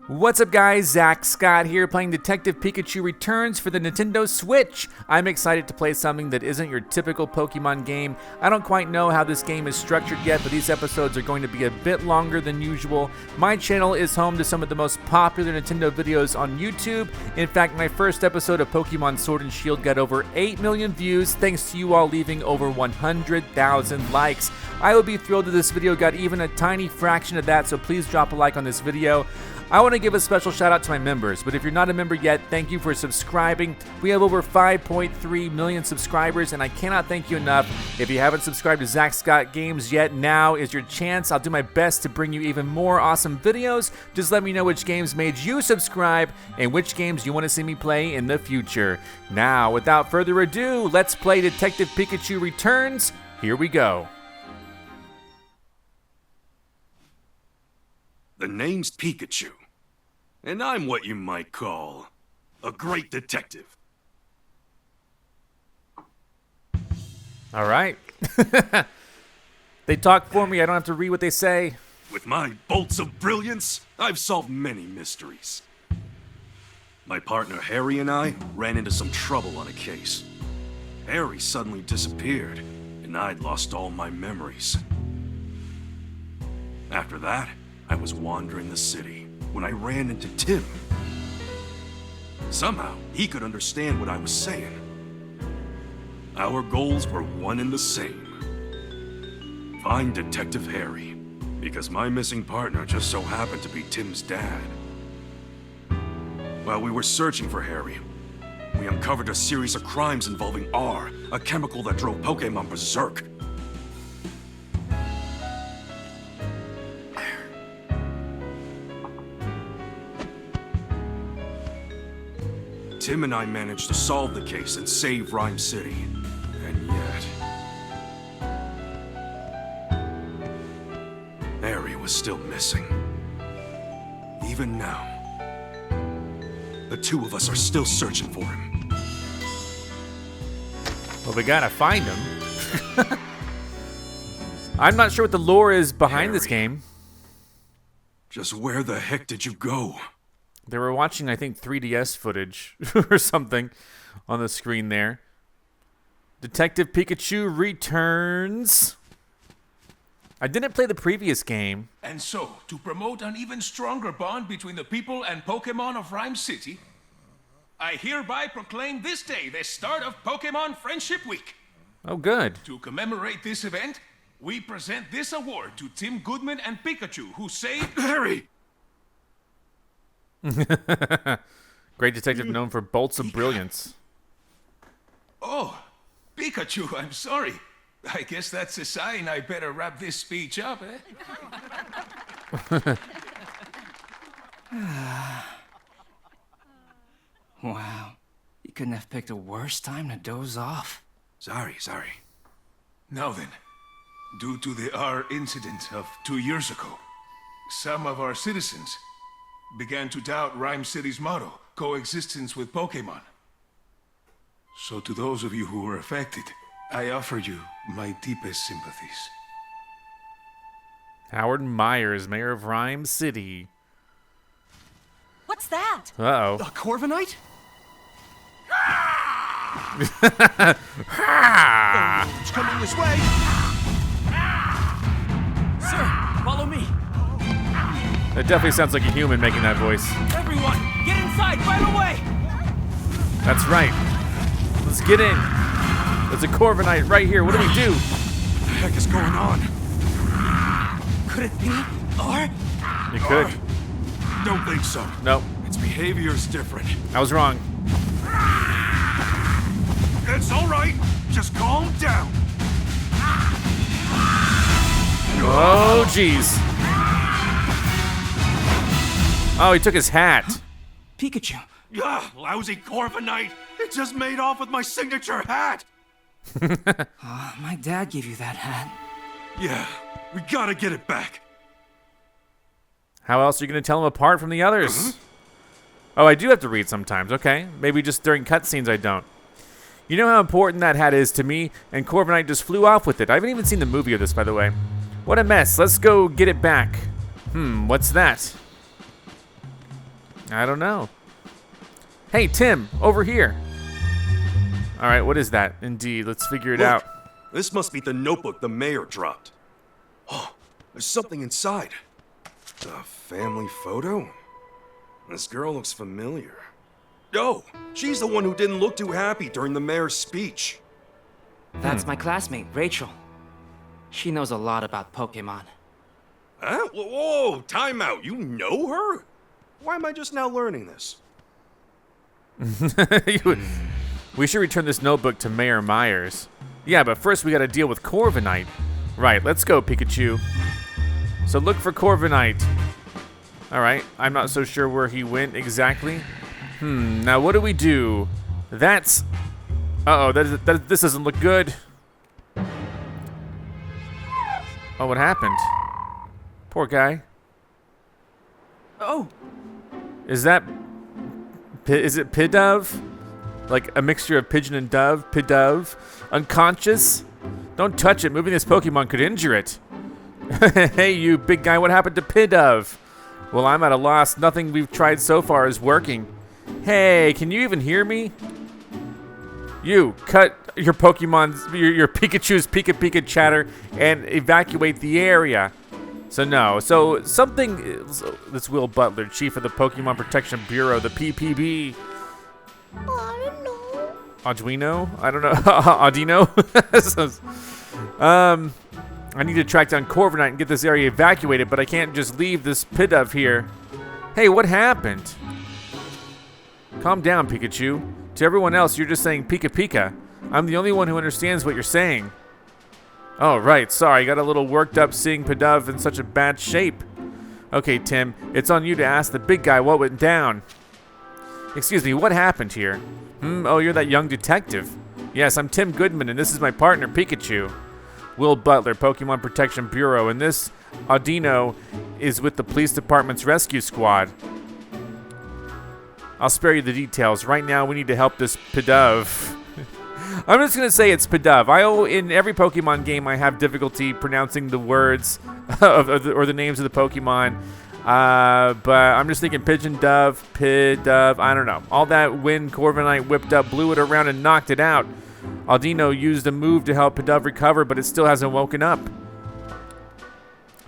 What's up guys, Zack Scott here playing Detective Pikachu Returns for the Nintendo Switch. I'm excited to play something that isn't your typical Pokemon game. I don't quite know how this game is structured yet, but these episodes are going to be a bit longer than usual. My channel is home to some of the most popular Nintendo videos on YouTube. In fact, my first episode of Pokemon Sword and Shield got over 8 million views thanks to you all leaving over 100,000 likes. I would be thrilled if this video got even a tiny fraction of that, so please drop a like on this video. I want to give a special shout out to my members, but if you're not a member yet, thank you for subscribing. We have over 5.3 million subscribers, and I cannot thank you enough. If you haven't subscribed to ZackScottGames yet, now is your chance. I'll do my best to bring you even more awesome videos. Just let me know which games made you subscribe and which games you want to see me play in the future. Now, without further ado, let's play Detective Pikachu Returns. Here we go. The name's Pikachu, and I'm what you might call a great detective. All right. They talk for me. I don't have to read what they say. With my bolts of brilliance, I've solved many mysteries. My partner Harry and I ran into some trouble on a case. Harry suddenly disappeared, and I'd lost all my memories. After that, I was wandering the city when I ran into Tim. Somehow, he could understand what I was saying. Our goals were one and the same. Find Detective Harry, because my missing partner just so happened to be Tim's dad. While we were searching for Harry, we uncovered a series of crimes involving R, a chemical that drove Pokémon berserk. Tim and I managed to solve the case and save Ryme City. And yet... Harry was still missing. Even now, the two of us are still searching for him. Well, we gotta find him. I'm not sure what the lore is behind this game. Just where the heck did you go? They were watching, I think, 3DS footage or something on the screen there. Detective Pikachu Returns. I didn't play the previous game. And so, to promote an even stronger bond between the people and Pokemon of Ryme City, I hereby proclaim this day the start of Pokemon Friendship Week. Oh, good. To commemorate this event, we present this award to Tim, Goodman, and Pikachu, who saved... Harry! Great detective known for bolts of brilliance. Oh, Pikachu, I'm sorry. I guess that's a sign I better wrap this speech up, eh? Wow. You couldn't have picked a worse time to doze off. Sorry. Now then, due to the R incident of 2 years ago, some of our citizens began to doubt Ryme City's motto, coexistence with Pokemon. So to those of you who were affected, I offer you my deepest sympathies. Howard Myers, mayor of Ryme City. What's that? Uh-oh. A Corviknight? It's coming this way! Sir, follow me! That definitely sounds like a human making that voice. Everyone, get inside right away! That's right. Let's get in. There's a Corviknight right here. What do we do? What the heck is going on? Could it be? Or? You could. Don't think so. Nope. Its behavior is different. I was wrong. It's all right. Just calm down. Oh, jeez. Oh, he took his hat. Pikachu. Ugh, lousy Corviknight. It just made off with my signature hat. My dad gave you that hat. Yeah, we gotta get it back. How else are you going to tell him apart from the others? Oh, I do have to read sometimes. Okay. Maybe just during cutscenes I don't. You know how important that hat is to me, and Corviknight just flew off with it. I haven't even seen the movie of this, by the way. What a mess. Let's go get it back. What's that? I don't know. Hey, Tim, over here. All right, what is that? Indeed, let's figure it out. This must be the notebook the mayor dropped. Oh, there's something inside. A family photo? This girl looks familiar. Oh, she's the one who didn't look too happy during the mayor's speech. That's my classmate, Rachel. She knows a lot about Pokemon. Huh? Whoa, time out. You know her? Why am I just now learning this? We should return this notebook to Mayor Myers. Yeah, but first we gotta deal with Corviknight. Right, let's go, Pikachu. So look for Corviknight. Alright, I'm not so sure where he went exactly. Now what do we do? That's... Uh-oh, this doesn't look good. Oh, what happened? Poor guy. Oh! Is it Pidove? Like a mixture of pigeon and dove? Pidove? Unconscious? Don't touch it. Moving this Pokemon could injure it. Hey, you big guy, what happened to Pidove? Well, I'm at a loss. Nothing we've tried so far is working. Hey, can you even hear me? You, cut your Pokemon's, your Pikachu's Pika Pika chatter and evacuate the area. So no, so something, this Will Butler, Chief of the Pokemon Protection Bureau, the PPB. I don't know. Arduino? I don't know. Audino? I need to track down Corviknight and get this area evacuated, but I can't just leave this Pidove here. Hey, what happened? Calm down, Pikachu. To everyone else, you're just saying Pika Pika. I'm the only one who understands what you're saying. Oh, right. Sorry, got a little worked up seeing Pidove in such a bad shape. Okay, Tim, it's on you to ask the big guy what went down. Excuse me, what happened here? Oh, you're that young detective. Yes, I'm Tim Goodman, and this is my partner, Pikachu. Will Butler, Pokemon Protection Bureau, and this Audino is with the police department's rescue squad. I'll spare you the details. Right now, we need to help this Pidove. I'm just going to say it's Pidove. In every Pokemon game, I have difficulty pronouncing the words or the names of the Pokemon. But I'm just thinking Pigeon Dove, Pidove, I don't know. All that wind Corviknight whipped up, blew it around and knocked it out. Audino used a move to help Pidove recover, but it still hasn't woken up.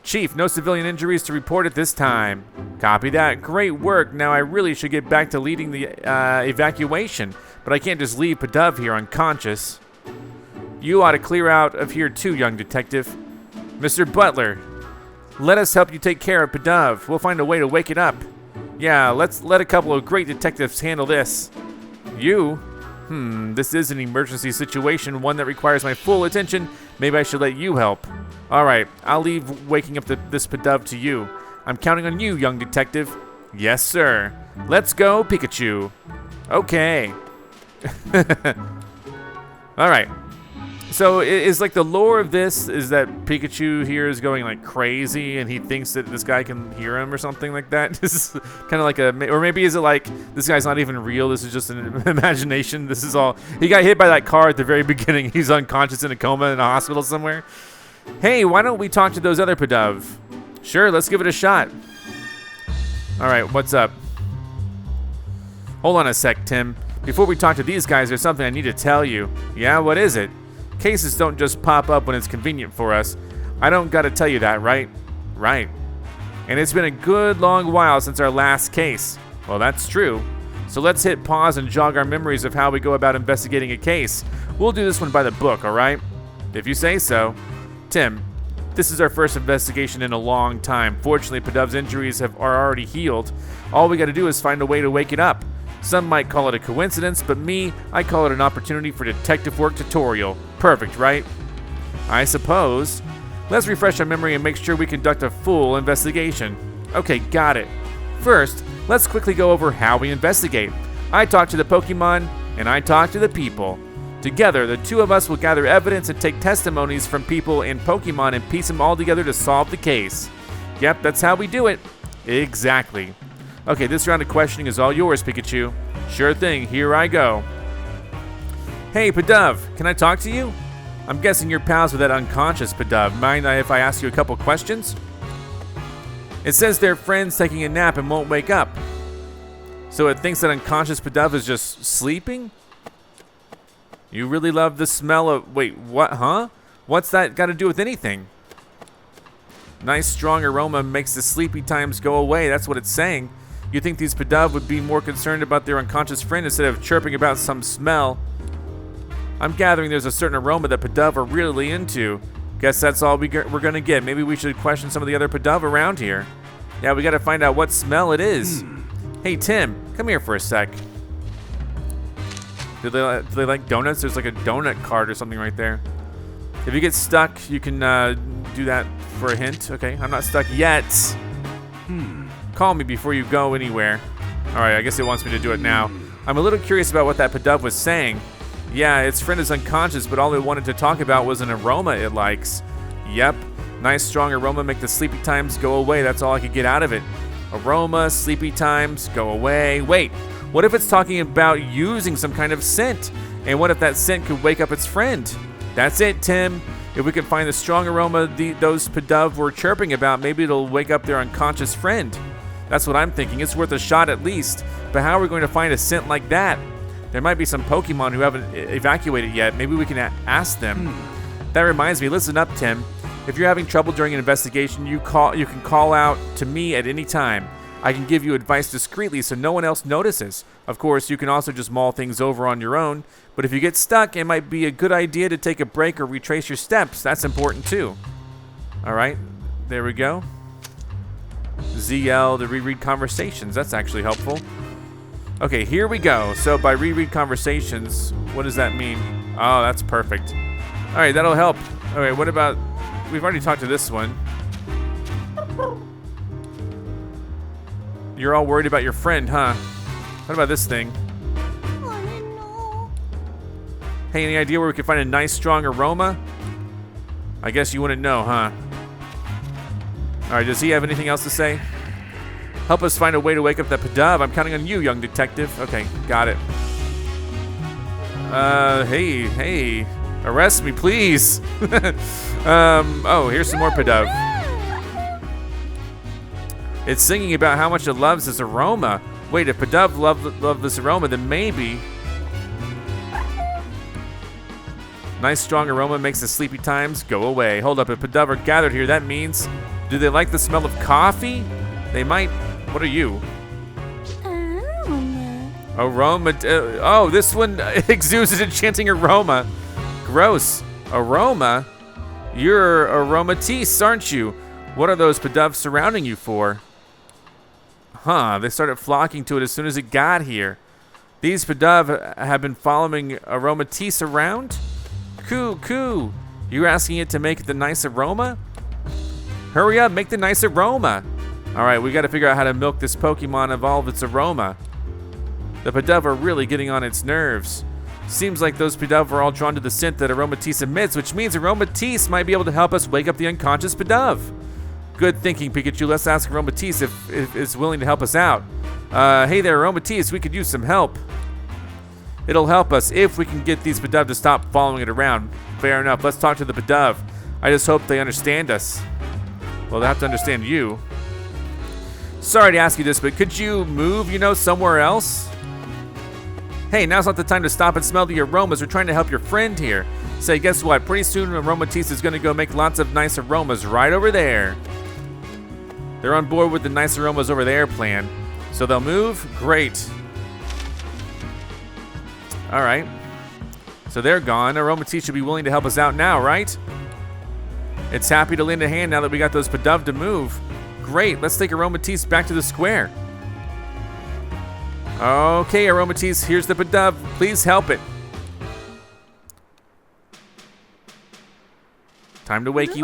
Chief, no civilian injuries to report at this time. Copy that. Great work. Now I really should get back to leading the evacuation, but I can't just leave Pidove here unconscious. You ought to clear out of here too, young detective. Mr. Butler, let us help you take care of Pidove. We'll find a way to wake it up. Yeah, let's let a couple of great detectives handle this. You? This is an emergency situation, one that requires my full attention. Maybe I should let you help. All right, I'll leave waking up this Pidove to you. I'm counting on you, young detective. Yes, sir. Let's go, Pikachu. Okay. All right. So is like the lore of this is that Pikachu here is going like crazy and he thinks that this guy can hear him or something like that. This is kind of like or maybe is it like this guy's not even real? This is just an imagination. This is all, he got hit by that car at the very beginning. He's unconscious in a coma in a hospital somewhere. Hey, why don't we talk to those other Pidove? Sure, let's give it a shot. All right, what's up? Hold on a sec, Tim. Before we talk to these guys, there's something I need to tell you. Yeah, what is it? Cases don't just pop up when it's convenient for us. I don't gotta tell you that, right? Right. And it's been a good long while since our last case. Well, that's true. So let's hit pause and jog our memories of how we go about investigating a case. We'll do this one by the book, all right? If you say so. Tim, this is our first investigation in a long time. Fortunately, Pidove's injuries are already healed. All we gotta do is find a way to wake it up. Some might call it a coincidence, but I call it an opportunity for detective work tutorial. Perfect, right? I suppose. Let's refresh our memory and make sure we conduct a full investigation. Okay, got it. First, let's quickly go over how we investigate. I talk to the Pokemon, and I talk to the people. Together, the two of us will gather evidence and take testimonies from people and Pokemon and piece them all together to solve the case. Yep, that's how we do it. Exactly. Okay, this round of questioning is all yours, Pikachu. Sure thing, here I go. Hey, Pidove, can I talk to you? I'm guessing you're pals with that unconscious Pidove. Mind if I ask you a couple questions? It says they're friends taking a nap and won't wake up. So it thinks that unconscious Pidove is just sleeping? You really love the smell of... Wait, what, huh? What's that got to do with anything? Nice strong aroma makes the sleepy times go away. That's what it's saying. You think these Pidove would be more concerned about their unconscious friend instead of chirping about some smell? I'm gathering there's a certain aroma that Pidove are really into. Guess that's all we're gonna get. Maybe we should question some of the other Pidove around here. Yeah, we gotta find out what smell it is. Hey, Tim, come here for a sec. Do they like donuts? There's like a donut cart or something right there. If you get stuck, you can do that for a hint. Okay, I'm not stuck yet. Call me before you go anywhere. All right, I guess it wants me to do it now. I'm a little curious about what that Pidove was saying. Yeah, its friend is unconscious, but all it wanted to talk about was an aroma it likes. Yep, nice strong aroma make the sleepy times go away. That's all I could get out of it. Aroma, sleepy times, go away. Wait, what if it's talking about using some kind of scent? And what if that scent could wake up its friend? That's it, Tim. If we can find the strong aroma those Pidove were chirping about, maybe it'll wake up their unconscious friend. That's what I'm thinking. It's worth a shot at least. But how are we going to find a scent like that? There might be some Pokemon who haven't evacuated yet. Maybe we can ask them. That reminds me, listen up, Tim. If you're having trouble during an investigation, you can call out to me at any time. I can give you advice discreetly so no one else notices. Of course, you can also just mull things over on your own. But if you get stuck, it might be a good idea to take a break or retrace your steps. That's important too. All right, there we go. ZL to reread conversations. That's actually helpful. Okay, here we go. So by reread conversations, what does that mean? Oh, that's perfect. All right, that'll help. All right, what about... We've already talked to this one. You're all worried about your friend, huh? What about this thing? I don't know. Hey, any idea where we can find a nice, strong aroma? I guess you wouldn't know, huh? All right, does he have anything else to say? Help us find a way to wake up that Pidove. I'm counting on you, young detective. Okay, got it. Hey, arrest me, please. Oh, here's some more Pidove. It's singing about how much it loves this aroma. Wait, if Pidove love this aroma, then maybe. Nice strong aroma makes the sleepy times go away. Hold up, if Pidove are gathered here, that means, do they like the smell of coffee? They might. What are you? Aroma. Oh, this one exudes an enchanting aroma. Gross. Aroma? You're aromatisse, aren't you? What are those Pidove surrounding you for? Huh, they started flocking to it as soon as it got here. These Pidove have been following aromatisse around? Coo. You're asking it to make the nice aroma? Hurry up, make the nice aroma. All right, we got to figure out how to milk this Pokemon of all of its aroma. The Pidove are really getting on its nerves. Seems like those Pidove are all drawn to the scent that Aromatisse emits, which means Aromatisse might be able to help us wake up the unconscious Pidove. Good thinking, Pikachu. Let's ask Aromatisse if it's willing to help us out. Hey there, Aromatisse, we could use some help. It'll help us if we can get these Pidove to stop following it around. Fair enough, let's talk to the Pidove. I just hope they understand us. Well, they have to understand you. Sorry to ask you this, but could you move, somewhere else? Hey, now's not the time to stop and smell the aromas. We're trying to help your friend here. Say, guess what? Pretty soon, Aromatisse is going to go make lots of nice aromas right over there. They're on board with the nice aromas over there plan. So they'll move? Great. All right. So they're gone. Aromatisse should be willing to help us out now, right? It's happy to lend a hand now that we got those Pidove to move. Great, let's take Aromatisse back to the square. Okay, Aromatisse, here's the Pidove. Please help it. Time to wakey.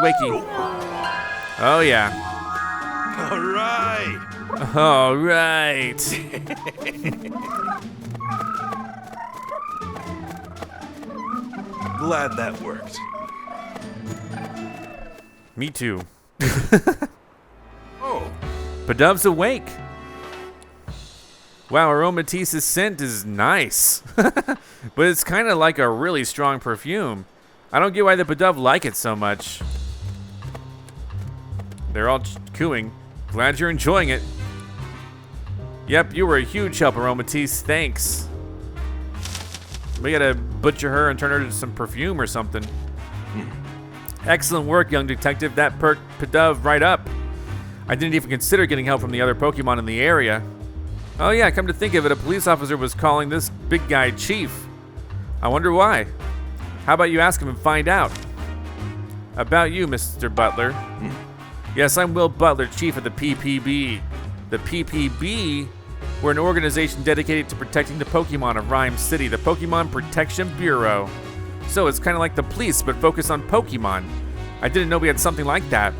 Oh, yeah. All right. Glad that worked. Me too. Oh. Pidove's awake. Wow, Aromatisse's scent is nice. But it's kind of like a really strong perfume. I don't get why the Pidove like it so much. They're all cooing. Glad you're enjoying it. Yep, you were a huge help, Aromatisse. Thanks. We gotta butcher her and turn her into some perfume or something. Excellent work, young detective. That perked Pidove right up. I didn't even consider getting help from the other Pokemon in the area. Oh yeah, come to think of it, a police officer was calling this big guy Chief. I wonder why. How about you ask him and find out? About you, Mr. Butler. Yes, I'm Will Butler, Chief of the PPB. The PPB were an organization dedicated to protecting the Pokemon of Ryme City, the Pokemon Protection Bureau. So it's kind of like the police, but focused on Pokemon. I didn't know we had something like that.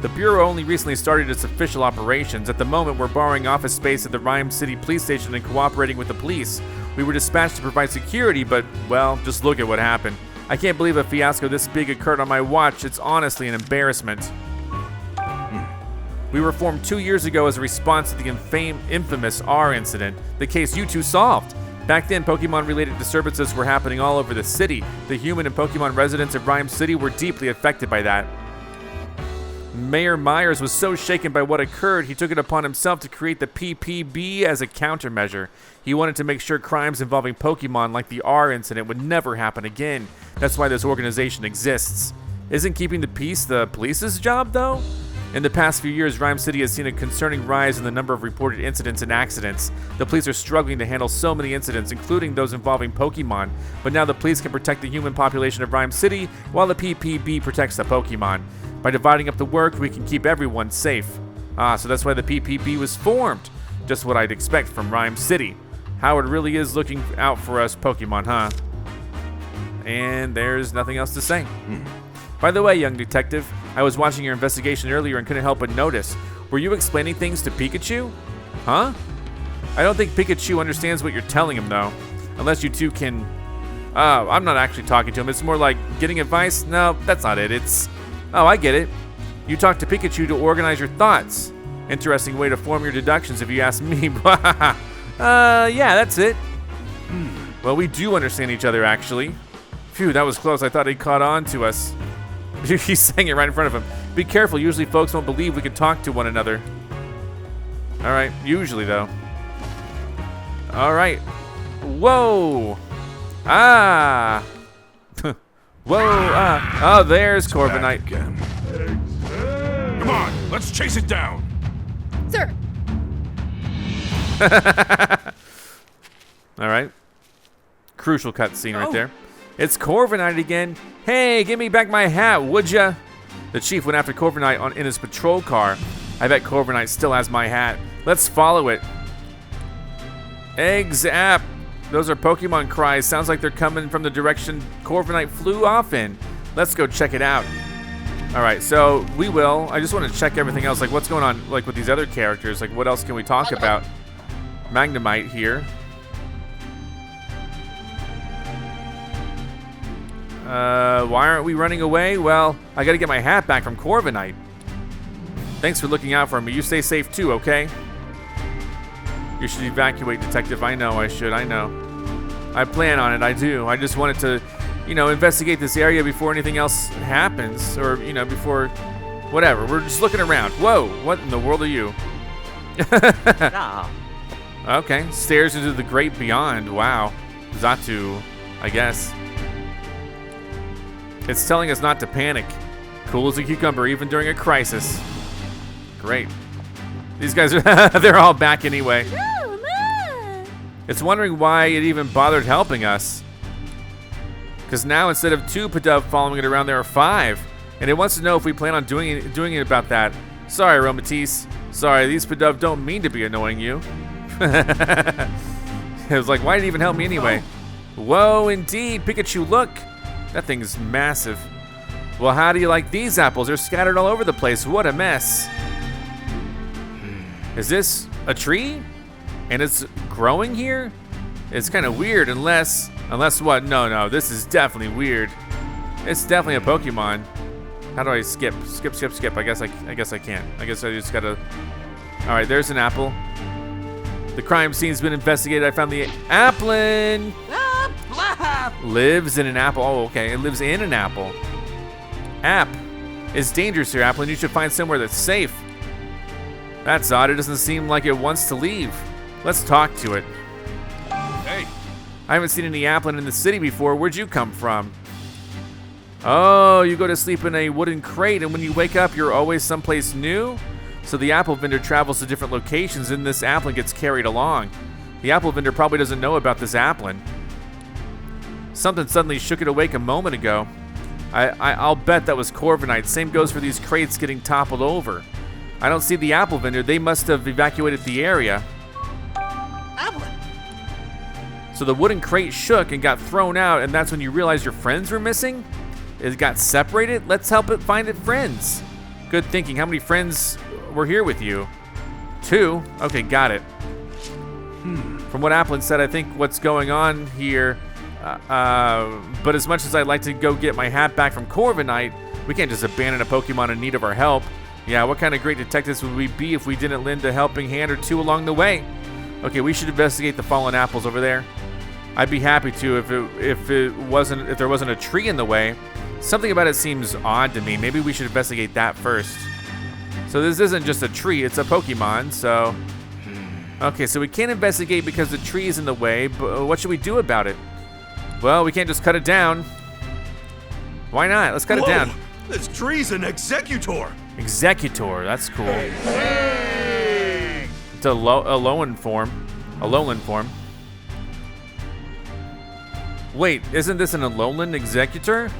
The Bureau only recently started its official operations. At the moment, we're borrowing office space at the Ryme City Police Station and cooperating with the police. We were dispatched to provide security, but, well, just look at what happened. I can't believe a fiasco this big occurred on my watch. It's honestly an embarrassment. We were formed 2 years ago as a response to the infamous R incident, the case you two solved. Back then, Pokemon-related disturbances were happening all over the city. The human and Pokemon residents of Ryme City were deeply affected by that. Mayor Myers was so shaken by what occurred, he took it upon himself to create the PPB as a countermeasure. He wanted to make sure crimes involving Pokemon like the R incident would never happen again. That's why this organization exists. Isn't keeping the peace the police's job, though? In the past few years, Ryme City has seen a concerning rise in the number of reported incidents and accidents. The police are struggling to handle so many incidents, including those involving Pokemon. But now the police can protect the human population of Ryme City, while the PPB protects the Pokemon. By dividing up the work, we can keep everyone safe. So that's why the PPB was formed. Just what I'd expect from Ryme City. Howard really is looking out for us Pokemon, huh? And there's nothing else to say. By the way, young detective, I was watching your investigation earlier and couldn't help but notice. Were you explaining things to Pikachu? Huh? I don't think Pikachu understands what you're telling him, though. Unless you two can... I'm not actually talking to him. It's more like getting advice? No, that's not it. It's... Oh, I get it. You talk to Pikachu to organize your thoughts. Interesting way to form your deductions if you ask me. Yeah, that's it. Well, we do understand each other, actually. Phew, that was close. I thought he caught on to us. He's saying it right in front of him. Be careful. Usually folks won't believe we can talk to one another. All right. Usually, though. All right. Whoa. Ah. Whoa. Ah. Oh, there's Corviknight. Come on, let's chase it down. Sir. All right. Crucial cutscene right there. It's Corviknight again. Hey, give me back my hat, would ya? The chief went after Corviknight in his patrol car. I bet Corviknight still has my hat. Let's follow it. Exap. Those are Pokemon cries. Sounds like they're coming from the direction Corviknight flew off in. Let's go check it out. All right, so we will. I just want to check everything else. Like, what's going on, like, with these other characters? Like, what else can we talk about? Magnemite here. Why aren't we running away? Well, I gotta get my hat back from Corviknight. Thanks for looking out for me. You stay safe too, okay? You should evacuate, Detective. I know I should, I know. I plan on it, I do. I just wanted to, you know, investigate this area before anything else happens. Or, you know, before, whatever. We're just looking around. Whoa, what in the world are you? Okay, stairs into the great beyond. Wow. Xatu, I guess. It's telling us not to panic. Cool as a cucumber, even during a crisis. Great. These guys are, they're all back anyway. It's wondering why it even bothered helping us. Because now instead of 2 Pidove following it around, there are 5. And it wants to know if we plan on doing it about that. Sorry, Aromatisse. Sorry, these Pidove don't mean to be annoying you. It was like, why did it even help me anyway? Whoa, indeed, Pikachu, look. That thing's massive. Well, how do you like these apples? They're scattered all over the place. What a mess. Is this a tree? And it's growing here? It's kind of weird unless what? No, this is definitely weird. It's definitely a Pokemon. How do I skip? Skip. I guess I can't. I guess I just gotta. All right, there's an apple. The crime scene's been investigated. I found the Applin. Lives in an apple. Oh, okay. It lives in an apple. App is dangerous here, Applin. You should find somewhere that's safe. That's odd. It doesn't seem like it wants to leave. Let's talk to it. Hey, I haven't seen any Applin in the city before. Where'd you come from? Oh, you go to sleep in a wooden crate, and when you wake up, you're always someplace new? So the apple vendor travels to different locations, and this Applin gets carried along. The apple vendor probably doesn't know about this Applin. Something suddenly shook it awake a moment ago. I'll bet that was Corviknight. Same goes for these crates getting toppled over. I don't see the apple vendor. They must have evacuated the area. Applin. So the wooden crate shook and got thrown out, and that's when you realized your friends were missing? It got separated? Let's help it find its friends. Good thinking. How many friends were here with you? 2? Okay, got it. From what Applin said, I think what's going on here, but as much as I'd like to go get my hat back from Corviknight, we can't just abandon a Pokemon in need of our help. Yeah, what kind of great detectives would we be if we didn't lend a helping hand or 2 along the way? Okay, we should investigate the fallen apples over there. I'd be happy to if there wasn't a tree in the way. Something about it seems odd to me. Maybe we should investigate that first. So this isn't just a tree, it's a Pokemon, so... Okay, so we can't investigate because the tree is in the way, but what should we do about it? Well, we can't just cut it down. Why not? Let's cut it down. This tree's an Exeggutor. Exeggutor, that's cool. It's a Alolan form. Wait, isn't this an Alolan Exeggutor?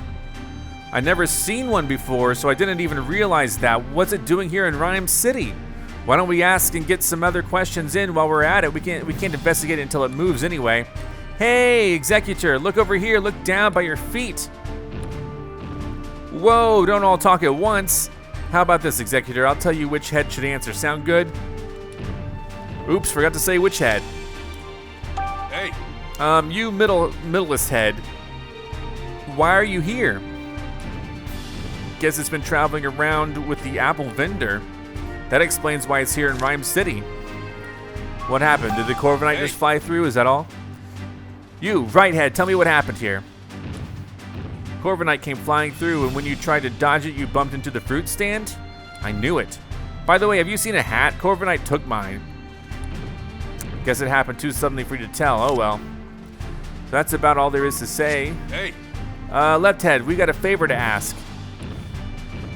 I've never seen one before, so I didn't even realize that. What's it doing here in Ryme City? Why don't we ask and get some other questions in while we're at it? We can't investigate it until it moves anyway. Hey, Exeggutor, look over here. Look down by your feet. Whoa, don't all talk at once. How about this, Exeggutor? I'll tell you which head should answer. Sound good? Oops, forgot to say which head. hey, You middlest head. Why are you here? Guess it's been traveling around with the apple vendor. That explains why it's here in Ryme City. What happened? Did the Corviknight just fly through? Is that all? You, Righthead, tell me what happened here. Corviknight came flying through, and when you tried to dodge it, you bumped into the fruit stand? I knew it. By the way, have you seen a hat? Corviknight took mine. Guess it happened too suddenly for you to tell. Oh well. So that's about all there is to say. hey. Lefthead, we got a favor to ask.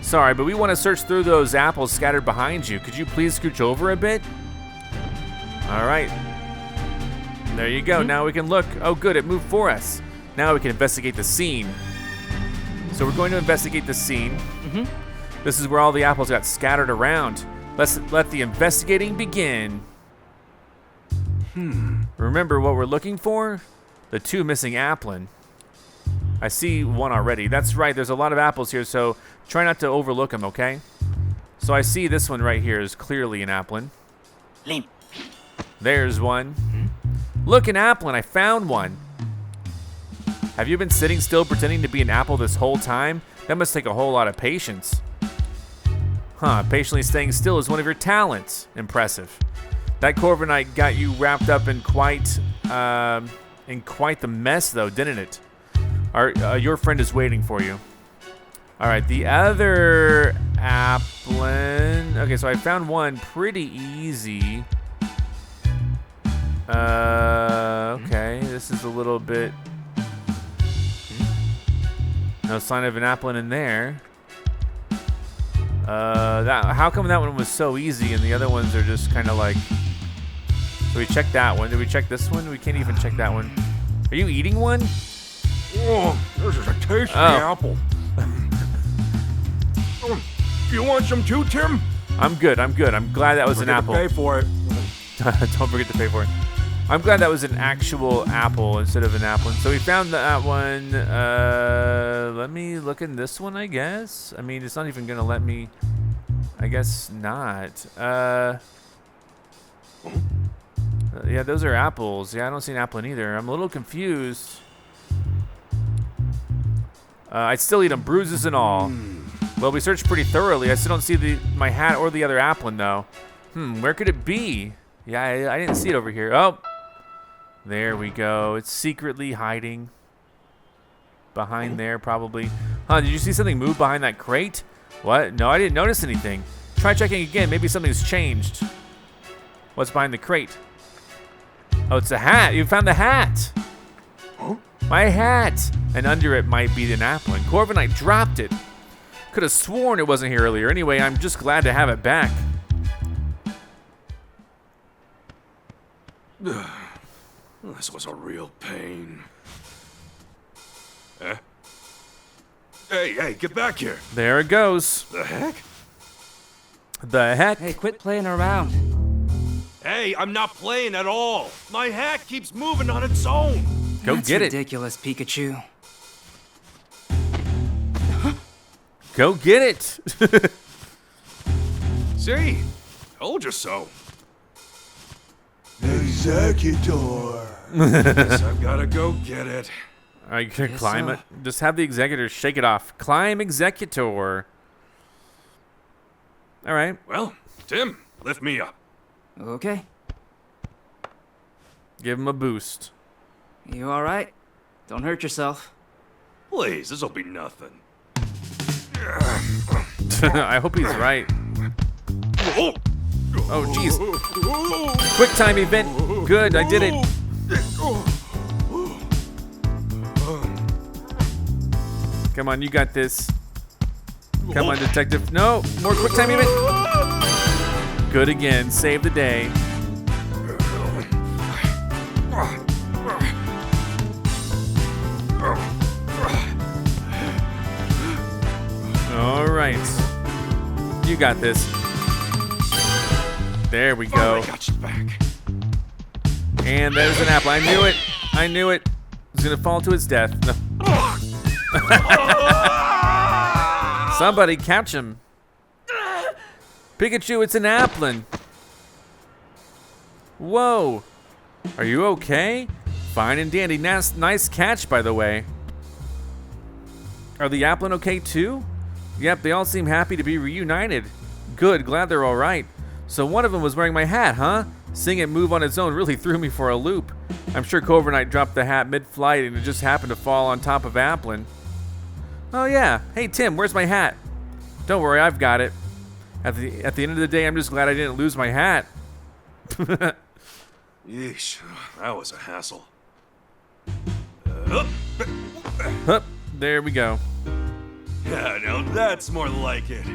Sorry, but we want to search through those apples scattered behind you. Could you please scooch over a bit? All right. There you go. Now we can look. Oh, good. It moved for us. Now we can investigate the scene. So we're going to investigate the scene. This is where all the apples got scattered around. Let's let the investigating begin. Remember what we're looking for? The 2 missing Applin. I see one already. That's right. There's a lot of apples here, so try not to overlook them, okay? So I see this one right here is clearly an Applin. There's one. Look, an Applin. I found one. Have you been sitting still pretending to be an apple this whole time? That must take a whole lot of patience. Huh, patiently staying still is one of your talents. Impressive. That Corviknight got you wrapped up in quite the mess, though, didn't it? Your friend is waiting for you. All right, the other Applin. Okay, so I found one pretty easy. Okay, this is a little bit. No sign of an Applin in there. How come that one was so easy and the other ones are just kind of like? So we checked that one. Did we check this one? We can't even check that one. Are you eating one? Oh, this is a tasty apple. You want some too, Tim? I'm good. I'm glad that was an apple. Pay for it. Don't forget to pay for it. I'm glad that was an actual apple instead of an Applin. So we found that one. Let me look in this one, I guess. I mean, it's not even gonna let me. I guess not. Yeah, those are apples. Yeah, I don't see an Applin either. I'm a little confused. I'd still eat them, bruises and all. Well, we searched pretty thoroughly. I still don't see my hat or the other Applin, though. Where could it be? Yeah, I didn't see it over here. Oh, there we go. It's secretly hiding behind there, probably. Huh, did you see something move behind that crate? What? No, I didn't notice anything. Try checking again. Maybe something's changed. What's behind the crate? Oh, it's a hat. You found the hat. Huh? My hat. And under it might be an apple. And Corviknight dropped it. Could have sworn it wasn't here earlier. Anyway, I'm just glad to have it back. This was a real pain. Eh? Hey, get back here. There it goes. The heck? The heck? Hey, quit playing around. Hey, I'm not playing at all. My hat keeps moving on its own. Go That's get it. ridiculous, Pikachu. Go get it. See? Told you so. Exeggutor. Guess I've gotta go get it. I can Guess climb so. it. Just have the Exeggutor shake it off. Climb Exeggutor. All right. Well, Tim, lift me up. Okay. Give him a boost. You all right? Don't hurt yourself. Please, this'll be nothing. I hope he's right. Oh, Oh, jeez. Quick time event. Good, I did it. Come on, you got this. Come on, detective. No, more quick time event. Good again. Save the day. All right. You got this. There we go. I got you back. And there's an apple. I knew it. I knew it. It's gonna fall to its death. No. Somebody catch him. Pikachu, it's an applin. Whoa. Are you okay? Fine and dandy. Nice catch, by the way. Are the applin okay too? Yep, they all seem happy to be reunited. Good, glad they're all right. So one of them was wearing my hat, huh? Seeing it move on its own really threw me for a loop. I'm sure Corviknight dropped the hat mid-flight and it just happened to fall on top of Applin. Oh yeah, hey Tim, where's my hat? Don't worry, I've got it. At the end of the day, I'm just glad I didn't lose my hat. Yeesh, that was a hassle. Hup, there we go. Yeah, now that's more like it.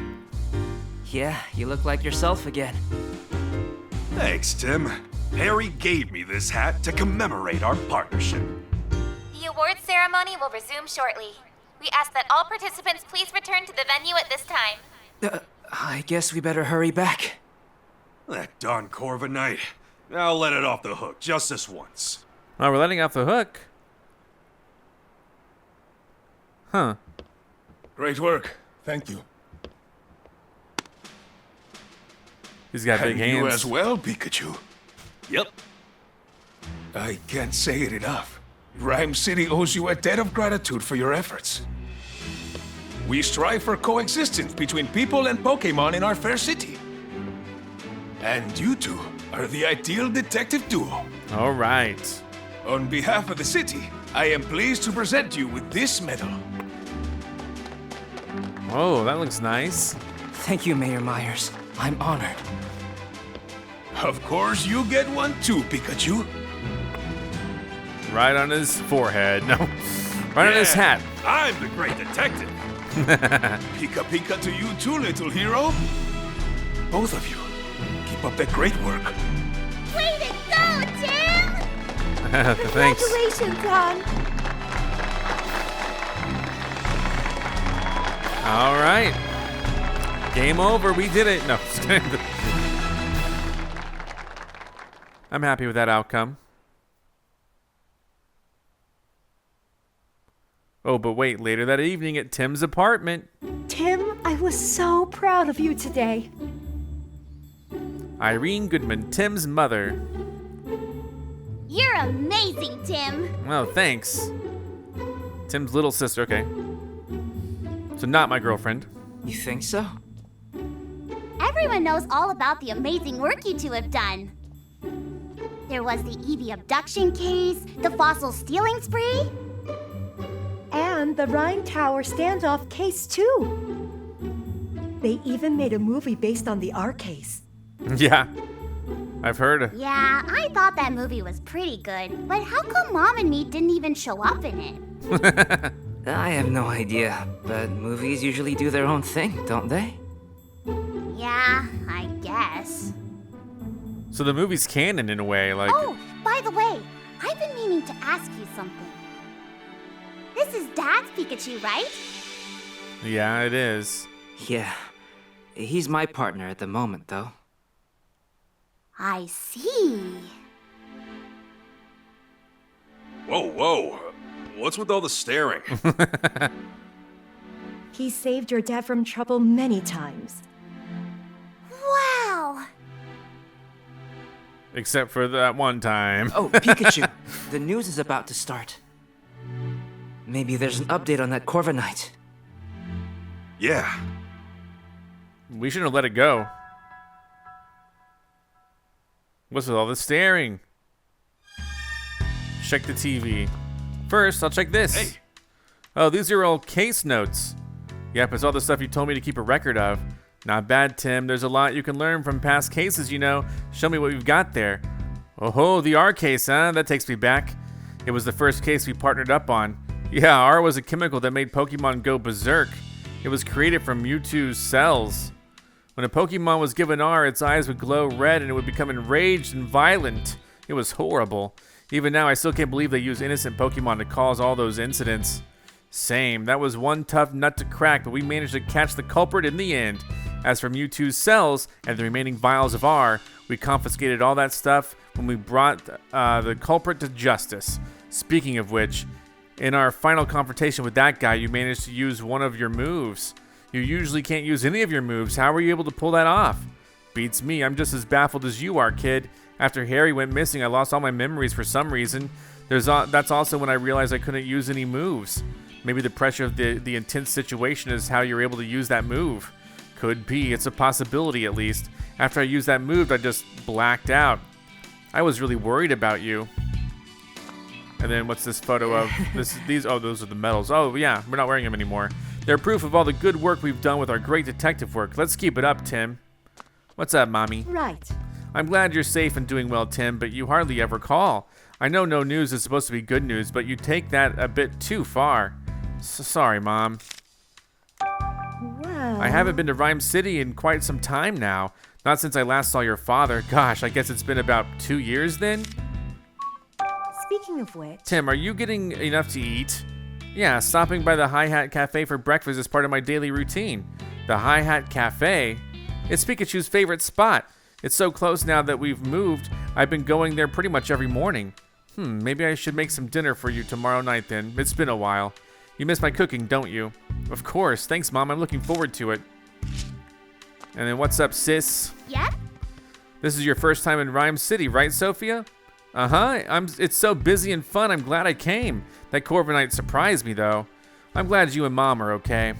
Yeah, you look like yourself again. Thanks, Tim. Harry gave me this hat to commemorate our partnership. The award ceremony will resume shortly. We ask that all participants please return to the venue at this time. I guess we better hurry back. That darn Corviknight. I'll let it off the hook just this once. Oh, we're letting off the hook. Huh. Great work. Thank you. He's got big And hands. you as well, Pikachu. Yep. I can't say it enough. Ryme City owes you a debt of gratitude for your efforts. We strive for coexistence between people and Pokémon in our fair city. And you two are the ideal detective duo. All right. On behalf of the city, I am pleased to present you with this medal. Oh, that looks nice. Thank you, Mayor Myers. I'm honored. Of course, you get one too, Pikachu. Right on his forehead. No. Right on his hat. I'm the great detective. Pika Pika to you too, little hero. Both of you, keep up that great work. Way to go, Tim! Thanks. Congratulations, hon! All right. Game over. We did it. No. Just kidding. I'm happy with that outcome. Oh, but wait. Later that evening at Tim's apartment. Tim, I was so proud of you today. Irene Goodman, Tim's mother. You're amazing, Tim! Oh, thanks. Tim's little sister. Okay. So not my girlfriend. You think so? Everyone knows all about the amazing work you two have done. There was the Eevee abduction case, the fossil stealing spree. And the Ryme Tower standoff case, too. They even made a movie based on the R case. Yeah. I've heard. Yeah, I thought that movie was pretty good, but how come Mom and me didn't even show up in it? I have no idea, but movies usually do their own thing, don't they? Yeah, I guess. So the movie's canon in a way, like. Oh, by the way, I've been meaning to ask you something. This is Dad's Pikachu, right? Yeah, it is. Yeah. He's my partner at the moment, though. I see. Whoa, whoa. What's with all the staring? He saved your dad from trouble many times. Wow. Except for that one time. Oh, Pikachu, the news is about to start. Maybe there's an update on that Corviknight. Yeah. We shouldn't have let it go. What's with all the staring? Check the TV. First, I'll check this. Hey. Oh, these are all case notes. Yep, it's all the stuff you told me to keep a record of. Not bad, Tim. There's a lot you can learn from past cases, you know. Show me what we've got there. Oh, the R case, huh? That takes me back. It was the first case we partnered up on. Yeah, R was a chemical that made Pokemon go berserk. It was created from Mewtwo's cells. When a Pokemon was given R, its eyes would glow red and it would become enraged and violent. It was horrible. Even now, I still can't believe they used innocent Pokemon to cause all those incidents. Same. That was one tough nut to crack, but we managed to catch the culprit in the end. As for Mewtwo's cells and the remaining vials of R, we confiscated all that stuff when we brought the culprit to justice. Speaking of which, in our final confrontation with that guy, you managed to use one of your moves. You usually can't use any of your moves. How were you able to pull that off? Beats me. I'm just as baffled as you are, kid. After Harry went missing, I lost all my memories for some reason. That's also when I realized I couldn't use any moves. Maybe the pressure of the intense situation is how you're able to use that move. Could be. It's a possibility, at least. After I used that move, I just blacked out. I was really worried about you. And then what's this photo of? Those are the medals. Oh, yeah, we're not wearing them anymore. They're proof of all the good work we've done with our great detective work. Let's keep it up, Tim. What's up, Mommy? Right. I'm glad you're safe and doing well, Tim, but you hardly ever call. I know no news is supposed to be good news, but you take that a bit too far. Sorry, Mom. Well... I haven't been to Ryme City in quite some time now. Not since I last saw your father. Gosh, I guess it's been about 2 years then? Speaking of which... Tim, are you getting enough to eat? Yeah, stopping by the Hi-Hat Cafe for breakfast is part of my daily routine. The Hi-Hat Cafe? It's Pikachu's favorite spot. It's so close now that we've moved, I've been going there pretty much every morning. Maybe I should make some dinner for you tomorrow night then. It's been a while. You miss my cooking, don't you? Of course. Thanks, Mom. I'm looking forward to it. And then what's up, sis? Yep. This is your first time in Ryme City, right, Sophia? Uh-huh. It's so busy and fun. I'm glad I came. That Corviknight surprised me, though. I'm glad you and Mom are okay.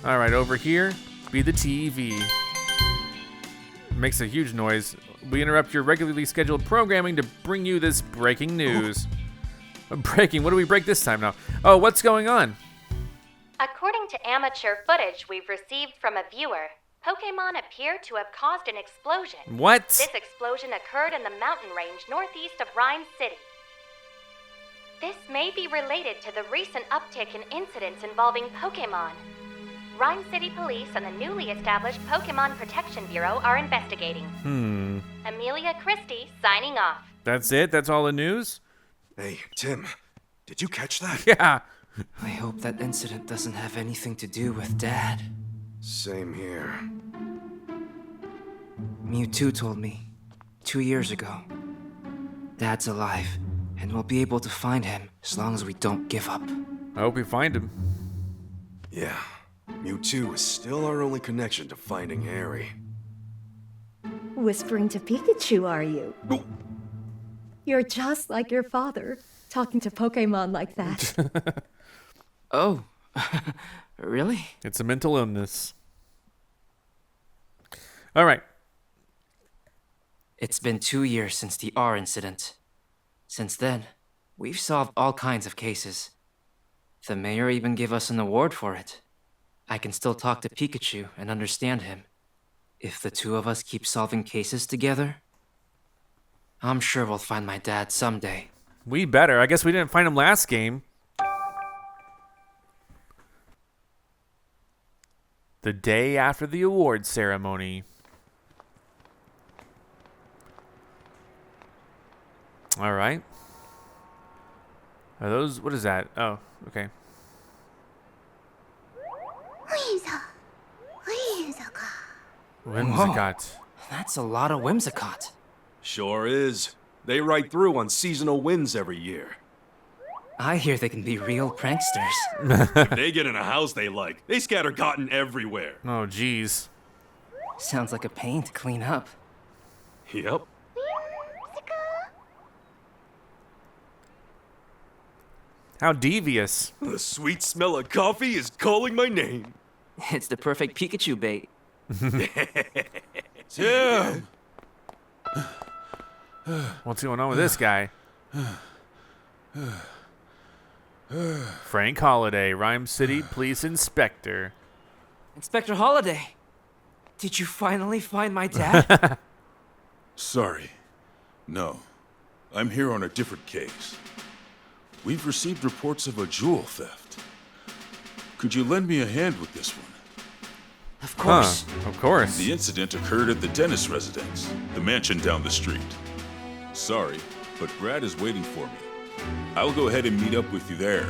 All right, over here, be the TV. It makes a huge noise. We interrupt your regularly scheduled programming to bring you this breaking news. Breaking? What do we break this time now? Oh, what's going on? According to amateur footage we've received from a viewer, Pokémon appear to have caused an explosion. What? This explosion occurred in the mountain range northeast of Ryme City. This may be related to the recent uptick in incidents involving Pokémon. Ryme City Police and the newly established Pokémon Protection Bureau are investigating. Amelia Christie signing off. That's it? That's all the news? Hey, Tim, did you catch that? Yeah. I hope that incident doesn't have anything to do with Dad. Same here. Mewtwo told me 2 years ago. Dad's alive, and we'll be able to find him as long as we don't give up. I hope we find him. Yeah, Mewtwo is still our only connection to finding Harry. Whispering to Pikachu, are you? You're just like your father, talking to Pokémon like that. Oh, really? It's a mental illness. All right. It's been 2 years since the R incident. Since then, we've solved all kinds of cases. The mayor even gave us an award for it. I can still talk to Pikachu and understand him. If the two of us keep solving cases together, I'm sure we'll find my dad someday. We better. I guess we didn't find him last game. The day after the award ceremony. All right. Are those... What is that? Oh, okay. Whimsicott. That's a lot of Whimsicott. Sure is. They ride through on seasonal winds every year. I hear they can be real pranksters. If they get in a house they like, they scatter cotton everywhere. Oh, jeez. Sounds like a pain to clean up. Yep. How devious. The sweet smell of coffee is calling my name. It's the perfect Pikachu bait. Tim! What's going on with this guy? Frank Holiday, Ryme City Police Inspector. Inspector Holiday, did you finally find my dad? Sorry. No. I'm here on a different case. We've received reports of a jewel theft. Could you lend me a hand with this one? Of course. Of course. The incident occurred at the dentist residence, the mansion down the street. Sorry, but Brad is waiting for me. I'll go ahead and meet up with you there.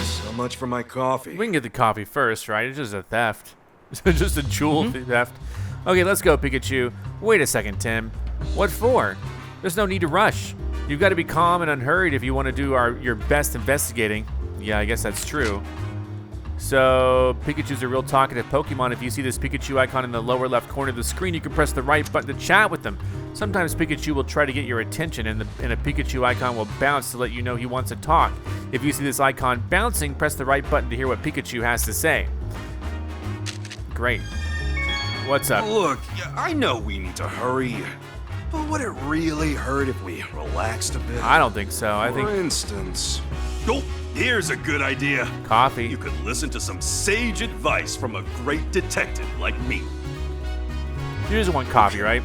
So much for my coffee. We can get the coffee first, right? It's just a theft. It's just a jewel theft. Okay, let's go, Pikachu. Wait a second, Tim. What for? There's no need to rush. You've got to be calm and unhurried if you want to do your best investigating. Yeah, I guess that's true. So, Pikachu's a real talkative Pokemon. If you see this Pikachu icon in the lower left corner of the screen, you can press the right button to chat with them. Sometimes Pikachu will try to get your attention, and a Pikachu icon will bounce to let you know he wants to talk. If you see this icon bouncing, press the right button to hear what Pikachu has to say. Great. What's up? Look, I know we need to hurry, but would it really hurt if we relaxed a bit? I don't think so. I think For instance... Oh, here's a good idea. coffee. You could listen to some sage advice from a great detective like me. You just want coffee, right?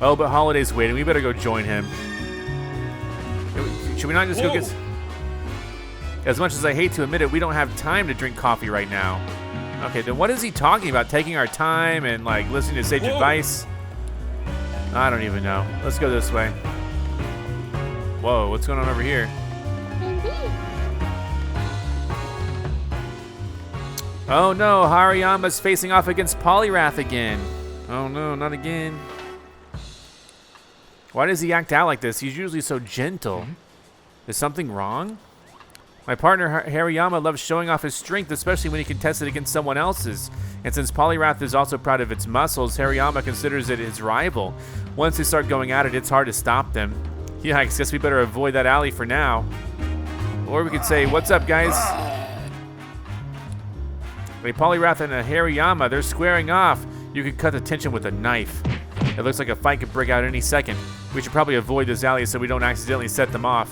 Oh, but Holiday's waiting. We better go join him. Should we not just go get... As much as I hate to admit it, we don't have time to drink coffee right now. Okay, then what is he talking about? Taking our time and, like, listening to sage advice? I don't even know. Let's go this way. Whoa, what's going on over here? Oh no, Hariyama's facing off against Poliwrath again. Oh no, not again. Why does he act out like this? He's usually so gentle. Is something wrong? My partner Hariyama loves showing off his strength, especially when he can test it against someone else's. And since Poliwrath is also proud of its muscles, Hariyama considers it his rival. Once they start going at it, it's hard to stop them. Yeah, I guess we better avoid that alley for now. Or we could say, what's up, guys? Wait, Poliwrath and a Hariyama, they're squaring off. You can cut the tension with a knife. It looks like a fight could break out any second. We should probably avoid this alley so we don't accidentally set them off.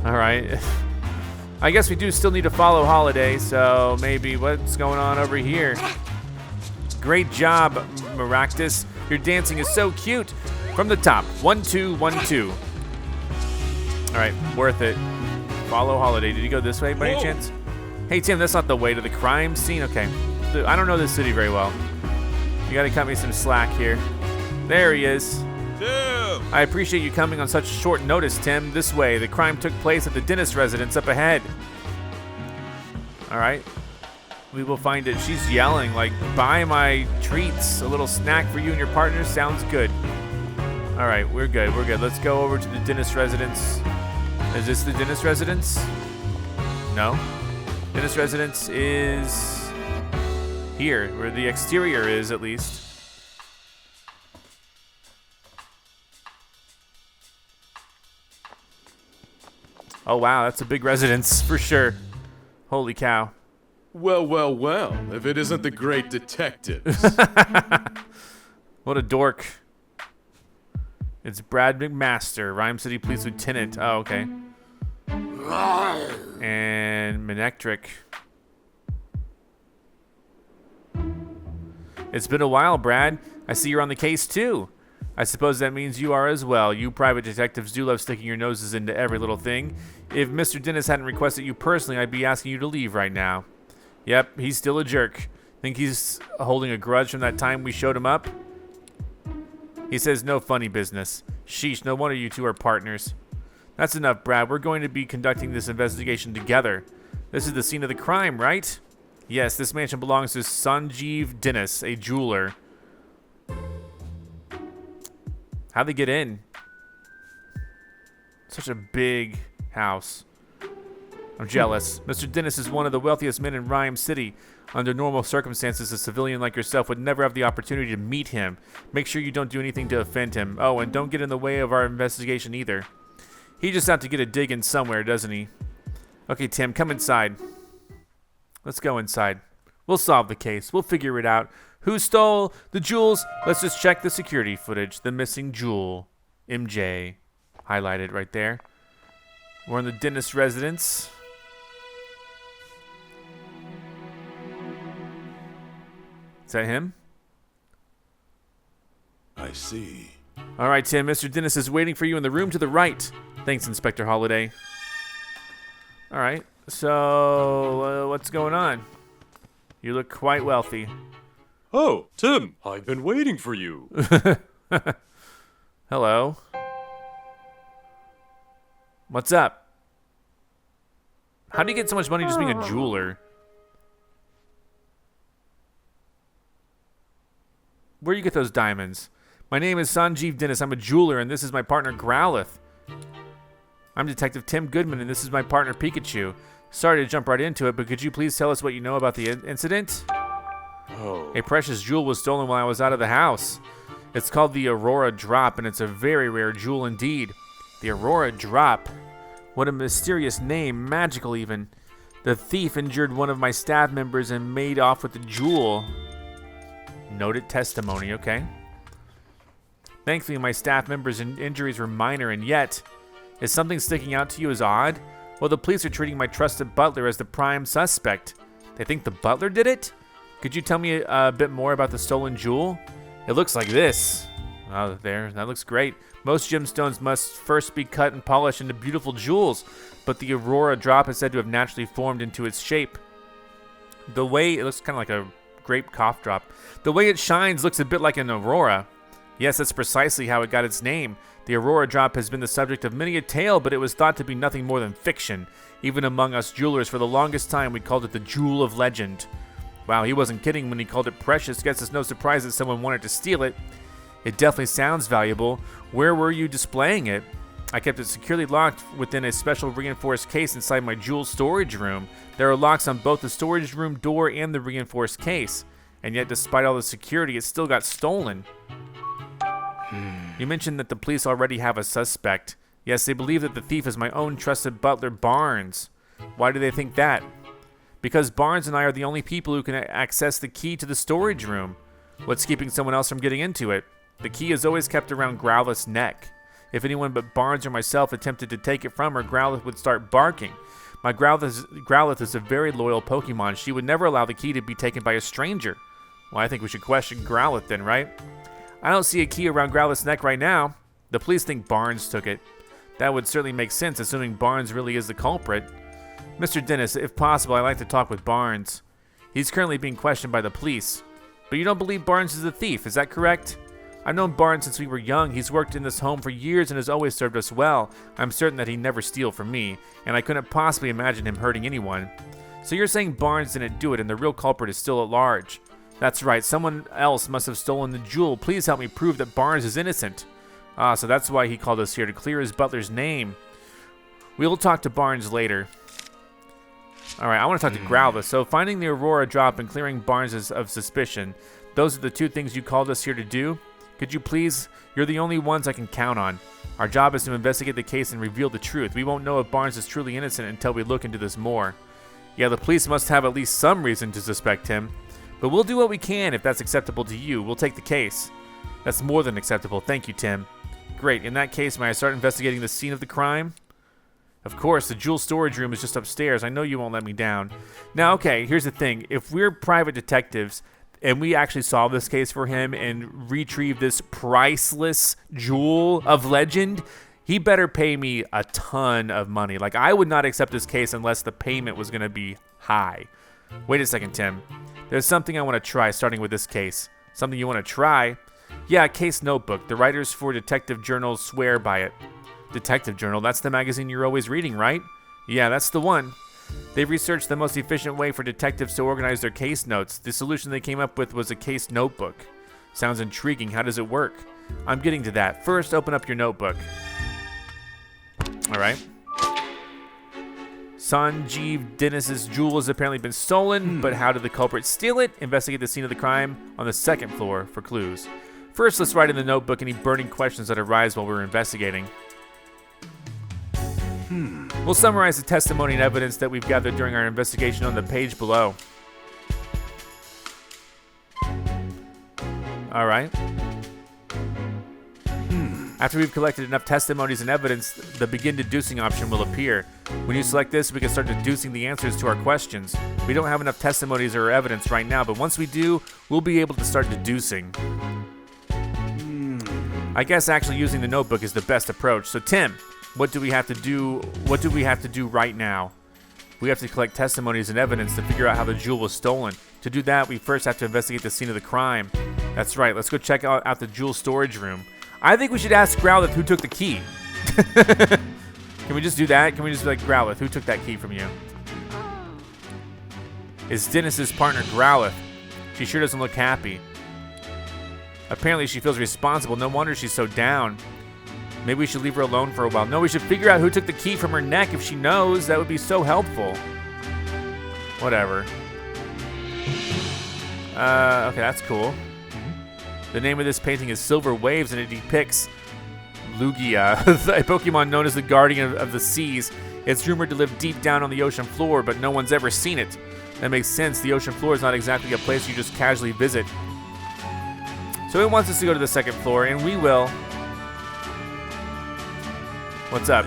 All right. I guess we do still need to follow Holiday, so maybe what's going on over here? Great job, Maractus. Your dancing is so cute. From the top, 1, 2, 1, 2. All right, worth it. Follow Holiday. Did he go this way by any chance? Hey, Tim, that's not the way to the crime scene. Okay. I don't know this city very well. You gotta cut me some slack here. There he is. Tim! I appreciate you coming on such short notice, Tim. This way. The crime took place at the dentist residence up ahead. All right. We will find it. She's yelling, like, buy my treats. A little snack for you and your partner. Sounds good. All right, we're good. We're good. Let's go over to the dentist residence. Is this the dentist residence? No. Dentist residence is here, where the exterior is, at least. Oh, wow, that's a big residence, for sure. Holy cow. Well, well, well, if it isn't the great detectives. What a dork. It's Brad McMaster, Ryme City Police Lieutenant. Oh, okay. And Manectric. It's been a while, Brad. I see you're on the case, too. I suppose that means you are as well. You private detectives do love sticking your noses into every little thing. If Mr. Dennis hadn't requested you personally, I'd be asking you to leave right now. Yep, he's still a jerk. Think he's holding a grudge from that time we showed him up? He says no funny business. Sheesh, no wonder you two are partners. That's enough, Brad. We're going to be conducting this investigation together. This is the scene of the crime, right? Yes, this mansion belongs to Sanjeev Dennis, a jeweler. How'd they get in? Such a big house. I'm jealous. Mr. Dennis is one of the wealthiest men in Ryme City. Under normal circumstances, a civilian like yourself would never have the opportunity to meet him. Make sure you don't do anything to offend him. Oh, and don't get in the way of our investigation either. He just out to get a dig in somewhere, doesn't he? Okay, Tim, come inside. Let's go inside. We'll solve the case. We'll figure it out. Who stole the jewels? Let's just check the security footage. The missing jewel. MJ. Highlighted right there. We're in the Dennis residence. Is that him? I see. All right, Tim. Mr. Dennis is waiting for you in the room to the right. Thanks, Inspector Holliday. All right. So, what's going on? You look quite wealthy. Oh, Tim, I've been waiting for you. Hello. What's up? How do you get so much money just being a jeweler? Where do you get those diamonds? My name is Sanjeev Dennis. I'm a jeweler, and this is my partner, Growlithe. I'm Detective Tim Goodman, and this is my partner, Pikachu. Sorry to jump right into it, but could you please tell us what you know about the incident? Oh. A precious jewel was stolen while I was out of the house. It's called the Aurora Drop, and it's a very rare jewel indeed. The Aurora Drop. What a mysterious name, magical even. The thief injured one of my staff members and made off with the jewel. Noted testimony, okay. Thankfully, my staff members' injuries were minor, and yet, is something sticking out to you as odd? Well, the police are treating my trusted butler as the prime suspect. They think the butler did it? Could you tell me a bit more about the stolen jewel? It looks like this. Oh, there, that looks great. Most gemstones must first be cut and polished into beautiful jewels, but the Aurora Drop is said to have naturally formed into its shape. The way it looks kind of like a grape cough drop. The way it shines looks a bit like an aurora. Yes, that's precisely how it got its name. The Aurora Drop has been the subject of many a tale, but it was thought to be nothing more than fiction. Even among us jewelers, for the longest time, we called it the Jewel of Legend. Wow, he wasn't kidding when he called it precious. Guess it's no surprise that someone wanted to steal it. It definitely sounds valuable. Where were you displaying it? I kept it securely locked within a special reinforced case inside my jewel storage room. There are locks on both the storage room door and the reinforced case. And yet, despite all the security, it still got stolen. You mentioned that the police already have a suspect. Yes, they believe that the thief is my own trusted butler, Barnes. Why do they think that? Because Barnes and I are the only people who can access the key to the storage room. What's keeping someone else from getting into it? The key is always kept around Growlithe's neck. If anyone but Barnes or myself attempted to take it from her, Growlithe would start barking. My Growlithe is a very loyal Pokemon. She would never allow the key to be taken by a stranger. Well, I think we should question Growlithe then, right? I don't see a key around Growlithe's neck right now. The police think Barnes took it. That would certainly make sense, assuming Barnes really is the culprit. Mr. Dennis, if possible, I'd like to talk with Barnes. He's currently being questioned by the police. But you don't believe Barnes is the thief, is that correct? I've known Barnes since we were young. He's worked in this home for years and has always served us well. I'm certain that he'd never steal from me, and I couldn't possibly imagine him hurting anyone. So you're saying Barnes didn't do it and the real culprit is still at large? That's right, someone else must have stolen the jewel. Please help me prove that Barnes is innocent. Ah, so that's why he called us here, to clear his butler's name. We'll talk to Barnes later. Alright, I want to talk to Growlithe. So finding the Aurora Drop and clearing Barnes of suspicion, those are the two things you called us here to do? Could you please? You're the only ones I can count on. Our job is to investigate the case and reveal the truth. We won't know if Barnes is truly innocent until we look into this more. Yeah, the police must have at least some reason to suspect him. But we'll do what we can if that's acceptable to you. We'll take the case. That's more than acceptable. Thank you, Tim. Great. In that case, may I start investigating the scene of the crime? Of course, the jewel storage room is just upstairs. I know you won't let me down. Now, okay, here's the thing. If we're private detectives, and we actually solve this case for him and retrieve this priceless jewel of legend, he better pay me a ton of money. Like, I would not accept this case unless the payment was going to be high. Wait a second, Tim. There's something I want to try starting with this case. Something you want to try? Yeah, a case notebook. The writers for Detective Journals swear by it. Detective Journal? That's the magazine you're always reading, right? Yeah, that's the one. They've researched the most efficient way for detectives to organize their case notes. The solution they came up with was a case notebook. Sounds intriguing. How does it work? I'm getting to that. First, open up your notebook. All right. Sanjeev Dennis's jewel has apparently been stolen, but how did the culprit steal it? Investigate the scene of the crime on the second floor for clues. First, let's write in the notebook any burning questions that arise while we're investigating. We'll summarize the testimony and evidence that we've gathered during our investigation on the page below. All right. After we've collected enough testimonies and evidence, the Begin Deducing option will appear. When you select this, we can start deducing the answers to our questions. We don't have enough testimonies or evidence right now, but once we do, we'll be able to start deducing. I guess actually using the notebook is the best approach. So Tim, what do we have to do? What do we have to do right now? We have to collect testimonies and evidence to figure out how the jewel was stolen. To do that, we first have to investigate the scene of the crime. That's right. Let's go check out the jewel storage room. I think we should ask Growlithe who took the key. Can we just do that? Can we just be like, Growlithe, who took that key from you? It's Dennis's partner, Growlithe. She sure doesn't look happy. Apparently she feels responsible. No wonder she's so down. Maybe we should leave her alone for a while. No, we should figure out who took the key from her neck. If she knows, that would be so helpful. Whatever. Okay, that's cool. The name of this painting is Silver Waves, and it depicts Lugia, a Pokemon known as the Guardian of the Seas. It's rumored to live deep down on the ocean floor, but no one's ever seen it. That makes sense. The ocean floor is not exactly a place you just casually visit. So it wants us to go to the second floor, and we will. What's up?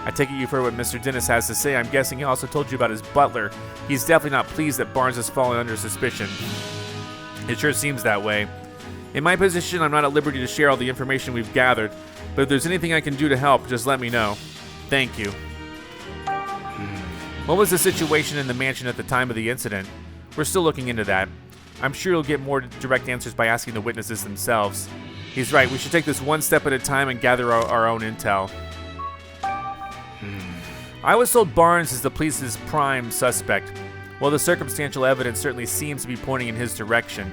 I take it you've heard what Mr. Dennis has to say. I'm guessing he also told you about his butler. He's definitely not pleased that Barnes has fallen under suspicion. It sure seems that way. In my position, I'm not at liberty to share all the information we've gathered, but if there's anything I can do to help, just let me know. Thank you. What was the situation in the mansion at the time of the incident? We're still looking into that. I'm sure you'll get more direct answers by asking the witnesses themselves. He's right, we should take this one step at a time and gather our own intel. I was told Barnes is the police's prime suspect. Well, the circumstantial evidence certainly seems to be pointing in his direction.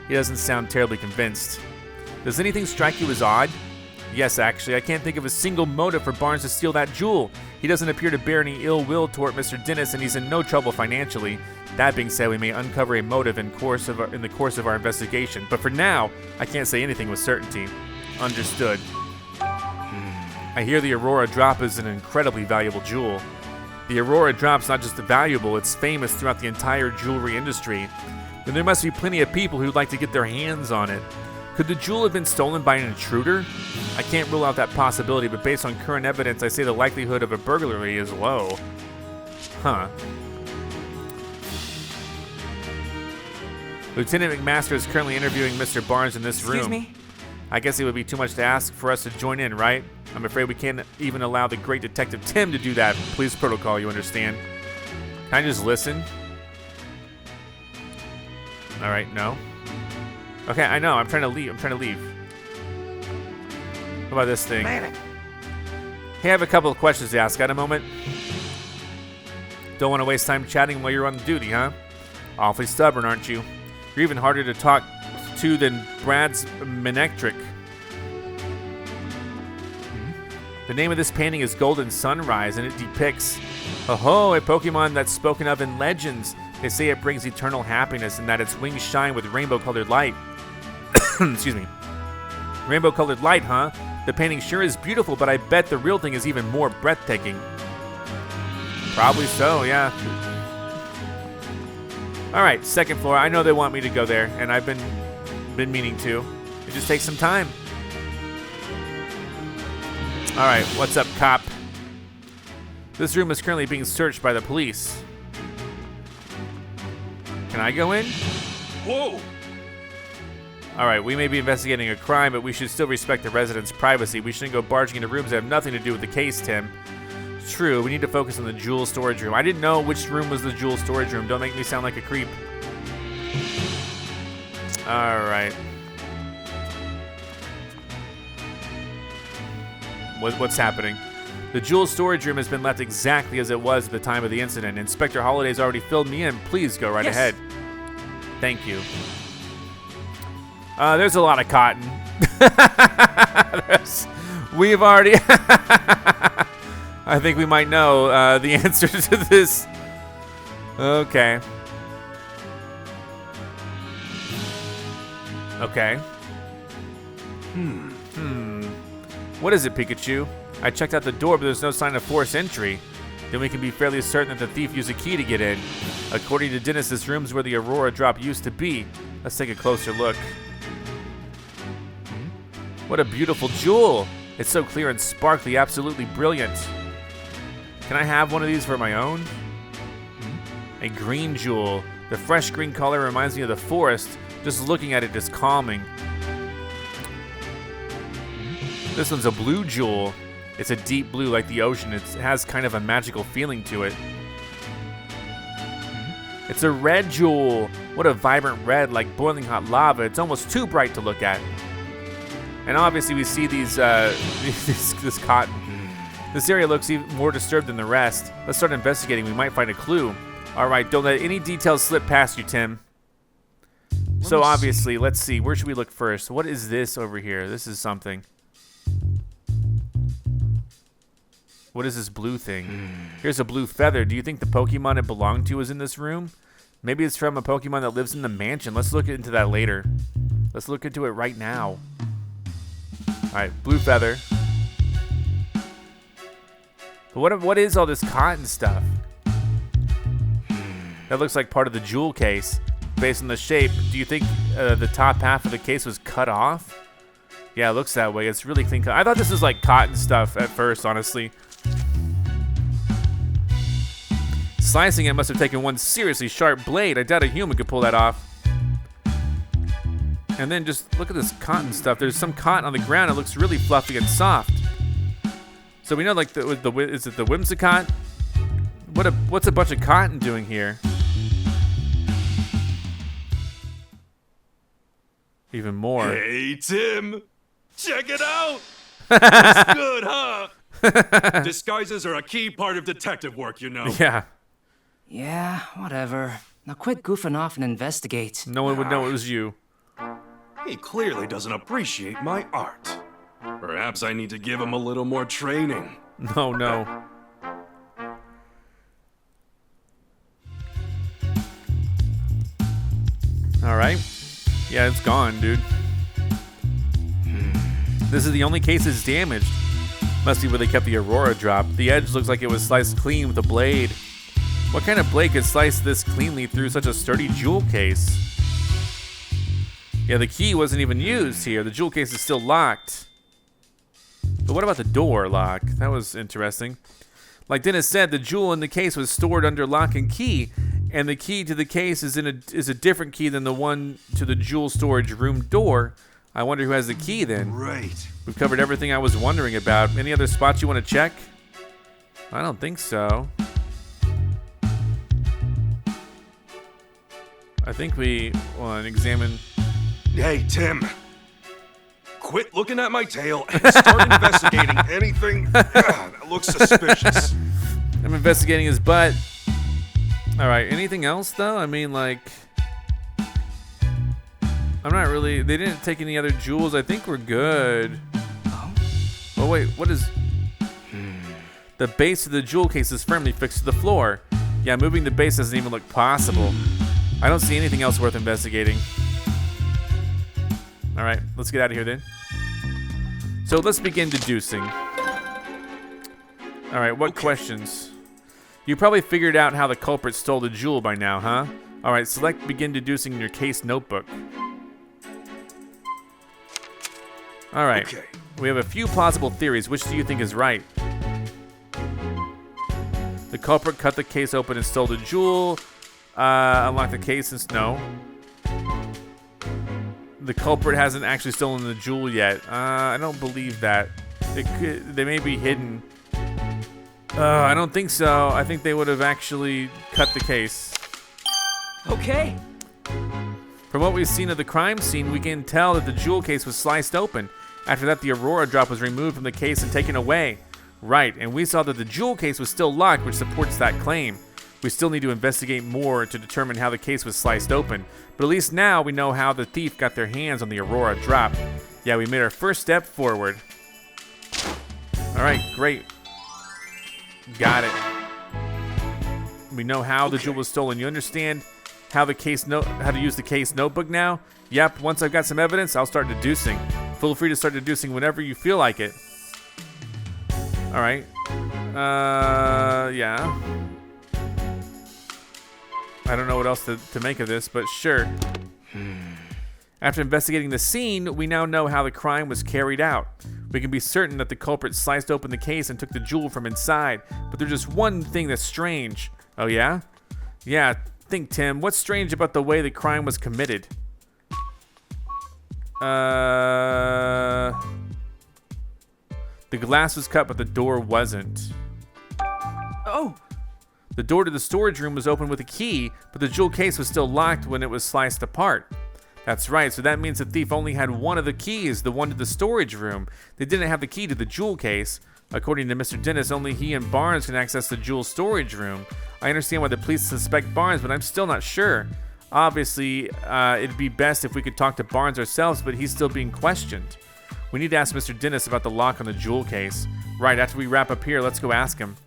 He doesn't sound terribly convinced. Does anything strike you as odd? Yes, actually. I can't think of a single motive for Barnes to steal that jewel. He doesn't appear to bear any ill will toward Mr. Dennis, and he's in no trouble financially. That being said, we may uncover a motive in the course of our investigation. But for now, I can't say anything with certainty. Understood. I hear the Aurora Drop is an incredibly valuable jewel. The Aurora Drop's not just valuable, it's famous throughout the entire jewelry industry. Then there must be plenty of people who'd like to get their hands on it. Could the jewel have been stolen by an intruder? I can't rule out that possibility, but based on current evidence, I say the likelihood of a burglary is low. Huh. Lieutenant McMaster is currently interviewing Mr. Barnes in this room. Excuse me? I guess it would be too much to ask for us to join in, right? I'm afraid we can't even allow the great Detective Tim to do that. Police protocol, you understand? Can I just listen? All right, no. Okay, I know. I'm trying to leave. What about this thing? Hey, I have a couple of questions to ask. Got a moment? Don't want to waste time chatting while you're on duty, huh? Awfully stubborn, aren't you? You're even harder to talk to than Brad's Manectric. The name of this painting is Golden Sunrise, and it depicts, a Pokemon that's spoken of in legends. They say it brings eternal happiness and that its wings shine with rainbow-colored light. Excuse me. Rainbow-colored light, huh? The painting sure is beautiful, but I bet the real thing is even more breathtaking. Probably so, yeah. All right, second floor. I know they want me to go there, and I've been meaning to. It just takes some time. All right, what's up, cop? This room is currently being searched by the police. Can I go in? Whoa! All right, we may be investigating a crime, but we should still respect the residents' privacy. We shouldn't go barging into rooms that have nothing to do with the case, Tim. True, we need to focus on the jewel storage room. I didn't know which room was the jewel storage room. Don't make me sound like a creep. All right. What's happening? The jewel storage room has been left exactly as it was at the time of the incident. Inspector Holliday's already filled me in. Please go right ahead. Thank you. There's a lot of cotton. We've already... I think we might know the answer to this. Okay. Okay. What is it, Pikachu? I checked out the door, but there's no sign of forced entry. Then we can be fairly certain that the thief used a key to get in. According to Dennis, this room's where the Aurora drop used to be. Let's take a closer look. What a beautiful jewel. It's so clear and sparkly, absolutely brilliant. Can I have one of these for my own? A green jewel. The fresh green color reminds me of the forest. Just looking at it is calming. This one's a blue jewel. It's a deep blue like the ocean. It has kind of a magical feeling to it. It's a red jewel. What a vibrant red, like boiling hot lava. It's almost too bright to look at. And obviously we see these, this cotton. This area looks even more disturbed than the rest. Let's start investigating. We might find a clue. All right, don't let any details slip past you, Tim. So obviously, let's see. Where should we look first? What is this over here? This is something. What is this blue thing? Here's a blue feather. Do you think the Pokemon it belonged to is in this room? Maybe it's from a Pokemon that lives in the mansion. Let's look into that later. Let's look into it right now. All right, blue feather. But what is all this cotton stuff? That looks like part of the jewel case. Based on the shape, do you think the top half of the case was cut off? Yeah, it looks that way. It's really clean cut. I thought this was like cotton stuff at first, honestly. Slicing it must have taken one seriously sharp blade. I doubt a human could pull that off. And then just look at this cotton stuff. There's some cotton on the ground. It looks really fluffy and soft. So we know, like, is it the Whimsicott? What's a bunch of cotton doing here? Even more. Hey, Tim! Check it out! It's good, huh? Disguises are a key part of detective work, you know. Yeah. Yeah, whatever. Now quit goofing off and investigate. No one would know it was you. He clearly doesn't appreciate my art. Perhaps I need to give him a little more training. No. All right. Yeah, it's gone, dude. This is the only case that's damaged. Must be where they kept the Aurora drop. The edge looks like it was sliced clean with a blade. What kind of blade could slice this cleanly through such a sturdy jewel case? Yeah, the key wasn't even used here. The jewel case is still locked. But what about the door lock? That was interesting. Like Dennis said, the jewel in the case was stored under lock and key, and the key to the case is a different key than the one to the jewel storage room door. I wonder who has the key then. Right. We've covered everything I was wondering about. Any other spots you want to check? I don't think so. I think we want to examine... Hey, Tim. Quit looking at my tail and start investigating anything that looks suspicious. I'm investigating his butt. All right, anything else though? I mean, like, I'm not really, they didn't take any other jewels. I think we're good. Oh wait, what is, the base of the jewel case is firmly fixed to the floor. Yeah, moving the base doesn't even look possible. I don't see anything else worth investigating. All right, let's get out of here then. So let's begin deducing. All right, what questions? You probably figured out how the culprit stole the jewel by now, huh? All right, select begin deducing in your case notebook. All right, Okay. We have a few plausible theories. Which do you think is right? The culprit cut the case open and stole the jewel. Unlock the case and no. the culprit hasn't actually stolen the jewel yet. I don't believe that. They may be hidden. I don't think so. I think they would have actually cut the case. Okay. From what we've seen of the crime scene, we can tell that the jewel case was sliced open. After that, the Aurora drop was removed from the case and taken away. Right, and we saw that the jewel case was still locked, which supports that claim. We still need to investigate more to determine how the case was sliced open, but at least now we know how the thief got their hands on the Aurora drop. Yeah, we made our first step forward. Alright, great. Got it. We know how the jewel was stolen. You understand how to use the case notebook now? Yep, once I've got some evidence, I'll start deducing. Feel free to start deducing whenever you feel like it. Alright. Yeah. I don't know what else to make of this, but sure. After investigating the scene, we now know how the crime was carried out. We can be certain that the culprit sliced open the case and took the jewel from inside, but there's just one thing that's strange. Oh yeah? Yeah, think, Tim. What's strange about the way the crime was committed? The glass was cut, but the door wasn't. Oh! The door to the storage room was open with a key, but the jewel case was still locked when it was sliced apart. That's right, so that means the thief only had one of the keys, the one to the storage room. They didn't have the key to the jewel case. According to Mr. Dennis, only he and Barnes can access the jewel storage room. I understand why the police suspect Barnes, but I'm still not sure. Obviously, it'd be best if we could talk to Barnes ourselves, but he's still being questioned. We need to ask Mr. Dennis about the lock on the jewel case. Right, after we wrap up here, let's go ask him.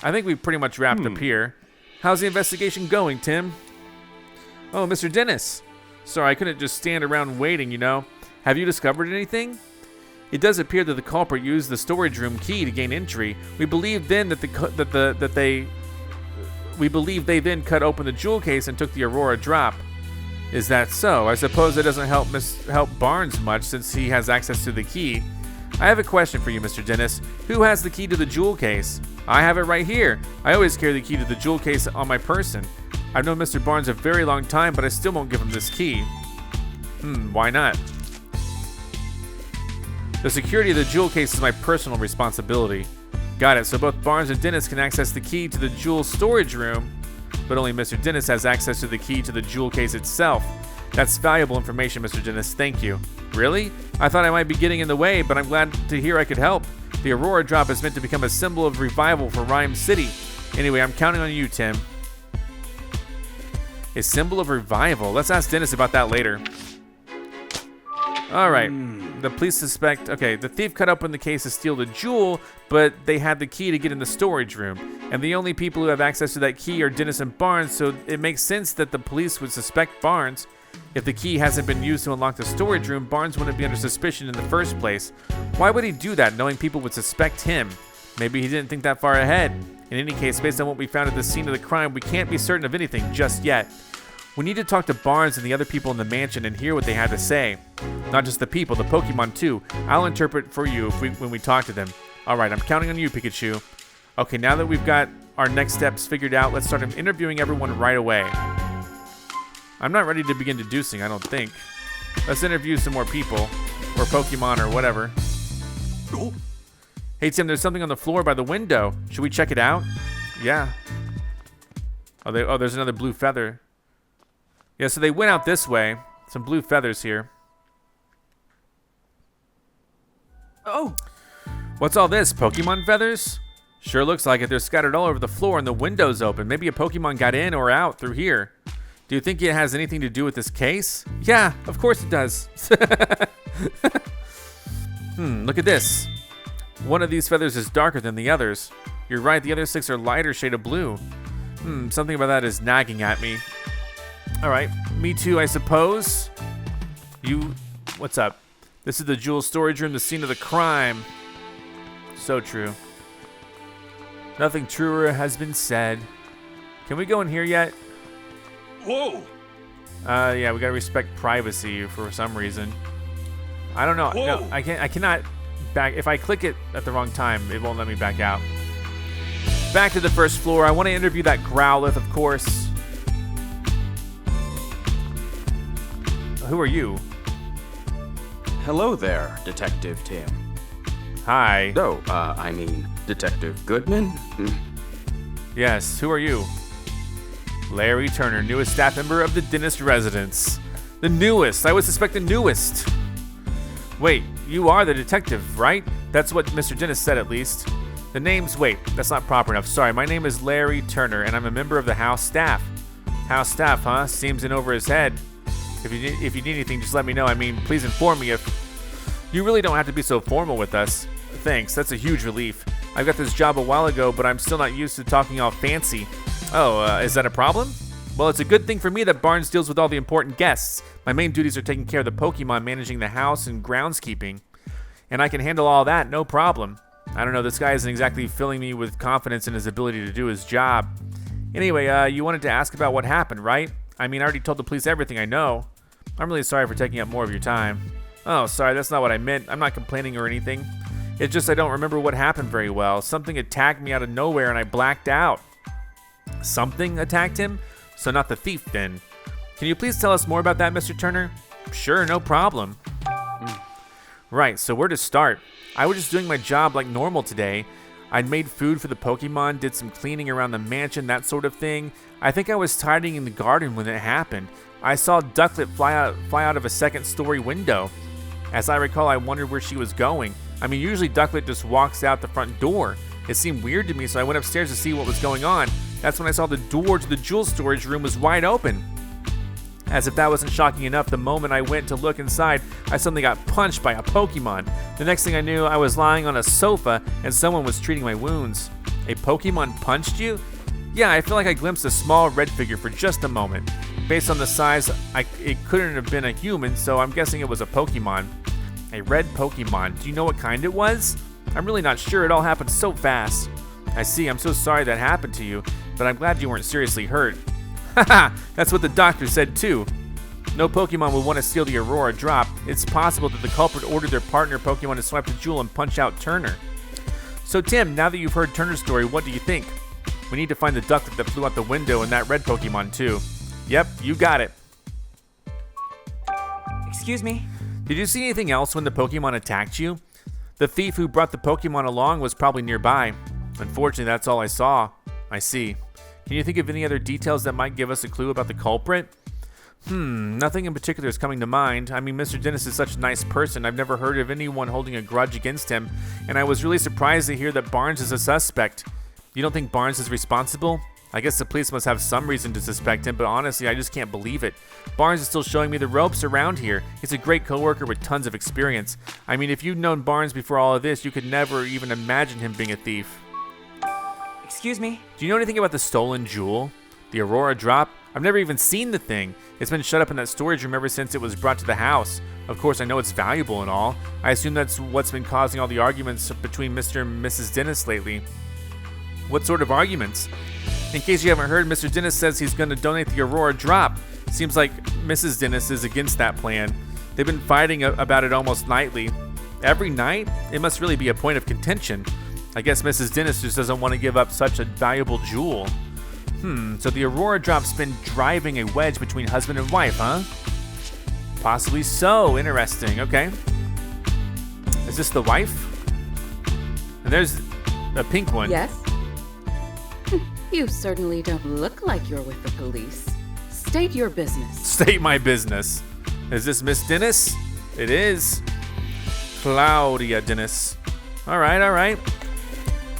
I think we pretty much wrapped up here. How's the investigation going, Tim? Oh, Mr. Dennis. Sorry, I couldn't just stand around waiting, you know. Have you discovered anything? It does appear that the culprit used the storage room key to gain entry. We believe then that they then cut open the jewel case and took the Aurora drop. Is that so? I suppose it doesn't help Barnes much since he has access to the key. I have a question for you, Mr. Dennis. Who has the key to the jewel case? I have it right here. I always carry the key to the jewel case on my person. I've known Mr. Barnes a very long time, but I still won't give him this key. Why not? The security of the jewel case is my personal responsibility. Got it, so both Barnes and Dennis can access the key to the jewel storage room, but only Mr. Dennis has access to the key to the jewel case itself. That's valuable information, Mr. Dennis, thank you. Really? I thought I might be getting in the way, but I'm glad to hear I could help. The Aurora drop is meant to become a symbol of revival for Ryme City. Anyway, I'm counting on you, Tim. A symbol of revival? Let's ask Dennis about that later. Alright, the police suspect... Okay, the thief cut open the case to steal the jewel, but they had the key to get in the storage room. And the only people who have access to that key are Dennis and Barnes, so it makes sense that the police would suspect Barnes. If the key hasn't been used to unlock the storage room, Barnes wouldn't be under suspicion in the first place. Why would he do that, knowing people would suspect him? Maybe he didn't think that far ahead. In any case, based on what we found at the scene of the crime, we can't be certain of anything just yet. We need to talk to Barnes and the other people in the mansion and hear what they had to say. Not just the people, the Pokemon too. I'll interpret for you when we talk to them. Alright, I'm counting on you, Pikachu. Okay, now that we've got our next steps figured out, let's start interviewing everyone right away. I'm not ready to begin deducing, I don't think. Let's interview some more people. Or Pokemon or whatever. Hey Tim, there's something on the floor by the window. Should we check it out? Yeah. Oh, there's another blue feather. Yeah, so they went out this way. Some blue feathers here. Oh! What's all this? Pokemon feathers? Sure looks like it. They're scattered all over the floor and the window's open. Maybe a Pokemon got in or out through here. Do you think it has anything to do with this case? Yeah, of course it does. Look at this. One of these feathers is darker than the others. You're right, the other 6 are lighter shade of blue. Something about that is nagging at me. Alright, me too, I suppose. What's up? This is the jewel storage room, the scene of the crime. So true. Nothing truer has been said. Can we go in here yet? Whoa! Yeah, we gotta respect privacy for some reason. I don't know. Whoa. No, I cannot back. If I click it at the wrong time, it won't let me back out. Back to the first floor. I want to interview that Growlithe, of course. Who are you? hello there, Detective Tim. Hi. Oh, I mean, Detective Goodman? Yes, who are you? Larry Turner, newest staff member of the dentist residence. The newest. I would suspect the newest. Wait, you are the detective, right? That's what Mr. Dennis said, at least. The name's... Wait, that's not proper enough. Sorry, my name is Larry Turner, and I'm a member of the house staff. House staff, huh? Seems in over his head. If you need anything, just let me know. I mean, please inform me if... You really don't have to be so formal with us. Thanks, that's a huge relief. I got this job a while ago, but I'm still not used to talking all fancy. Oh, is that a problem? Well, it's a good thing for me that Barnes deals with all the important guests. My main duties are taking care of the Pokemon, managing the house, and groundskeeping. And I can handle all that, no problem. I don't know, this guy isn't exactly filling me with confidence in his ability to do his job. Anyway, you wanted to ask about what happened, right? I mean, I already told the police everything I know. I'm really sorry for taking up more of your time. Oh, sorry, that's not what I meant. I'm not complaining or anything. It's just I don't remember what happened very well. Something attacked me out of nowhere and I blacked out. Something attacked him? So not the thief, then. Can you please tell us more about that, Mr. Turner? Sure, no problem. Right, so where to start? I was just doing my job like normal today. I'd made food for the Pokemon, did some cleaning around the mansion, that sort of thing. I think I was tidying in the garden when it happened. I saw Ducklet fly out of a second-story window. As I recall, I wondered where she was going. I mean, usually Ducklet just walks out the front door. It seemed weird to me, so I went upstairs to see what was going on. That's when I saw the door to the jewel storage room was wide open. As if that wasn't shocking enough, the moment I went to look inside, I suddenly got punched by a Pokemon. The next thing I knew, I was lying on a sofa and someone was treating my wounds. A Pokemon punched you? Yeah, I feel like I glimpsed a small red figure for just a moment. Based on the size, it couldn't have been a human, so I'm guessing it was a Pokemon. A red Pokemon. Do you know what kind it was? I'm really not sure. It all happened so fast. I see. I'm so sorry that happened to you, but I'm glad you weren't seriously hurt. Haha, that's what the doctor said too. No Pokemon would want to steal the Aurora Drop. It's possible that the culprit ordered their partner Pokemon to swipe the jewel and punch out Turner. So Tim, now that you've heard Turner's story, what do you think? We need to find the Ducklet that flew out the window and that red Pokemon too. Yep, you got it. Excuse me? Did you see anything else when the Pokemon attacked you? The thief who brought the Pokemon along was probably nearby. Unfortunately, that's all I saw. I see. Can you think of any other details that might give us a clue about the culprit? Nothing in particular is coming to mind. I mean, Mr. Dennis is such a nice person. I've never heard of anyone holding a grudge against him, and I was really surprised to hear that Barnes is a suspect. You don't think Barnes is responsible? I guess the police must have some reason to suspect him, but honestly, I just can't believe it. Barnes is still showing me the ropes around here. He's a great coworker with tons of experience. I mean, if you'd known Barnes before all of this, you could never even imagine him being a thief. Excuse me? Do you know anything about the stolen jewel? The Aurora Drop? I've never even seen the thing. It's been shut up in that storage room ever since it was brought to the house. Of course, I know it's valuable and all. I assume that's what's been causing all the arguments between Mr. and Mrs. Dennis lately. What sort of arguments? In case you haven't heard, Mr. Dennis says he's going to donate the Aurora Drop. Seems like Mrs. Dennis is against that plan. They've been fighting about it almost nightly. Every night? It must really be a point of contention. I guess Mrs. Dennis just doesn't want to give up such a valuable jewel. So the Aurora Drop's been driving a wedge between husband and wife, huh? Possibly so. Interesting. Okay. Is this the wife? And there's a pink one. Yes? You certainly don't look like you're with the police. State your business. State my business. Is this Miss Dennis? It is. Claudia Dennis. All right.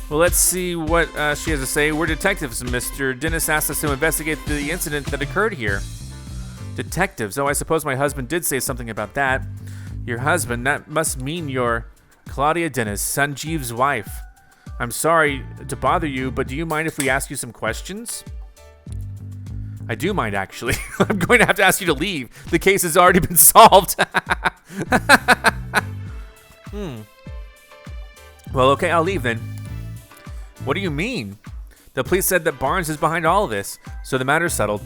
Well, let's see what she has to say. We're detectives, and Mr. Dennis asked us to investigate the incident that occurred here. Detectives? Oh, I suppose my husband did say something about that. Your husband? That must mean you're Claudia Dennis, Sanjeev's wife. I'm sorry to bother you, but do you mind if we ask you some questions? I do mind, actually. I'm going to have to ask you to leave. The case has already been solved. Well, okay, I'll leave then. What do you mean? The police said that Barnes is behind all of this, so the matter's settled.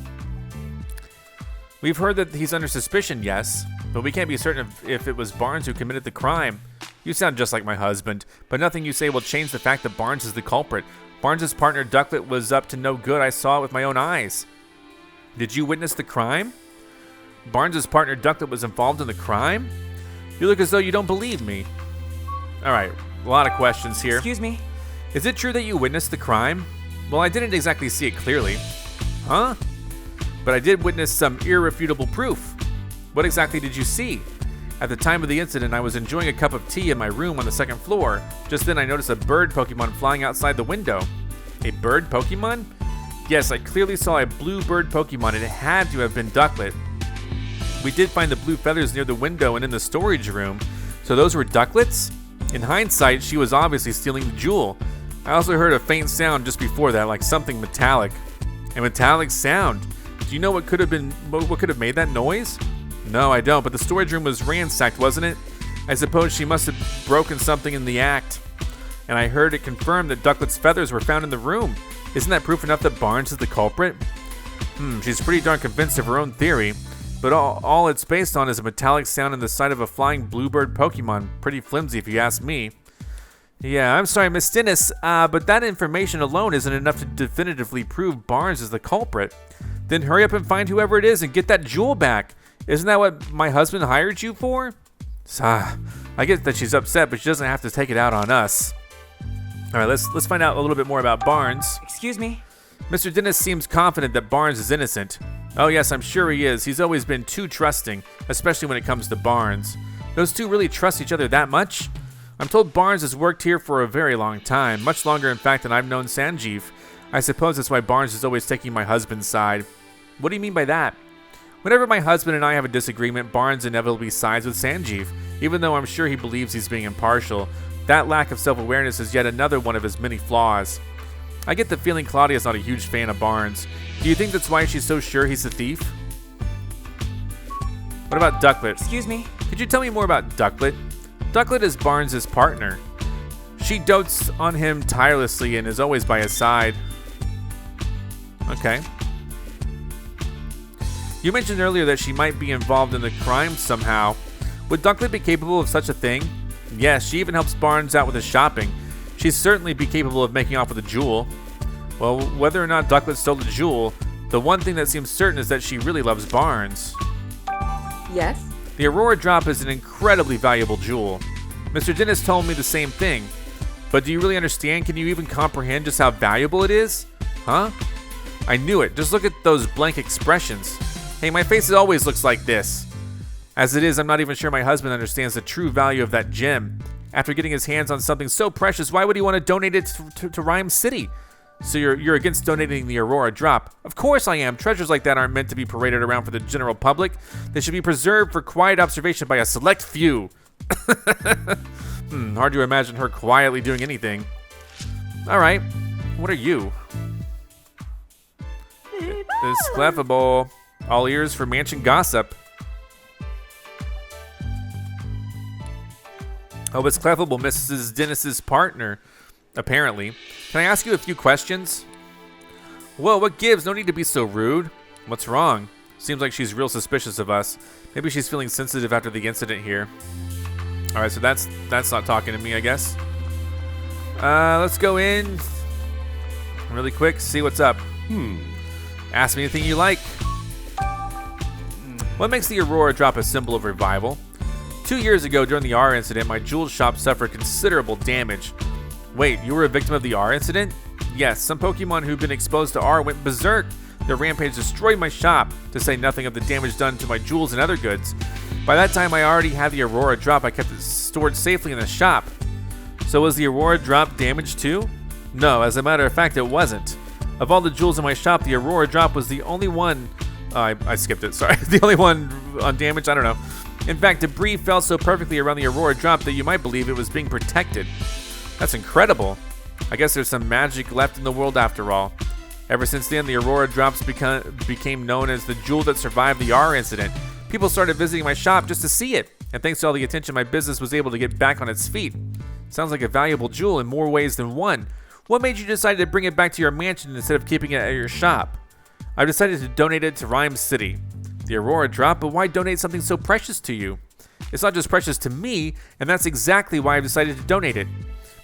We've heard that he's under suspicion, yes, but we can't be certain if it was Barnes who committed the crime. You sound just like my husband, but nothing you say will change the fact that Barnes is the culprit. Barnes' partner Ducklet was up to no good. I saw it with my own eyes. Did you witness the crime? Barnes' partner Ducklet was involved in the crime? You look as though you don't believe me. All right, a lot of questions here. Excuse me? Is it true that you witnessed the crime? Well, I didn't exactly see it clearly. Huh? But I did witness some irrefutable proof. What exactly did you see? At the time of the incident, I was enjoying a cup of tea in my room on the second floor. Just then I noticed a bird Pokemon flying outside the window. A bird Pokemon? Yes, I clearly saw a blue bird Pokemon and it had to have been Ducklett. We did find the blue feathers near the window and in the storage room. So those were Ducklett's? In hindsight, she was obviously stealing the jewel. I also heard a faint sound just before that, like something metallic. A metallic sound. Do you know what could have made that noise? No, I don't, but the storage room was ransacked, wasn't it? I suppose she must have broken something in the act. And I heard it confirmed that Ducklett's feathers were found in the room. Isn't that proof enough that Barnes is the culprit? She's pretty darn convinced of her own theory, but all it's based on is a metallic sound in the sight of a flying bluebird Pokemon. Pretty flimsy if you ask me. Yeah, I'm sorry, Miss Dennis, but that information alone isn't enough to definitively prove Barnes is the culprit. Then hurry up and find whoever it is and get that jewel back. Isn't that what my husband hired you for? I get that she's upset, but she doesn't have to take it out on us. All right, let's find out a little bit more about Barnes. Excuse me? Mr. Dennis seems confident that Barnes is innocent. Oh yes, I'm sure he is. He's always been too trusting, especially when it comes to Barnes. Those two really trust each other that much? I'm told Barnes has worked here for a very long time, much longer in fact than I've known Sanjeev. I suppose that's why Barnes is always taking my husband's side. What do you mean by that? Whenever my husband and I have a disagreement, Barnes inevitably sides with Sanjeev, even though I'm sure he believes he's being impartial. That lack of self-awareness is yet another one of his many flaws. I get the feeling Claudia's not a huge fan of Barnes. Do you think that's why she's so sure he's the thief? What about Ducklett? Excuse me? Could you tell me more about Ducklett? Ducklett is Barnes' partner. She dotes on him tirelessly and is always by his side. Okay. You mentioned earlier that she might be involved in the crime somehow. Would Ducklett be capable of such a thing? Yes, she even helps Barnes out with his shopping. She'd certainly be capable of making off with a jewel. Well, whether or not Ducklett stole the jewel, the one thing that seems certain is that she really loves Barnes. Yes? The Aurora Drop is an incredibly valuable jewel. Mr. Dennis told me the same thing. But do you really understand? Can you even comprehend just how valuable it is? Huh? I knew it. Just look at those blank expressions. Hey, my face always looks like this. As it is, I'm not even sure my husband understands the true value of that gem. After getting his hands on something so precious, why would he want to donate it to Ryme City? So you're against donating the Aurora Drop? Of course I am. Treasures like that aren't meant to be paraded around for the general public. They should be preserved for quiet observation by a select few. Hard to imagine her quietly doing anything. All right, what are you? It's Clefable. All ears for mansion gossip. Oh, it's Clefable, Mrs. Dennis's partner, apparently. Can I ask you a few questions? Whoa, what gives? No need to be so rude. What's wrong? Seems like she's real suspicious of us. Maybe she's feeling sensitive after the incident here. All right, so that's not talking to me, I guess. Let's go in really quick, see what's up. Ask me anything you like. What makes the Aurora Drop a symbol of revival? 2 years ago, during the R incident, my jewel shop suffered considerable damage. Wait, you were a victim of the R incident? Yes, some Pokemon who've been exposed to R went berserk. Their rampage destroyed my shop, to say nothing of the damage done to my jewels and other goods. By that time, I already had the Aurora Drop. I kept it stored safely in the shop. So was the Aurora Drop damaged too? No, as a matter of fact, it wasn't. Of all the jewels in my shop, the Aurora Drop was the only one... I skipped it, sorry. The only one undamaged, I don't know. In fact, debris fell so perfectly around the Aurora Drop that you might believe it was being protected. That's incredible. I guess there's some magic left in the world after all. Ever since then, the Aurora Drops became known as the jewel that survived the R incident. People started visiting my shop just to see it, and thanks to all the attention, my business was able to get back on its feet. Sounds like a valuable jewel in more ways than one. What made you decide to bring it back to your mansion instead of keeping it at your shop? I've decided to donate it to Ryme City. The Aurora Drop, but why donate something so precious to you? It's not just precious to me, and that's exactly why I've decided to donate it.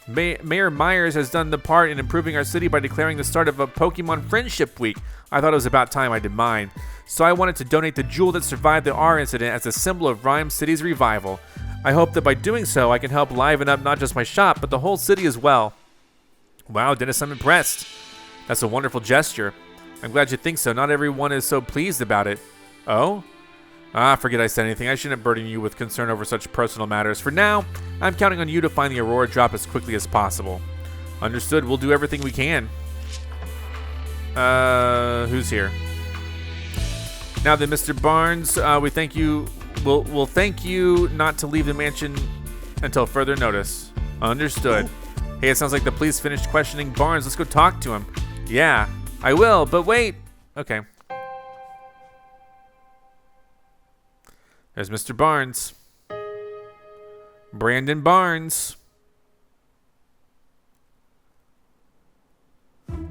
Mayor Myers has done the part in improving our city by declaring the start of a Pokemon Friendship Week. I thought it was about time I did mine. So I wanted to donate the jewel that survived the R incident as a symbol of Ryme City's revival. I hope that by doing so, I can help liven up not just my shop, but the whole city as well. Wow, Dennis, I'm impressed. That's a wonderful gesture. I'm glad you think so. Not everyone is so pleased about it. Oh? Forget I said anything. I shouldn't burden you with concern over such personal matters. For now, I'm counting on you to find the Aurora drop as quickly as possible. Understood. We'll do everything we can. Who's here? Now then, Mr. Barnes, we thank you. We'll thank you not to leave the mansion until further notice. Understood. Hey, it sounds like the police finished questioning Barnes. Let's go talk to him. Yeah, I will, but wait. Okay. There's Mr. Barnes. Brandon Barnes.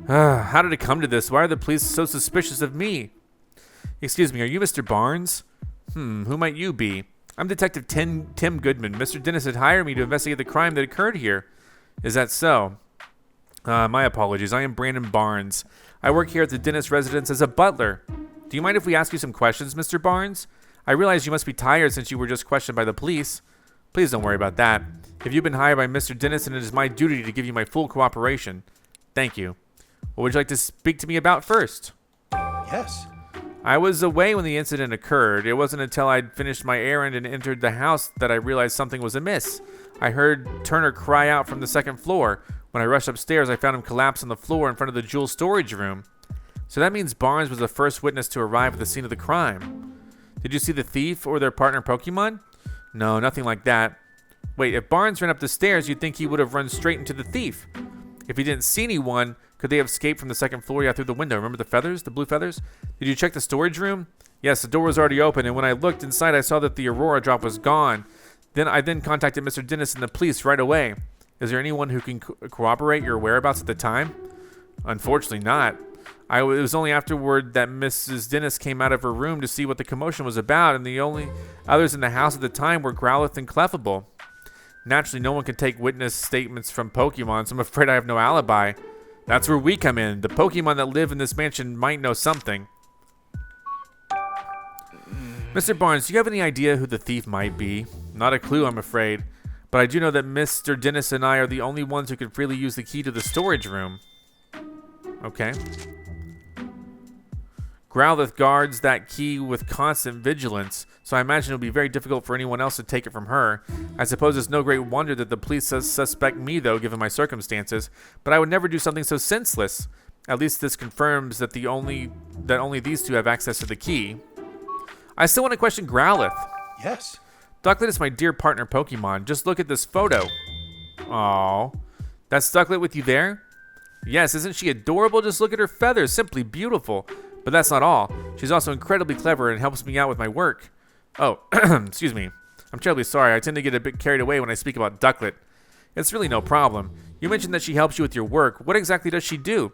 How did it come to this? Why are the police so suspicious of me? Excuse me, are you Mr. Barnes? Who might you be? I'm Detective Tim Goodman. Mr. Dennis had hired me to investigate the crime that occurred here. Is that so? My apologies. I am Brandon Barnes. I work here at the Dennis residence as a butler. Do you mind if we ask you some questions, Mr. Barnes? I realize you must be tired since you were just questioned by the police. Please don't worry about that. If you've been hired by Mr. Dennis, then it is my duty to give you my full cooperation. Thank you. What would you like to speak to me about first? Yes. I was away when the incident occurred. It wasn't until I'd finished my errand and entered the house that I realized something was amiss. I heard Turner cry out from the second floor. When I rushed upstairs, I found him collapsed on the floor in front of the jewel storage room. So that means Barnes was the first witness to arrive at the scene of the crime. Did you see the thief or their partner Pokemon? No, nothing like that. Wait, if Barnes ran up the stairs, you'd think he would have run straight into the thief. If he didn't see anyone, could they have escaped from the second floor? Yeah, through the window. Remember the feathers? The blue feathers? Did you check the storage room? Yes, the door was already open, and when I looked inside, I saw that the Aurora drop was gone. I then contacted Mr. Dennis and the police right away. Is there anyone who can corroborate your whereabouts at the time? Unfortunately not. It was only afterward that Mrs. Dennis came out of her room to see what the commotion was about, and the only others in the house at the time were Growlithe and Clefable. Naturally, no one can take witness statements from Pokemon, so I'm afraid I have no alibi. That's where we come in. The Pokemon that live in this mansion might know something. Mr. Barnes, do you have any idea who the thief might be? Not a clue, I'm afraid. But I do know that Mr. Dennis and I are the only ones who can freely use the key to the storage room. Okay. Growlithe guards that key with constant vigilance, so I imagine it'll be very difficult for anyone else to take it from her. I suppose it's no great wonder that the police suspect me, though, given my circumstances, but I would never do something so senseless. At least this confirms that only these two have access to the key. I still want to question Growlithe. Yes. Ducklet is my dear partner Pokemon. Just look at this photo. Aww. That's Ducklet with you there? Yes, isn't she adorable? Just look at her feathers. Simply beautiful. But that's not all. She's also incredibly clever and helps me out with my work. Oh, excuse me. I'm terribly sorry. I tend to get a bit carried away when I speak about Ducklet. It's really no problem. You mentioned that she helps you with your work. What exactly does she do?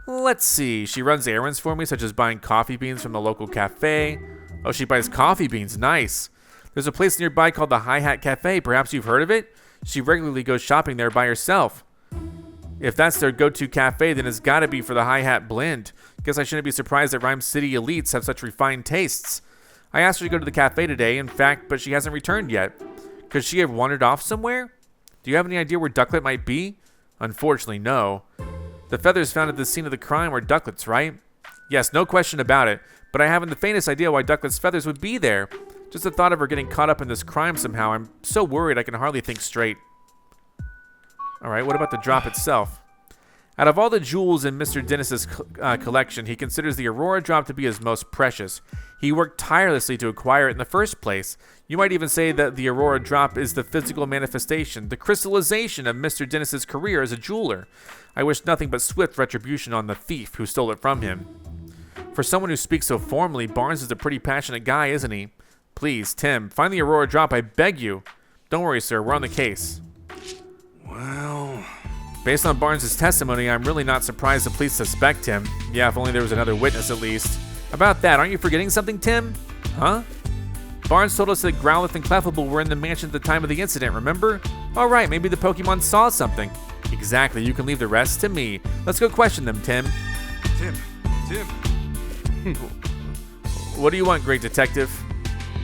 Let's see. She runs errands for me, such as buying coffee beans from the local cafe. Oh, she buys coffee beans. Nice. There's a place nearby called the Hi-Hat Cafe. Perhaps you've heard of it? She regularly goes shopping there by herself. If that's their go-to cafe, then it's gotta be for the Hi-Hat blend. Guess I shouldn't be surprised that Ryme City elites have such refined tastes. I asked her to go to the cafe today, in fact, but she hasn't returned yet. Could she have wandered off somewhere? Do you have any idea where Ducklet might be? Unfortunately, no. The feathers found at the scene of the crime were Ducklet's, right? Yes, no question about it, but I haven't the faintest idea why Ducklet's feathers would be there. Just the thought of her getting caught up in this crime somehow, I'm so worried I can hardly think straight. Alright, what about the drop itself? Out of all the jewels in Mr. Dennis's collection, he considers the Aurora drop to be his most precious. He worked tirelessly to acquire it in the first place. You might even say that the Aurora drop is the physical manifestation, the crystallization of Mr. Dennis's career as a jeweler. I wish nothing but swift retribution on the thief who stole it from him. For someone who speaks so formally, Barnes is a pretty passionate guy, isn't he? Please, Tim, find the Aurora drop, I beg you. Don't worry, sir, we're on the case. Well... Based on Barnes' testimony, I'm really not surprised the police suspect him. Yeah, if only there was another witness at least. About that, aren't you forgetting something, Tim? Huh? Barnes told us that Growlithe and Clefable were in the mansion at the time of the incident, remember? Alright, maybe the Pokemon saw something. Exactly, you can leave the rest to me. Let's go question them, Tim. Tim. What do you want, great detective?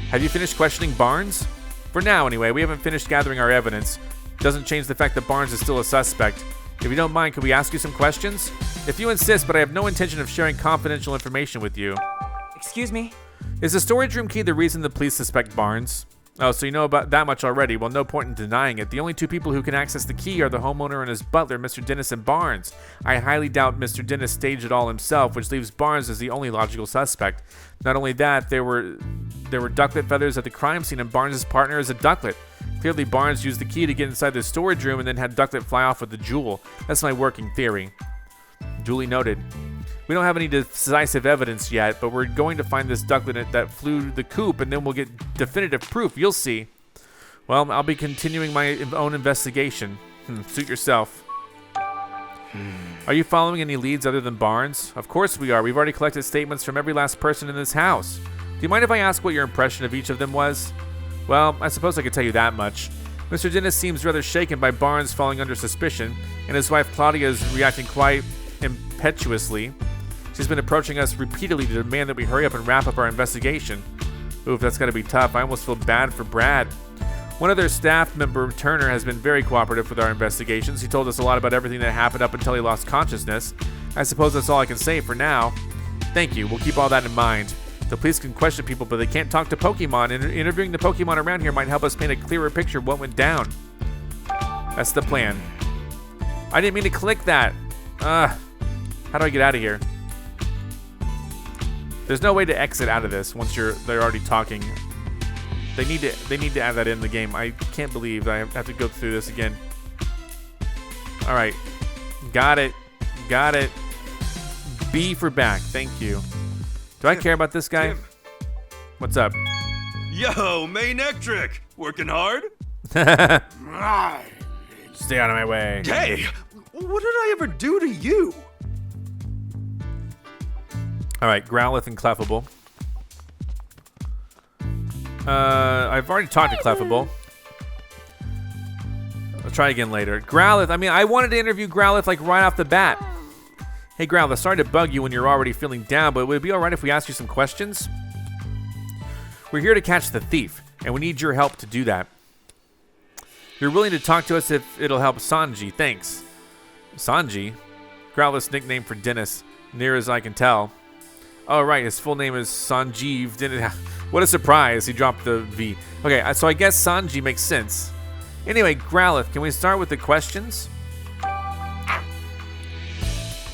Have you finished questioning Barnes? For now, anyway, we haven't finished gathering our evidence. Doesn't change the fact that Barnes is still a suspect. If you don't mind, could we ask you some questions? If you insist, but I have no intention of sharing confidential information with you. Excuse me? Is the storage room key the reason the police suspect Barnes? Oh, so you know about that much already. Well, no point in denying it. The only two people who can access the key are the homeowner and his butler, Mr. Dennis and Barnes. I highly doubt Mr. Dennis staged it all himself, which leaves Barnes as the only logical suspect. Not only that, there were ducklet feathers at the crime scene, and Barnes' partner is a ducklet. Clearly, Barnes used the key to get inside the storage room and then had Ducklet fly off with the jewel. That's my working theory. Duly noted. We don't have any decisive evidence yet, but we're going to find this ducklet that flew the coop, and then we'll get definitive proof. You'll see. Well, I'll be continuing my own investigation. Suit yourself. Are you following any leads other than Barnes? Of course we are. We've already collected statements from every last person in this house. Do you mind if I ask what your impression of each of them was? Well, I suppose I could tell you that much. Mr. Dennis seems rather shaken by Barnes falling under suspicion, and his wife Claudia is reacting quite impetuously. She's been approaching us repeatedly to demand that we hurry up and wrap up our investigation. Oof, that's gotta be tough. I almost feel bad for Brad. One of their staff member, Turner, has been very cooperative with our investigations. He told us a lot about everything that happened up until he lost consciousness. I suppose that's all I can say for now. Thank you. We'll keep all that in mind. The police can question people, but they can't talk to Pokemon. Interviewing the Pokemon around here might help us paint a clearer picture of what went down. That's the plan. I didn't mean to click that. How do I get out of here? There's no way to exit out of this once they're already talking. They need to add that in the game. I can't believe I have to go through this again. All right, got it. B for back. Thank you. Do I care about this guy? What's up? Yo, main ectric. Working hard? Stay out of my way. Hey, what did I ever do to you? All right, Growlithe and Clefable. I've already talked to Clefable. I'll try again later. Growlithe, I wanted to interview Growlithe like right off the bat. Hey Growlithe, sorry to bug you when you're already feeling down, but would it be alright if we ask you some questions? We're here to catch the thief, and we need your help to do that. You're willing to talk to us if it'll help Sanji, thanks. Sanji? Growlithe's nickname for Dennis, near as I can tell. Oh right, his full name is Sanjeev. What a surprise, he dropped the V. Okay, so I guess Sanji makes sense. Anyway, Growlithe, can we start with the questions?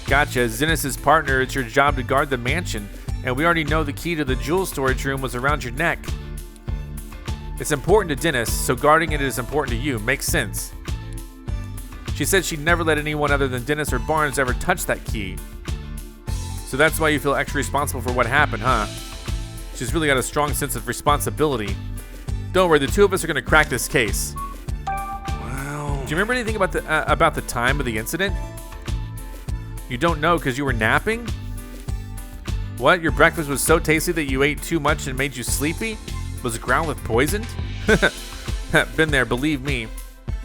Gotcha. As Dennis's partner, it's your job to guard the mansion, and we already know the key to the jewel storage room was around your neck. It's important to Dennis, so guarding it is important to you. Makes sense. She said she'd never let anyone other than Dennis or Barnes ever touch that key. So that's why you feel extra responsible for what happened, huh? She's really got a strong sense of responsibility. Don't worry, the two of us are going to crack this case. Well... Do you remember anything about the time of the incident? You don't know because you were napping? What? Your breakfast was so tasty that you ate too much and made you sleepy? Was Growlithe poisoned? Been there, believe me.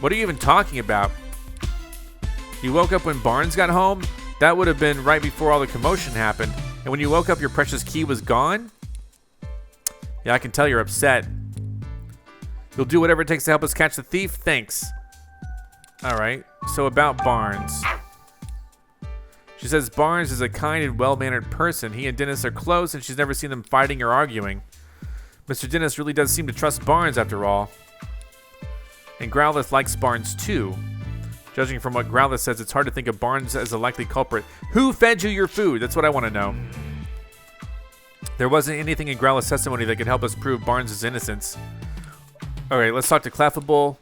What are you even talking about? You woke up when Barnes got home? That would have been right before all the commotion happened. And when you woke up, your precious key was gone? Yeah, I can tell you're upset. You'll do whatever it takes to help us catch the thief? Thanks. Alright, so about Barnes. She says Barnes is a kind and well-mannered person. He and Dennis are close, and she's never seen them fighting or arguing. Mr. Dennis really does seem to trust Barnes after all. And Growlithe likes Barnes too. Judging from what Growlithe says, it's hard to think of Barnes as a likely culprit. Who fed you your food? That's what I want to know. There wasn't anything in Growlithe's testimony that could help us prove Barnes' innocence. Alright, let's talk to Clefable.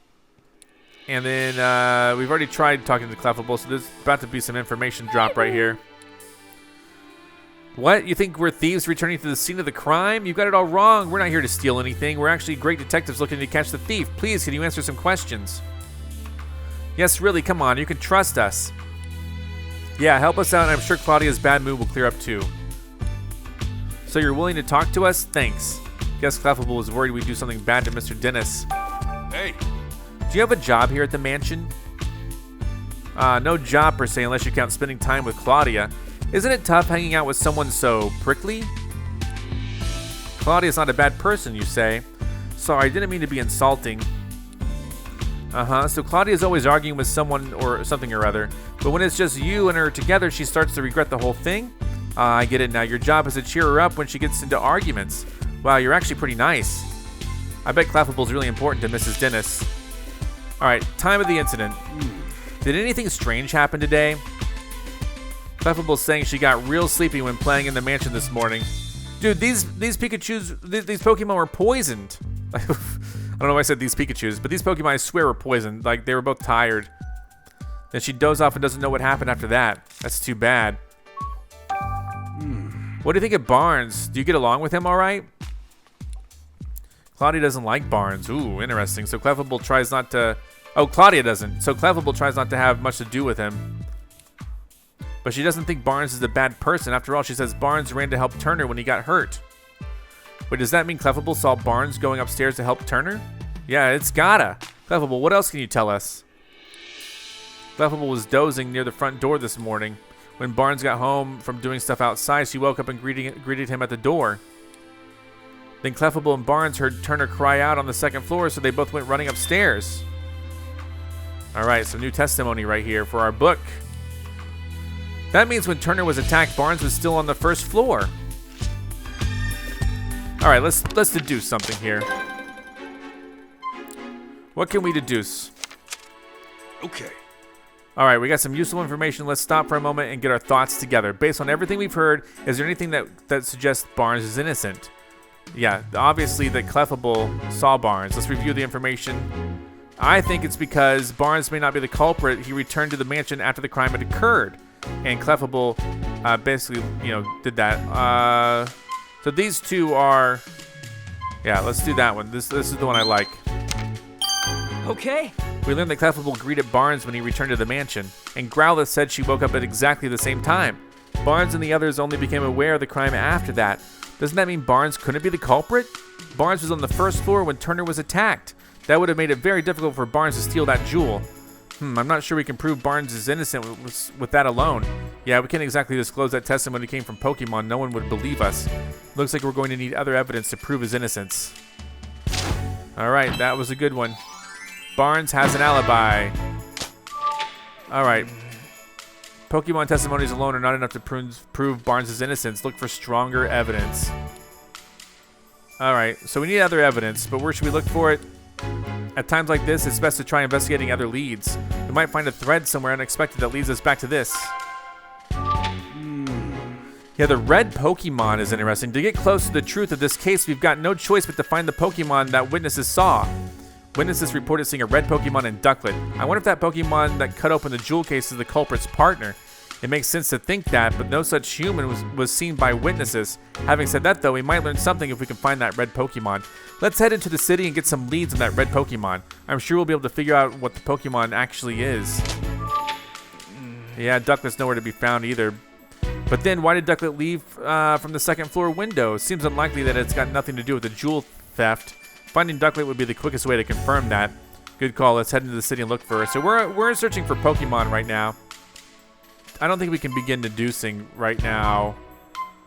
And then we've already tried talking to Clefable, so there's about to be some information drop right here. What? You think we're thieves returning to the scene of the crime? You got it all wrong. We're not here to steal anything. We're actually great detectives looking to catch the thief. Please, can you answer some questions? Yes, really, come on. You can trust us. Yeah, help us out, and I'm sure Claudia's bad mood will clear up too. So you're willing to talk to us? Thanks. Guess Clefable was worried we'd do something bad to Mr. Dennis. Hey. Do you have a job here at the mansion? No job per se, unless you count spending time with Claudia. Isn't it tough hanging out with someone so prickly? Claudia's not a bad person, you say. Sorry, I didn't mean to be insulting. So Claudia's always arguing with someone or something or other, but when it's just you and her together, she starts to regret the whole thing? I get it now. Your job is to cheer her up when she gets into arguments. Wow, you're actually pretty nice. I bet Cleffable's really important to Mrs. Dennis. Alright, time of the incident. Did anything strange happen today? Cleffable's saying she got real sleepy when playing in the mansion this morning. Dude, these Pokemon were poisoned. I don't know why I said these Pikachus, but these Pokemon, I swear, were poisoned. Like, they were both tired. Then she dozed off and doesn't know what happened after that. That's too bad. What do you think of Barnes? Do you get along with him all right? Claudia doesn't like Barnes. Ooh, interesting. So Cleffable tries not to... Oh, Claudia doesn't. So Cleffable tries not to have much to do with him. But she doesn't think Barnes is a bad person. After all, she says Barnes ran to help Turner when he got hurt. Wait, does that mean Cleffable saw Barnes going upstairs to help Turner? Yeah, it's gotta. Cleffable, what else can you tell us? Cleffable was dozing near the front door this morning. When Barnes got home from doing stuff outside, she woke up and greeted him at the door. Then Cleffable and Barnes heard Turner cry out on the second floor, so they both went running upstairs. Alright, some new testimony right here for our book. That means when Turner was attacked, Barnes was still on the first floor. Alright, let's deduce something here. What can we deduce? Okay. Alright, we got some useful information. Let's stop for a moment and get our thoughts together. Based on everything we've heard, is there anything that suggests Barnes is innocent? Yeah, obviously that Cleffable saw Barnes. Let's review the information. I think it's because Barnes may not be the culprit. He returned to the mansion after the crime had occurred. And Cleffable basically, did that. So these two are... Yeah, let's do that one. This is the one I like. Okay. We learned that Cleffable greeted Barnes when he returned to the mansion. And Growlithe said she woke up at exactly the same time. Barnes and the others only became aware of the crime after that. Doesn't that mean Barnes couldn't be the culprit? Barnes was on the first floor when Turner was attacked. That would have made it very difficult for Barnes to steal that jewel. I'm not sure we can prove Barnes is innocent with that alone. Yeah, we can't exactly disclose that testimony came from Pokemon. No one would believe us. Looks like we're going to need other evidence to prove his innocence. Alright, that was a good one. Barnes has an alibi. Alright. Pokemon testimonies alone are not enough to prove Barnes' innocence. Look for stronger evidence. Alright, so we need other evidence, but where should we look for it? At times like this, it's best to try investigating other leads. We might find a thread somewhere unexpected that leads us back to this. Yeah, the red Pokemon is interesting. To get close to the truth of this case, we've got no choice but to find the Pokemon that witnesses saw. Witnesses reported seeing a red Pokemon in Ducklet. I wonder if that Pokemon that cut open the jewel case is the culprit's partner. It makes sense to think that, but no such human was seen by witnesses. Having said that, though, we might learn something if we can find that red Pokemon. Let's head into the city and get some leads on that red Pokemon. I'm sure we'll be able to figure out what the Pokemon actually is. Yeah, Ducklet's nowhere to be found either. But then, why did Ducklet leave from the second floor window? Seems unlikely that it's got nothing to do with the jewel theft. Finding Ducklet would be the quickest way to confirm that. Good call. Let's head into the city and look for her. So we're searching for Pokemon right now. I don't think we can begin deducing right now.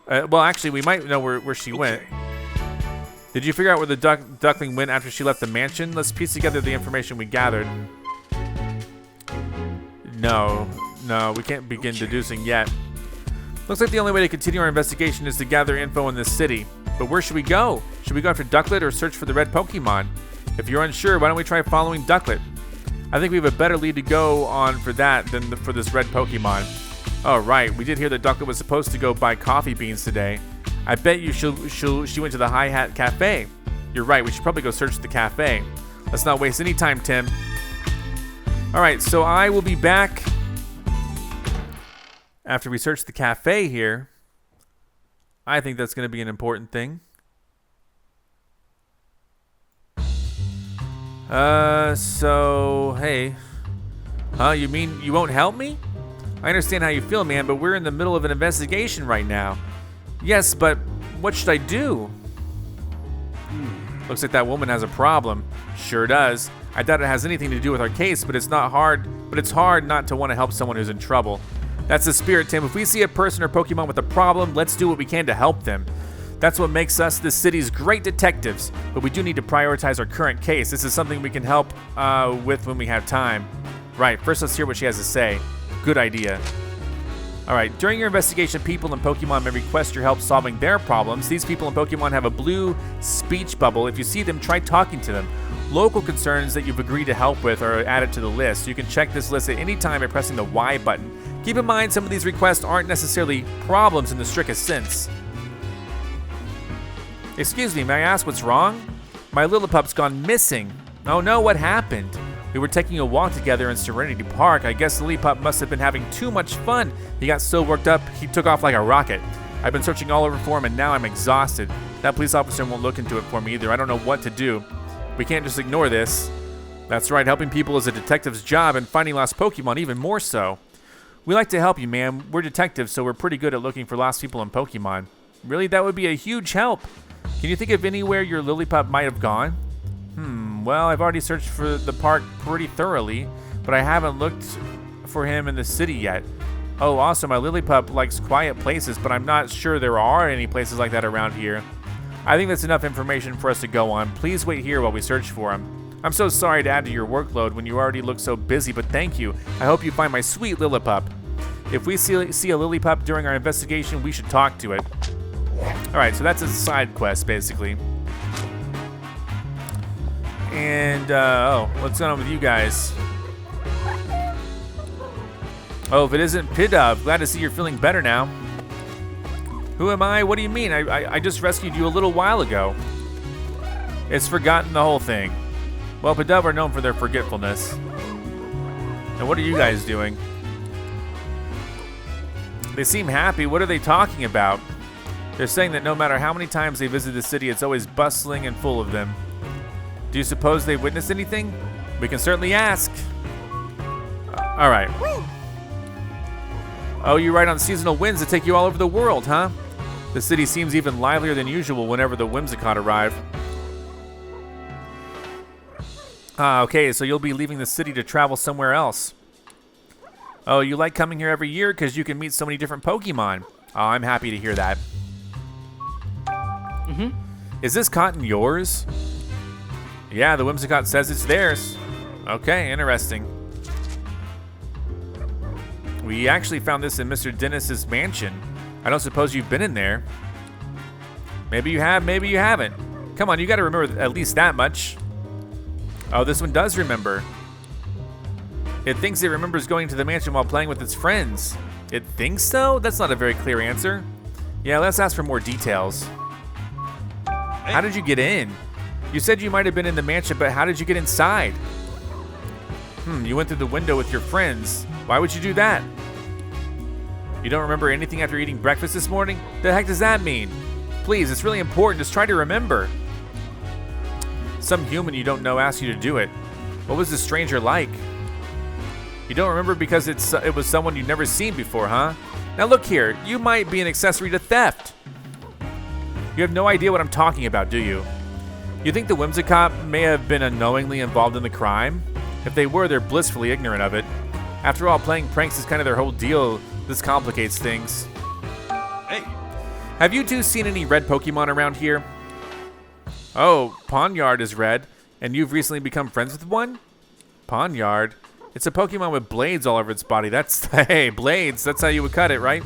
Well, actually, we might know where she went. Did you figure out where the duckling went after she left the mansion? Let's piece together the information we gathered. No, we can't begin deducing yet. Looks like the only way to continue our investigation is to gather info in this city. But where should we go? Should we go after Ducklet or search for the red Pokemon? If you're unsure, why don't we try following Ducklet? I think we have a better lead to go on for that than for this red Pokemon. Oh, right. We did hear that Ducklet was supposed to go buy coffee beans today. I bet you she went to the Hi Hat Cafe. You're right. We should probably go search the cafe. Let's not waste any time, Tim. All right. So I will be back after we search the cafe here. I think that's going to be an important thing. So, hey. Huh, you mean you won't help me? I understand how you feel, man, but we're in the middle of an investigation right now. Yes, but what should I do? Looks like that woman has a problem. Sure does. I doubt it has anything to do with our case, but it's hard not to want to help someone who's in trouble. That's the spirit, Tim. If we see a person or Pokemon with a problem, let's do what we can to help them. That's what makes us the city's great detectives, but we do need to prioritize our current case. This is something we can help with when we have time. Right, first let's hear what she has to say. Good idea. All right, during your investigation, people and Pokemon may request your help solving their problems. These people and Pokemon have a blue speech bubble. If you see them, try talking to them. Local concerns that you've agreed to help with are added to the list. You can check this list at any time by pressing the Y button. Keep in mind, some of these requests aren't necessarily problems in the strictest sense. Excuse me, may I ask what's wrong? My Lillipup's gone missing. Oh no, what happened? We were taking a walk together in Serenity Park. I guess Lillipup must have been having too much fun. He got so worked up, he took off like a rocket. I've been searching all over for him and now I'm exhausted. That police officer won't look into it for me either. I don't know what to do. We can't just ignore this. That's right, helping people is a detective's job and finding lost Pokemon even more so. We like to help you, ma'am. We're detectives, so we're pretty good at looking for lost people and Pokemon. Really, that would be a huge help. Can you think of anywhere your Lillipup might have gone? Well, I've already searched for the park pretty thoroughly, but I haven't looked for him in the city yet. Oh, also, my Lillipup likes quiet places, but I'm not sure there are any places like that around here. I think that's enough information for us to go on. Please wait here while we search for him. I'm so sorry to add to your workload when you already look so busy, but thank you. I hope you find my sweet Lillipup. If we see a Lillipup during our investigation, we should talk to it. All right, so that's a side quest, basically. And, what's going on with you guys? Oh, if it isn't Pidove, glad to see you're feeling better now. Who am I? What do you mean? I just rescued you a little while ago. It's forgotten the whole thing. Well, Pidove are known for their forgetfulness. And what are you guys doing? They seem happy. What are they talking about? They're saying that no matter how many times they visit the city, it's always bustling and full of them. Do you suppose they witnessed anything? We can certainly ask. All right. Oh, you ride on seasonal winds that take you all over the world, huh? The city seems even livelier than usual whenever the Whimsicott arrive. Okay, so you'll be leaving the city to travel somewhere else. Oh, you like coming here every year because you can meet so many different Pokemon. Oh, I'm happy to hear that. Is this cotton yours? Yeah, the Whimsicott says it's theirs. Okay, interesting. We actually found this in Mr. Dennis's mansion. I don't suppose you've been in there. Maybe you have, maybe you haven't. Come on, you gotta remember at least that much. Oh, this one does remember. It thinks it remembers going to the mansion while playing with its friends. It thinks so? That's not a very clear answer. Yeah, let's ask for more details. How did you get in? You said you might have been in the mansion, but how did you get inside? You went through the window with your friends. Why would you do that? You don't remember anything after eating breakfast this morning? The heck does that mean? Please, it's really important. Just try to remember. Some human you don't know asked you to do it. What was the stranger like? You don't remember because it was someone you've never seen before, huh? Now look here, you might be an accessory to theft. You have no idea what I'm talking about, do you? You think the Whimsicott may have been unknowingly involved in the crime? If they were, they're blissfully ignorant of it. After all, playing pranks is kind of their whole deal. This complicates things. Hey! Have you two seen any red Pokemon around here? Oh, Pawniard is red, and you've recently become friends with one? Pawniard? It's a Pokemon with blades all over its body. That's, hey, blades, that's how you would cut it, right?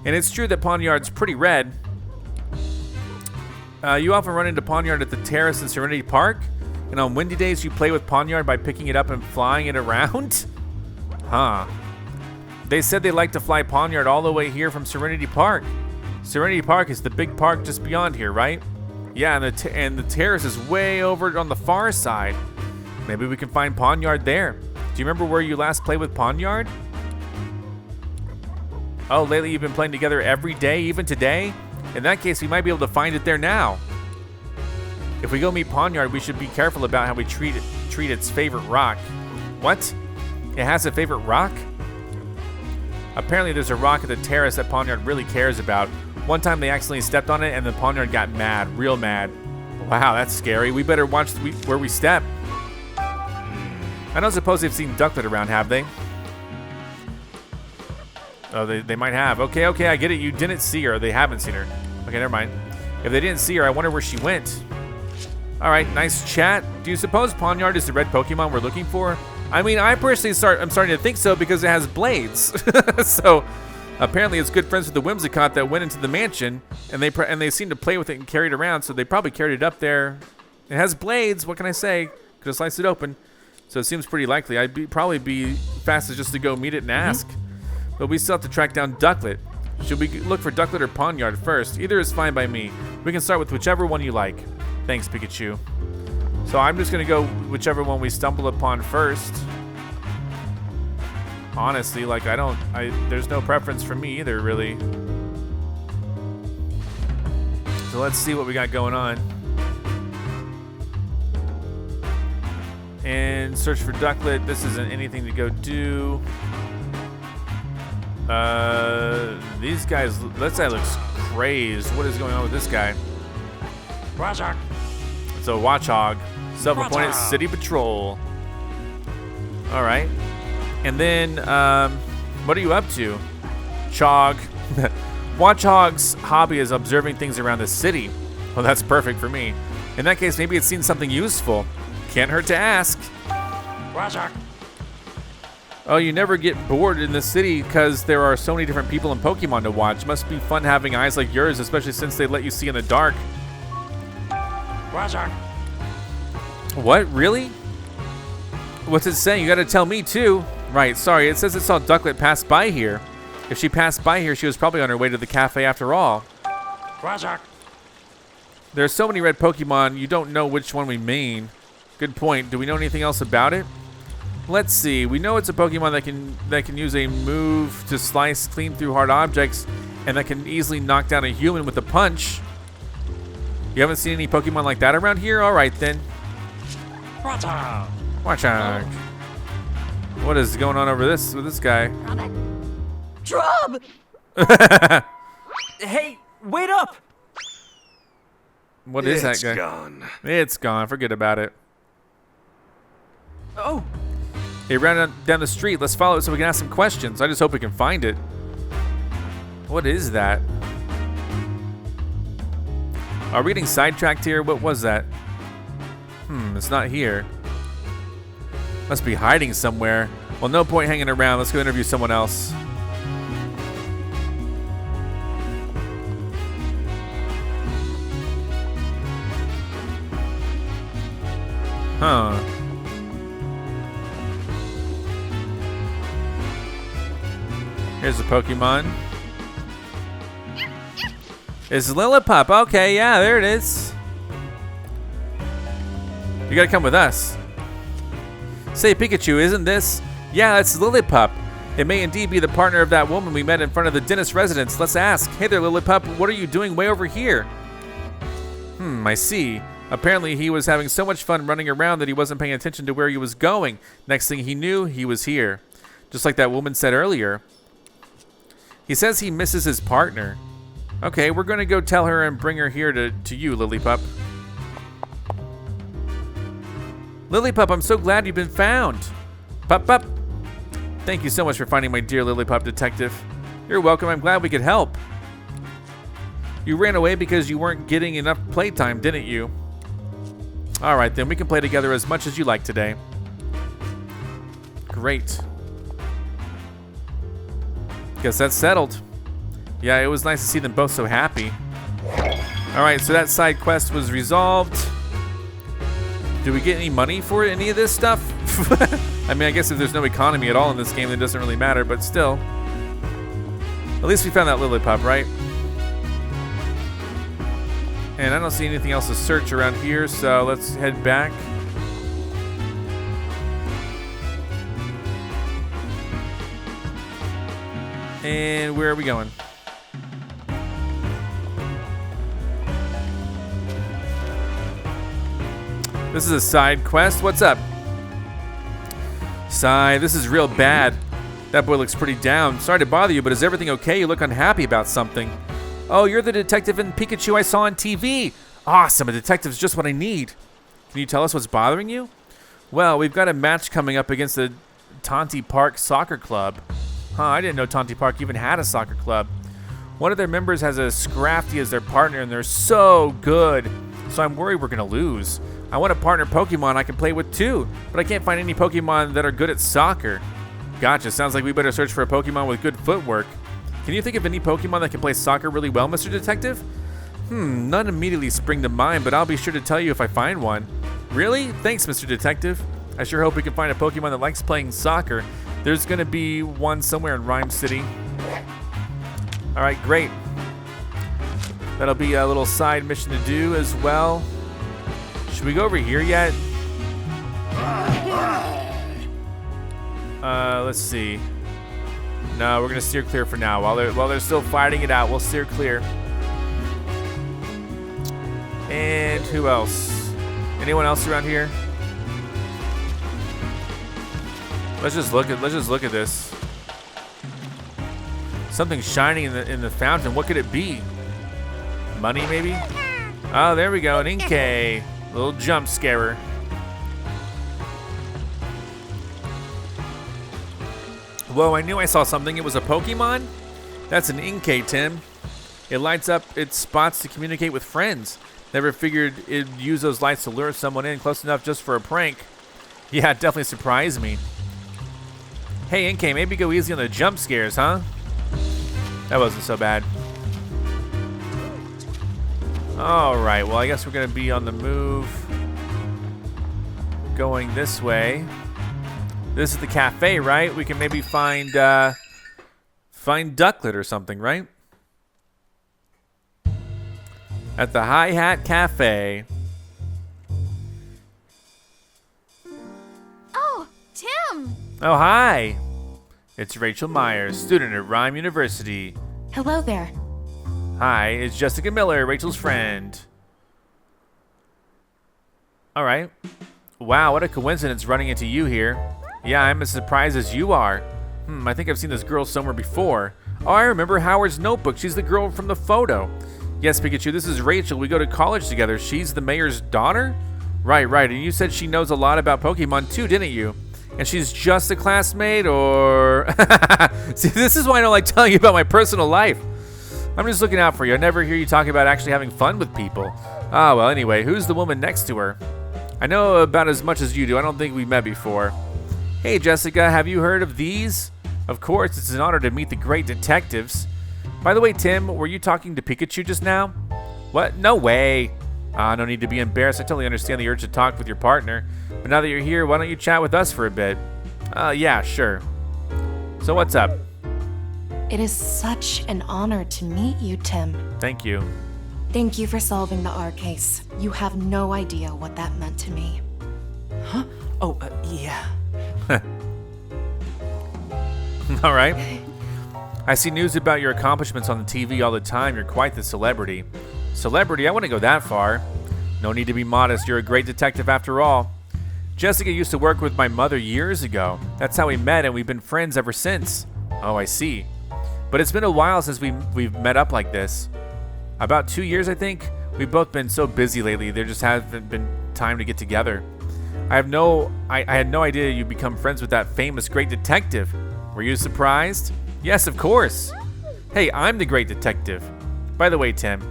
And it's true that Pawniard's pretty red. You often run into Pawniard at the terrace in Serenity Park, and on windy days you play with Pawniard by picking it up and flying it around? Huh. They said they like to fly Pawniard all the way here from Serenity Park. Serenity Park is the big park just beyond here, right? Yeah, and the terrace is way over on the far side. Maybe we can find Pawniard there. Do you remember where you last played with Pawniard? Oh, lately you've been playing together every day, even today? In that case, we might be able to find it there now. If we go meet Pawniard, we should be careful about how we treat its favorite rock. What? It has a favorite rock? Apparently there's a rock at the terrace that Pawniard really cares about. One time they accidentally stepped on it and the Pawniard got mad, real mad. Wow, that's scary. We better watch where we step. I don't suppose they've seen Ducklet around, have they? Oh, they might have. Okay, I get it. You didn't see her. They haven't seen her. Okay, never mind. If they didn't see her, I wonder where she went. All right, nice chat. Do you suppose Pawniard is the red Pokemon we're looking for? I mean, I personally I'm starting to think so because it has blades. So apparently it's good friends with the Whimsicott that went into the mansion, and they seem to play with it and carry it around, so they probably carried it up there. It has blades, what can I say? Could have sliced it open. So it seems pretty likely. I'd probably be fastest just to go meet it and ask. But we still have to track down Ducklet. Should we look for Ducklet or Pawniard first? Either is fine by me. We can start with whichever one you like. Thanks, Pikachu. So I'm just gonna go whichever one we stumble upon first. Honestly, like there's no preference for me either, really. So let's see what we got going on. And search for Ducklet. This isn't anything to go do. These guys, this guy looks crazed. What is going on with this guy? Razak. It's a Watchog, self-appointed city patrol. All right. And then, what are you up to? Chog. Watchog's hobby is observing things around the city. Well, that's perfect for me. In that case, maybe it's seen something useful. Can't hurt to ask. Razak. Oh, you never get bored in the city because there are so many different people and Pokemon to watch. Must be fun having eyes like yours, especially since they let you see in the dark. Razak. What? Really? What's it saying? You gotta tell me too. Right, sorry, it says it saw Ducklet pass by here. If she passed by here, she was probably on her way to the cafe after all. Razak. There are so many red Pokemon, you don't know which one we mean. Good point. Do we know anything else about it? Let's see. We know it's a Pokemon that can use a move to slice clean through hard objects, and that can easily knock down a human with a punch. You haven't seen any Pokemon like that around here? All right then. Watch out. What is going on over this with this guy? Drub! Hey, wait up! What is that guy? It's gone. It's gone. Forget about it. Oh. He ran down the street. Let's follow it so we can ask some questions. I just hope we can find it. What is that? Are we getting sidetracked here? What was that? It's not here. Must be hiding somewhere. Well, no point hanging around. Let's go interview someone else. Huh. Here's the Pokemon. It's Lillipup. Okay, yeah, there it is. You gotta come with us. Say, Pikachu, isn't this? Yeah, that's Lillipup. It may indeed be the partner of that woman we met in front of the dentist residence. Let's ask. Hey there, Lillipup. What are you doing way over here? I see. Apparently, he was having so much fun running around that he wasn't paying attention to where he was going. Next thing he knew, he was here. Just like that woman said earlier. He says he misses his partner. Okay, we're going to go tell her and bring her here to you, Lillipup. Lillipup, I'm so glad you've been found. Pup. Thank you so much for finding my dear Lillipup detective. You're welcome. I'm glad we could help. You ran away because you weren't getting enough playtime, didn't you? All right, then we can play together as much as you like today. Great. Guess that's settled. Yeah, it was nice to see them both so happy. All right, so that side quest was resolved. Do we get any money for any of this stuff? I mean, I guess if there's no economy at all in this game, then it doesn't really matter, but still. At least we found that Lillipup, right? And I don't see anything else to search around here, so let's head back. And where are we going? This is a side quest. What's up? Sigh, this is real bad. That boy looks pretty down. Sorry to bother you, but is everything okay? You look unhappy about something. Oh, you're the detective in Pikachu I saw on TV. Awesome, a detective's just what I need. Can you tell us what's bothering you? Well, we've got a match coming up against the Tonti Park Soccer Club. Huh, I didn't know Tonti Park even had a soccer club. One of their members has a Scrafty as their partner, and they're so good. So I'm worried we're gonna lose. I want a partner Pokemon I can play with too, but I can't find any Pokemon that are good at soccer. Gotcha, sounds like we better search for a Pokemon with good footwork. Can you think of any Pokemon that can play soccer really well, Mr. Detective? None immediately spring to mind, but I'll be sure to tell you if I find one. Really? Thanks, Mr. Detective. I sure hope we can find a Pokemon that likes playing soccer. There's gonna be one somewhere in Ryme City. All right, great. That'll be a little side mission to do as well. Should we go over here yet? Let's see. No, we're gonna steer clear for now. While they're still fighting it out, we'll steer clear. And who else? Anyone else around here? Let's just look at this. Something shining in the fountain. What could it be? Money, maybe? Oh, there we go. An Inkay. Little jump scarer. Whoa, I knew I saw something. It was a Pokemon? That's an Inkay, Tim. It lights up its spots to communicate with friends. Never figured it'd use those lights to lure someone in close enough just for a prank. Yeah, it definitely surprised me. Hey, Inkay, maybe go easy on the jump scares, huh? That wasn't so bad. All right, well, I guess we're gonna be on the move. Going this way. This is the cafe, right? We can maybe find Ducklet or something, right? At the Hi-Hat Cafe. Oh, Tim! Oh, hi! It's Rachel Myers, student at Ryme University. Hello there. Hi, it's Jessica Miller, Rachel's friend. All right. Wow, what a coincidence running into you here. Yeah, I'm as surprised as you are. I think I've seen this girl somewhere before. Oh, I remember Howard's notebook. She's the girl from the photo. Yes, Pikachu, this is Rachel. We go to college together. She's the mayor's daughter? Right. And you said she knows a lot about Pokemon too, didn't you? And she's just a classmate, or... See, this is why I don't like telling you about my personal life. I'm just looking out for you. I never hear you talking about actually having fun with people. Ah, well, anyway, who's the woman next to her? I know about as much as you do. I don't think we've met before. Hey, Jessica, have you heard of these? Of course, it's an honor to meet the great detectives. By the way, Tim, were you talking to Pikachu just now? What? No way. No need to be embarrassed. I totally understand the urge to talk with your partner. But now that you're here, why don't you chat with us for a bit? Yeah, sure. So what's up? It is such an honor to meet you, Tim. Thank you. Thank you for solving the R case. You have no idea what that meant to me. Huh? Oh, yeah. All right. I see news about your accomplishments on the TV all the time. You're quite the celebrity. Celebrity? I wouldn't go that far. No need to be modest. You're a great detective after all. Jessica used to work with my mother years ago. That's how we met, and we've been friends ever since. Oh, I see. But it's been a while since we've met up like this. About 2 years, I think. We've both been so busy lately. There just hasn't been time to get together. I had no idea you'd become friends with that famous great detective. Were you surprised? Yes, of course. Hey, I'm the great detective. By the way, Tim,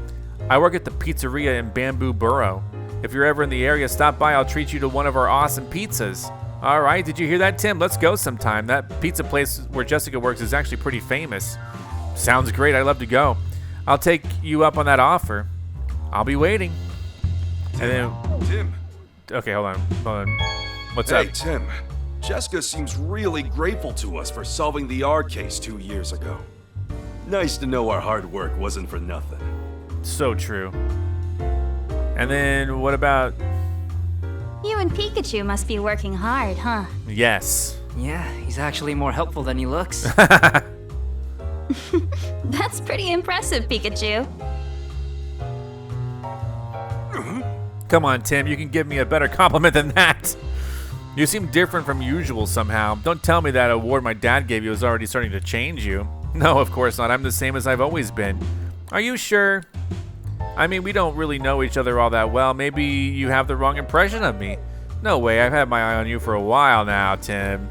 I work at the pizzeria in Bamboo Burrow. If you're ever in the area, stop by. I'll treat you to one of our awesome pizzas. All right, did you hear that, Tim? Let's go sometime. That pizza place where Jessica works is actually pretty famous. Sounds great. I'd love to go. I'll take you up on that offer. I'll be waiting. And then... Tim. Okay, hold on. What's up? Hey, Tim. Jessica seems really grateful to us for solving the R case 2 years ago. Nice to know our hard work wasn't for nothing. So true. And then what about... You and Pikachu must be working hard, huh? Yes. Yeah, he's actually more helpful than he looks. That's pretty impressive, Pikachu. Come on, Tim. You can give me a better compliment than that. You seem different from usual somehow. Don't tell me that award my dad gave you is already starting to change you. No, of course not. I'm the same as I've always been. Are you sure? I mean, we don't really know each other all that well. Maybe you have the wrong impression of me. No way. I've had my eye on you for a while now, Tim.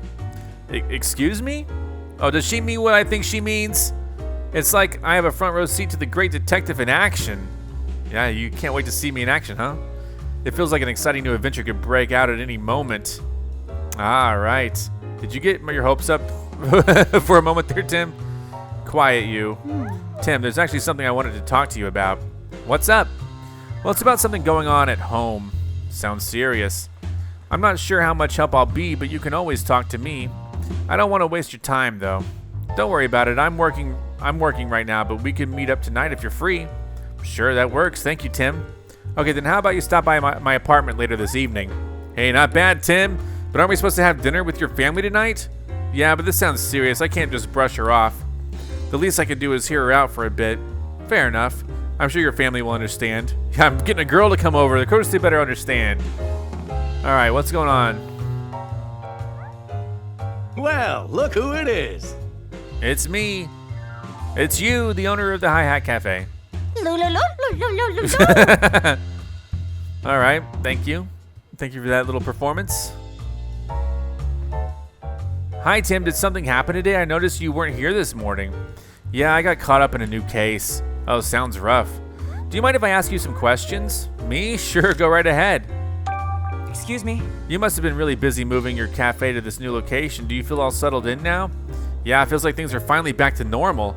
Excuse me? Oh, does she mean what I think she means? It's like I have a front row seat to the great detective in action. Yeah, you can't wait to see me in action, huh? It feels like an exciting new adventure could break out at any moment. Ah, right. Did you get your hopes up for a moment there, Tim? Quiet you. Tim, there's actually something I wanted to talk to you about. What's up? Well, it's about something going on at home. Sounds serious. I'm not sure how much help I'll be, but you can always talk to me. I don't want to waste your time, though. Don't worry about it. I'm working right now, but we can meet up tonight if you're free. Sure, that works. Thank you, Tim. Okay, then how about you stop by my apartment later this evening? Hey, not bad, Tim. But aren't we supposed to have dinner with your family tonight? Yeah, but this sounds serious. I can't just brush her off. The least I can do is hear her out for a bit. Fair enough. I'm sure your family will understand. Yeah, I'm getting a girl to come over. Of course they better understand. All right, what's going on? Well, look who it is. It's me. It's you, the owner of the Hi-Hat Cafe. All right, thank you. Thank you for that little performance. Hi, Tim. Did something happen today? I noticed you weren't here this morning. Yeah, I got caught up in a new case. Oh, sounds rough. Do you mind if I ask you some questions? Me? Sure, go right ahead. Excuse me? You must have been really busy moving your cafe to this new location. Do you feel all settled in now? Yeah, it feels like things are finally back to normal.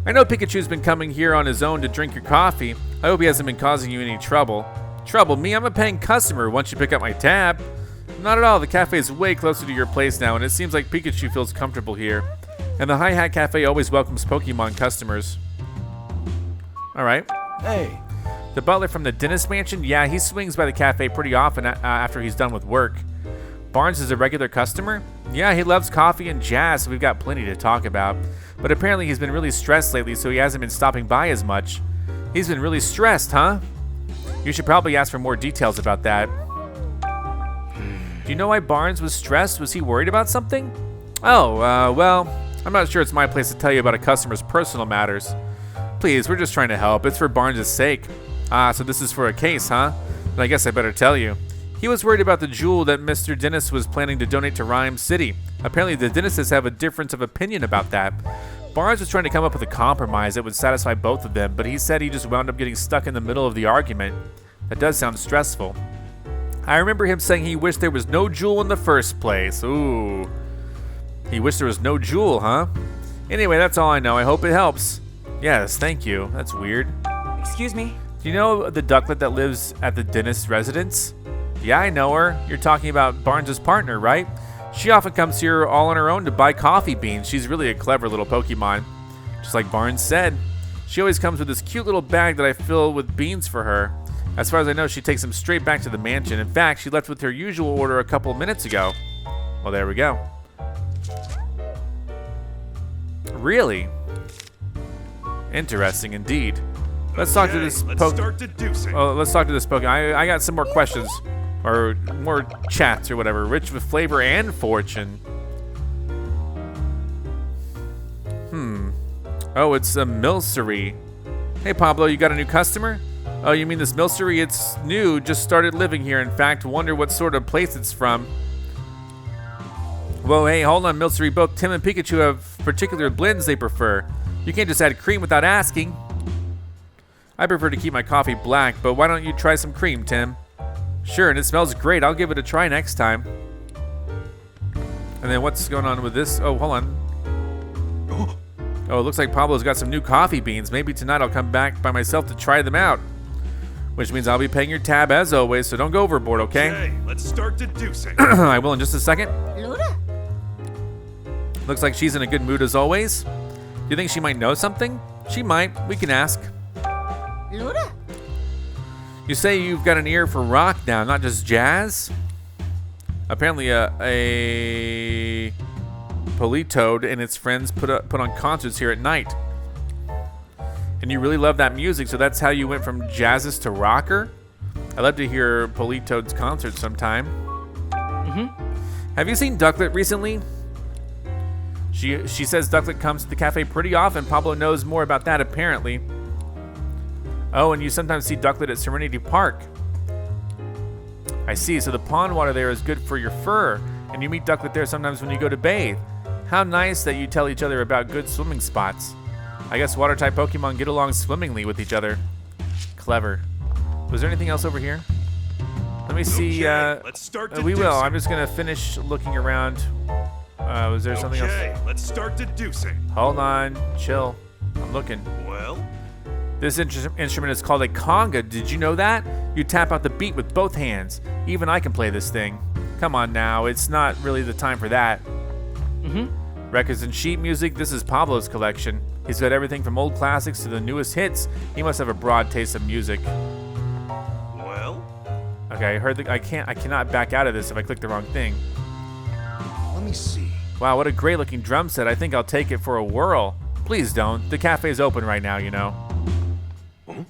I know Pikachu's been coming here on his own to drink your coffee. I hope he hasn't been causing you any trouble. Trouble? Me? I'm a paying customer once you pick up my tab. Not at all. The cafe is way closer to your place now, and it seems like Pikachu feels comfortable here. And the Hi-Hat Cafe always welcomes Pokemon customers. All right. Hey. The butler from the dentist mansion? Yeah, he swings by the cafe pretty often after he's done with work. Barnes is a regular customer? Yeah, he loves coffee and jazz, so we've got plenty to talk about. But apparently he's been really stressed lately, so he hasn't been stopping by as much. He's been really stressed, huh? You should probably ask for more details about that. Do you know why Barnes was stressed? Was he worried about something? Oh, well, I'm not sure it's my place to tell you about a customer's personal matters. Please, we're just trying to help. It's for Barnes' sake. Ah, so this is for a case, huh? Then I guess I better tell you. He was worried about the jewel that Mr. Dennis was planning to donate to Ryme City. Apparently the Dennises have a difference of opinion about that. Barnes was trying to come up with a compromise that would satisfy both of them, but he said he just wound up getting stuck in the middle of the argument. That does sound stressful. I remember him saying he wished there was no jewel in the first place. Ooh. He wished there was no jewel, huh? Anyway, that's all I know. I hope it helps. Yes, thank you. That's weird. Excuse me? Do you know the ducklet that lives at the dentist's residence? Yeah, I know her. You're talking about Barnes' partner, right? She often comes here all on her own to buy coffee beans. She's really a clever little Pokemon. Just like Barnes said. She always comes with this cute little bag that I fill with beans for her. As far as I know, she takes them straight back to the mansion. In fact, she left with her usual order a couple of minutes ago. Well, there we go. Really? Interesting indeed. Let's talk to this Let's start deducing. Oh, let's talk to this Pokemon. I got some more questions. Or more chats or whatever. Rich with flavor and fortune. Oh, it's a Milcery. Hey, Pablo, you got a new customer? Oh, you mean this Milcery? It's new, just started living here. In fact, wonder what sort of place it's from. Whoa, hey, hold on, Milcery. Both Tim and Pikachu have particular blends they prefer. You can't just add cream without asking. I prefer to keep my coffee black, but why don't you try some cream, Tim? Sure, and it smells great. I'll give it a try next time. And then what's going on with this? Oh, hold on. Oh, it looks like Pablo's got some new coffee beans. Maybe tonight I'll come back by myself to try them out. Which means I'll be paying your tab as always, so don't go overboard, okay? Okay, let's start deducing. I will in just a second. Looks like she's in a good mood as always. Do you think she might know something? She might. We can ask. You say you've got an ear for rock now, not just jazz? Apparently a Politoad and its friends put on concerts here at night. And you really love that music, so that's how you went from jazzist to rocker? I'd love to hear Politoad's concert sometime. Have you seen Ducklet recently? She says Ducklet comes to the cafe pretty often. Pablo knows more about that apparently. Oh, and you sometimes see Ducklet at Serenity Park. I see, so the pond water there is good for your fur, and you meet Ducklet there sometimes when you go to bathe. How nice that you tell each other about good swimming spots. I guess water-type Pokemon get along swimmingly with each other. Clever. Was there anything else over here? Let me see. Let's start we will. deducing. I'm just gonna finish looking around. Was there something else? Okay, let's start deducing. Hold on. Chill. I'm looking. Well? This instrument is called a conga. Did you know that? You tap out the beat with both hands. Even I can play this thing. Come on now. It's not really the time for that. Records and sheet music. This is Pablo's collection. He's got everything from old classics to the newest hits. He must have a broad taste of music. Well? Okay, I heard I cannot back out of this if I click the wrong thing. Let me see. Wow, what a great looking drum set. I think I'll take it for a whirl. Please don't. The cafe's open right now, you know. Huh?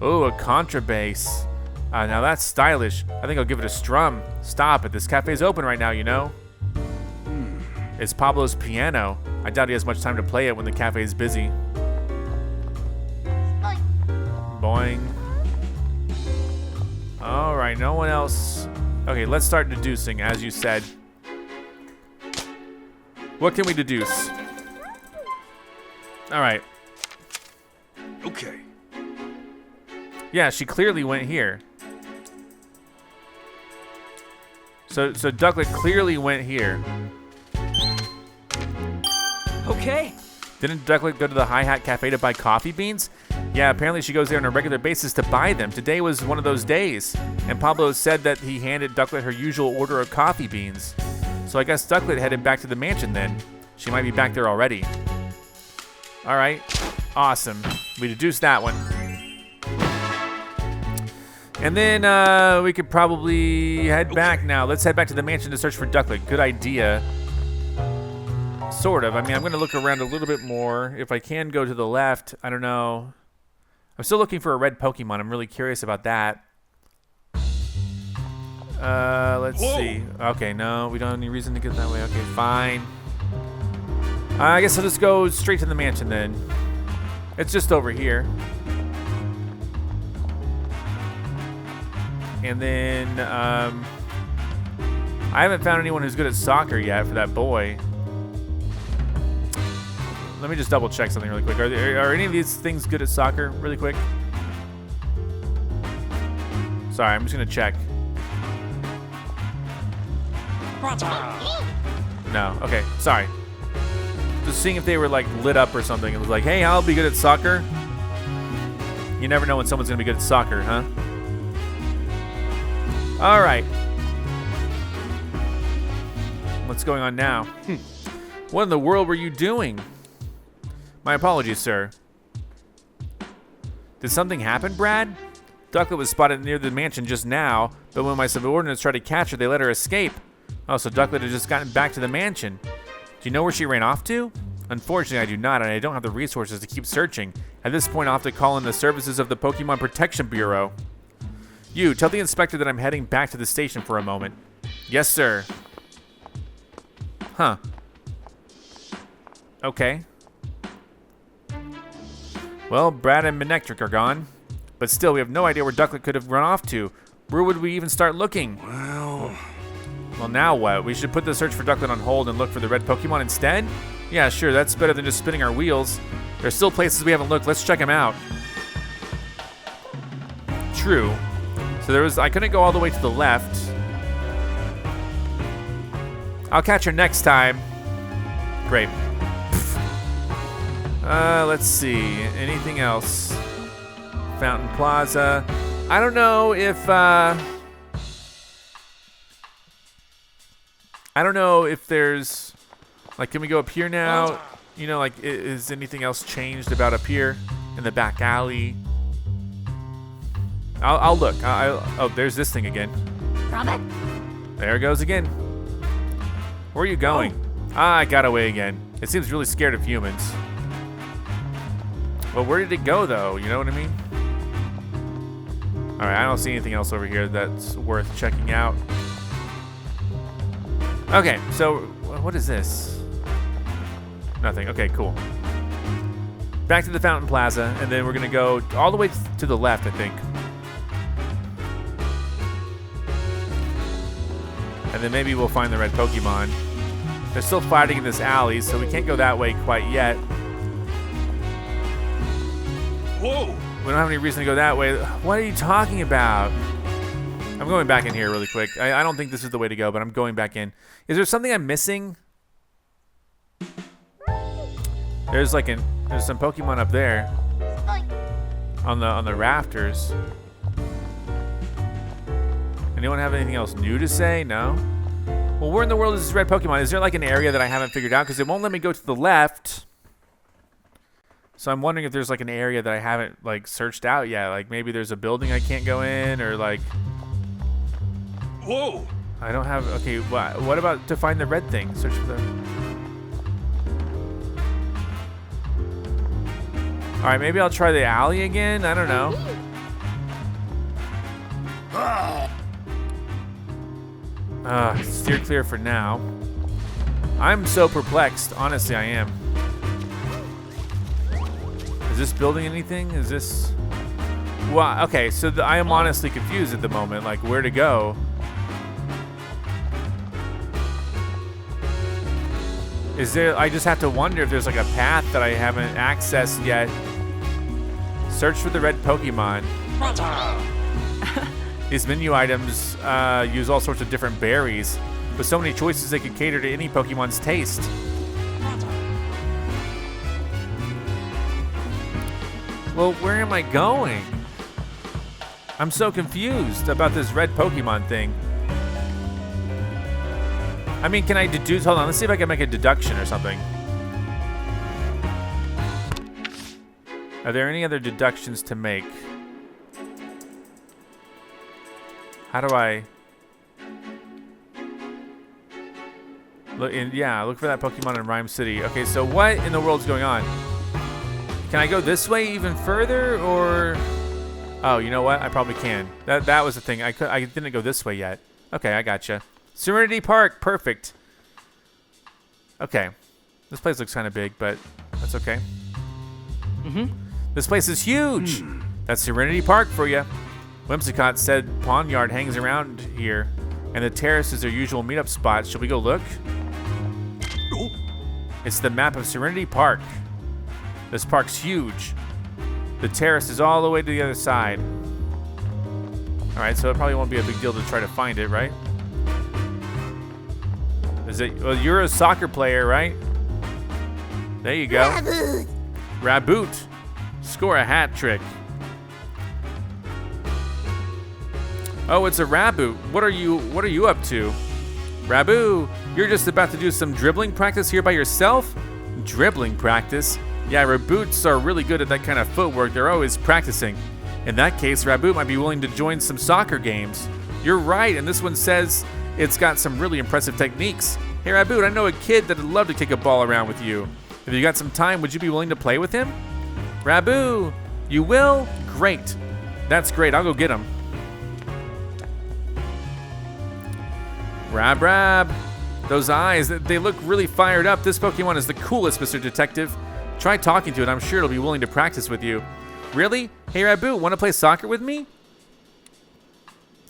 Oh, a contrabass. Now that's stylish. I think I'll give it a strum. Stop it. This cafe's open right now, you know. It's Pablo's piano. I doubt he has much time to play it when the cafe is busy. Boing. All right, no one else. Okay, let's start deducing, as you said. What can we deduce? All right. Okay. Yeah, she clearly went here. So Ducklet clearly went here. Okay. Didn't Ducklet go to the Hi-Hat Cafe to buy coffee beans? Yeah, apparently she goes there on a regular basis to buy them. Today was one of those days. And Pablo said that he handed Ducklet her usual order of coffee beans. So I guess Ducklet headed back to the mansion then. She might be back there already. All right, awesome. We deduced that one. And then we could probably head back now. Let's head back to the mansion to search for Ducklet. Good idea. Sort of. I mean, I'm going to look around a little bit more. If I can go to the left, I don't know. I'm still looking for a red Pokemon. I'm really curious about that. Let's see. Okay, no, we don't have any reason to get that way. Okay, fine. I guess I'll just go straight to the mansion then. It's just over here. And then, I haven't found anyone who's good at soccer yet for that boy. Let me just double check something really quick. Are any of these things good at soccer really quick? Sorry, I'm just gonna check. No, okay, sorry. Just seeing if they were like lit up or something. It was like, hey, I'll be good at soccer. You never know when someone's gonna be good at soccer, huh? All right. What's going on now? What in the world were you doing? My apologies, sir. Did something happen, Brad? Ducklet was spotted near the mansion just now, but when my subordinates tried to catch her, they let her escape. Oh, so Ducklet had just gotten back to the mansion. Do you know where she ran off to? Unfortunately, I do not, and I don't have the resources to keep searching. At this point, I'll have to call in the services of the Pokemon Protection Bureau. You, tell the inspector that I'm heading back to the station for a moment. Yes, sir. Huh. Okay. Well, Brad and Manectric are gone. But still, we have no idea where Ducklet could have run off to. Where would we even start looking? Well, now what? We should put the search for Ducklet on hold and look for the red Pokemon instead? Yeah, sure, that's better than just spinning our wheels. There's still places we haven't looked. Let's check them out. True. So I couldn't go all the way to the left. I'll catch her next time. Great. Let's see. Anything else? Fountain Plaza. I don't know if there's like, can we go up here now? You know, like, is anything else changed about up here in the back alley? I'll look. Oh, there's this thing again. Robert? There it goes again. Where are you going? I got away again. It seems really scared of humans. Well, where did it go, though? You know what I mean? All right, I don't see anything else over here that's worth checking out. Okay, so what is this? Nothing. Okay, cool. Back to the Fountain Plaza, and then we're going to go all the way to the left, I think. And then maybe we'll find the red Pokemon. They're still fighting in this alley, so we can't go that way quite yet. Whoa! We don't have any reason to go that way. What are you talking about? I'm going back in here really quick. I don't think this is the way to go, but I'm going back in. Is there something I'm missing? There's some Pokemon up there. On the rafters. Anyone have anything else new to say? No? Well, where in the world is this red Pokemon? Is there like an area that I haven't figured out? Because it won't let me go to the left. So I'm wondering if there's like an area that I haven't like searched out yet. Like maybe there's a building I can't go in, or like... Whoa! I don't have... Okay, what about to find the red thing? Search for the... Alright, maybe I'll try the alley again? I don't know. Steer clear for now. I'm so perplexed. Honestly, I am. Is this building anything? Is this... Well, okay, so I am honestly confused at the moment. Like, where to go? Is there... I just have to wonder if there's like a path that I haven't accessed yet. Search for the red Pokemon. These menu items use all sorts of different berries. With so many choices, they could cater to any Pokemon's taste. Well, where am I going? I'm so confused about this red Pokemon thing. I mean, can I deduce? Hold on, let's see if I can make a deduction or something. Are there any other deductions to make? How do I... Look for that Pokemon in Ryme City. Okay, so what in the world's going on? Can I go this way even further, or... Oh, you know what? I probably can. That was the thing. I didn't go this way yet. Okay, I gotcha. Serenity Park, perfect. Okay. This place looks kind of big, but that's okay. This place is huge. That's Serenity Park for you. Whimsicott said Pawniard hangs around here, and the terrace is their usual meetup spot. Shall we go look? It's the map of Serenity Park. This park's huge. The terrace is all the way to the other side. All right, so it probably won't be a big deal to try to find it, right? Is it? Well, you're a soccer player, right? There you go. Raboot. Raboot. Score a hat trick. Oh, it's a Raboot. What are you up to? Raboot, you're just about to do some dribbling practice here by yourself? Dribbling practice? Yeah, Raboots are really good at that kind of footwork. They're always practicing. In that case, Raboot might be willing to join some soccer games. You're right, and this one says it's got some really impressive techniques. Hey, Raboot, I know a kid that'd love to kick a ball around with you. If you got some time, would you be willing to play with him? Raboot, you will? Great. That's great. I'll go get him. Rab. Those eyes, they look really fired up. This Pokemon is the coolest, Mr. Detective. Try talking to it. I'm sure it'll be willing to practice with you. Really? Hey, Raboot, want to play soccer with me?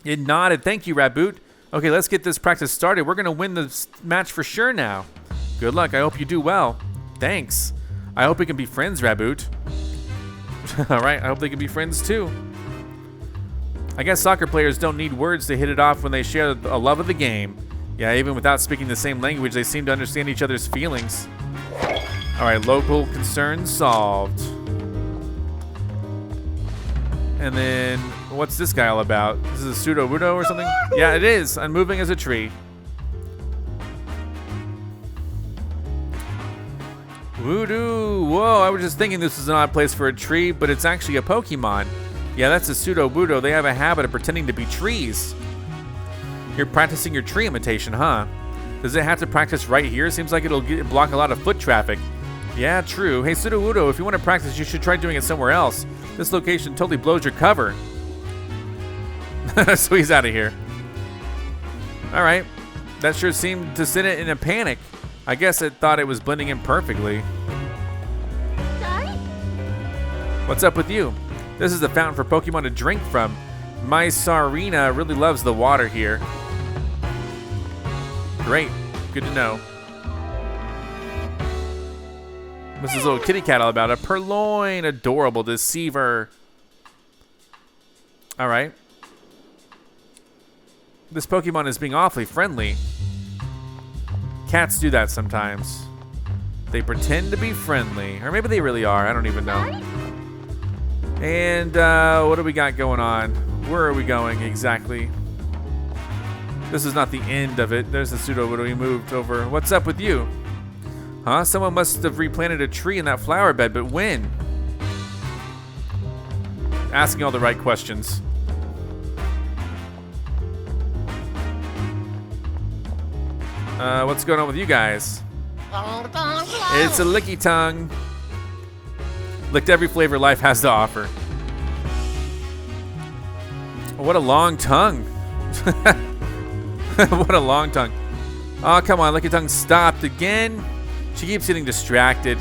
It nodded. Thank you, Raboot. Okay, let's get this practice started. We're going to win the match for sure now. Good luck. I hope you do well. Thanks. I hope we can be friends, Raboot. All right, I hope they can be friends too. I guess soccer players don't need words to hit it off when they share a love of the game. Yeah, even without speaking the same language, they seem to understand each other's feelings. All right, local concerns solved. And then, what's this guy all about? This is a pseudo-wudo or something? Yeah, it is. Unmoving as a tree. Voodoo. Whoa, I was just thinking this was an odd place for a tree, but it's actually a Pokemon. Yeah, that's a pseudo-wudo. They have a habit of pretending to be trees. You're practicing your tree imitation, huh? Does it have to practice right here? Seems like it'll block a lot of foot traffic. Yeah, true. Hey, pseudo-wudo, if you want to practice, you should try doing it somewhere else. This location totally blows your cover. So he's out of here. All right. That sure seemed to send it in a panic. I guess it thought it was blending in perfectly. Sorry? What's up with you? This is the fountain for Pokemon to drink from. My Sarina really loves the water here. Great. Good to know. What's this little kitty cat all about? A purloin, adorable deceiver. All right. This Pokemon is being awfully friendly. Cats do that sometimes. They pretend to be friendly. Or maybe they really are. I don't even know. And what do we got going on? Where are we going exactly? This is not the end of it. There's the pseudo when we moved over. What's up with you? Huh? Someone must have replanted a tree in that flower bed, but when? Asking all the right questions. What's going on with you guys? It's a licky tongue. Licked every flavor life has to offer. What a long tongue. What a long tongue. Oh, come on, licky tongue stopped again. She keeps getting distracted.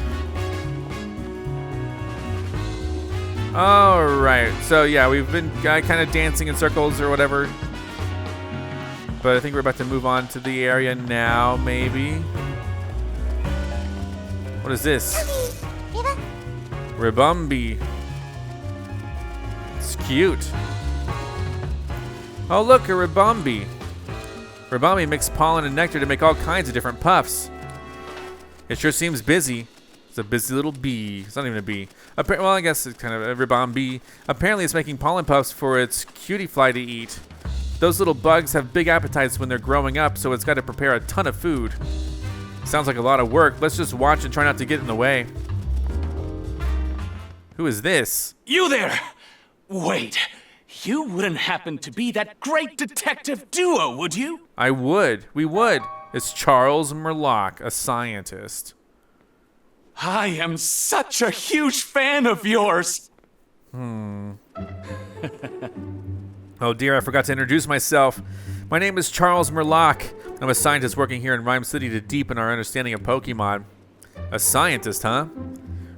All right, so yeah, we've been kind of dancing in circles or whatever. But I think we're about to move on to the area now, maybe. What is this? Ribumbi. It's cute. Oh, look, a Ribumbi. Ribumbi mixed pollen and nectar to make all kinds of different puffs. It sure seems busy. It's a busy little bee. It's not even a bee. Well, I guess it's kind of a Ribumbi. Apparently, it's making pollen puffs for its cutie fly to eat. Those little bugs have big appetites when they're growing up, so it's got to prepare a ton of food. Sounds like a lot of work. Let's just watch and try not to get in the way. Who is this? You there! Wait, you wouldn't happen to be that great detective duo, would you? I would. We would. It's Charles Murlock, a scientist. I am such a huge fan of yours. Oh dear, I forgot to introduce myself. My name is Charles Murlock. I'm a scientist working here in Ryme City to deepen our understanding of Pokemon. A scientist, huh?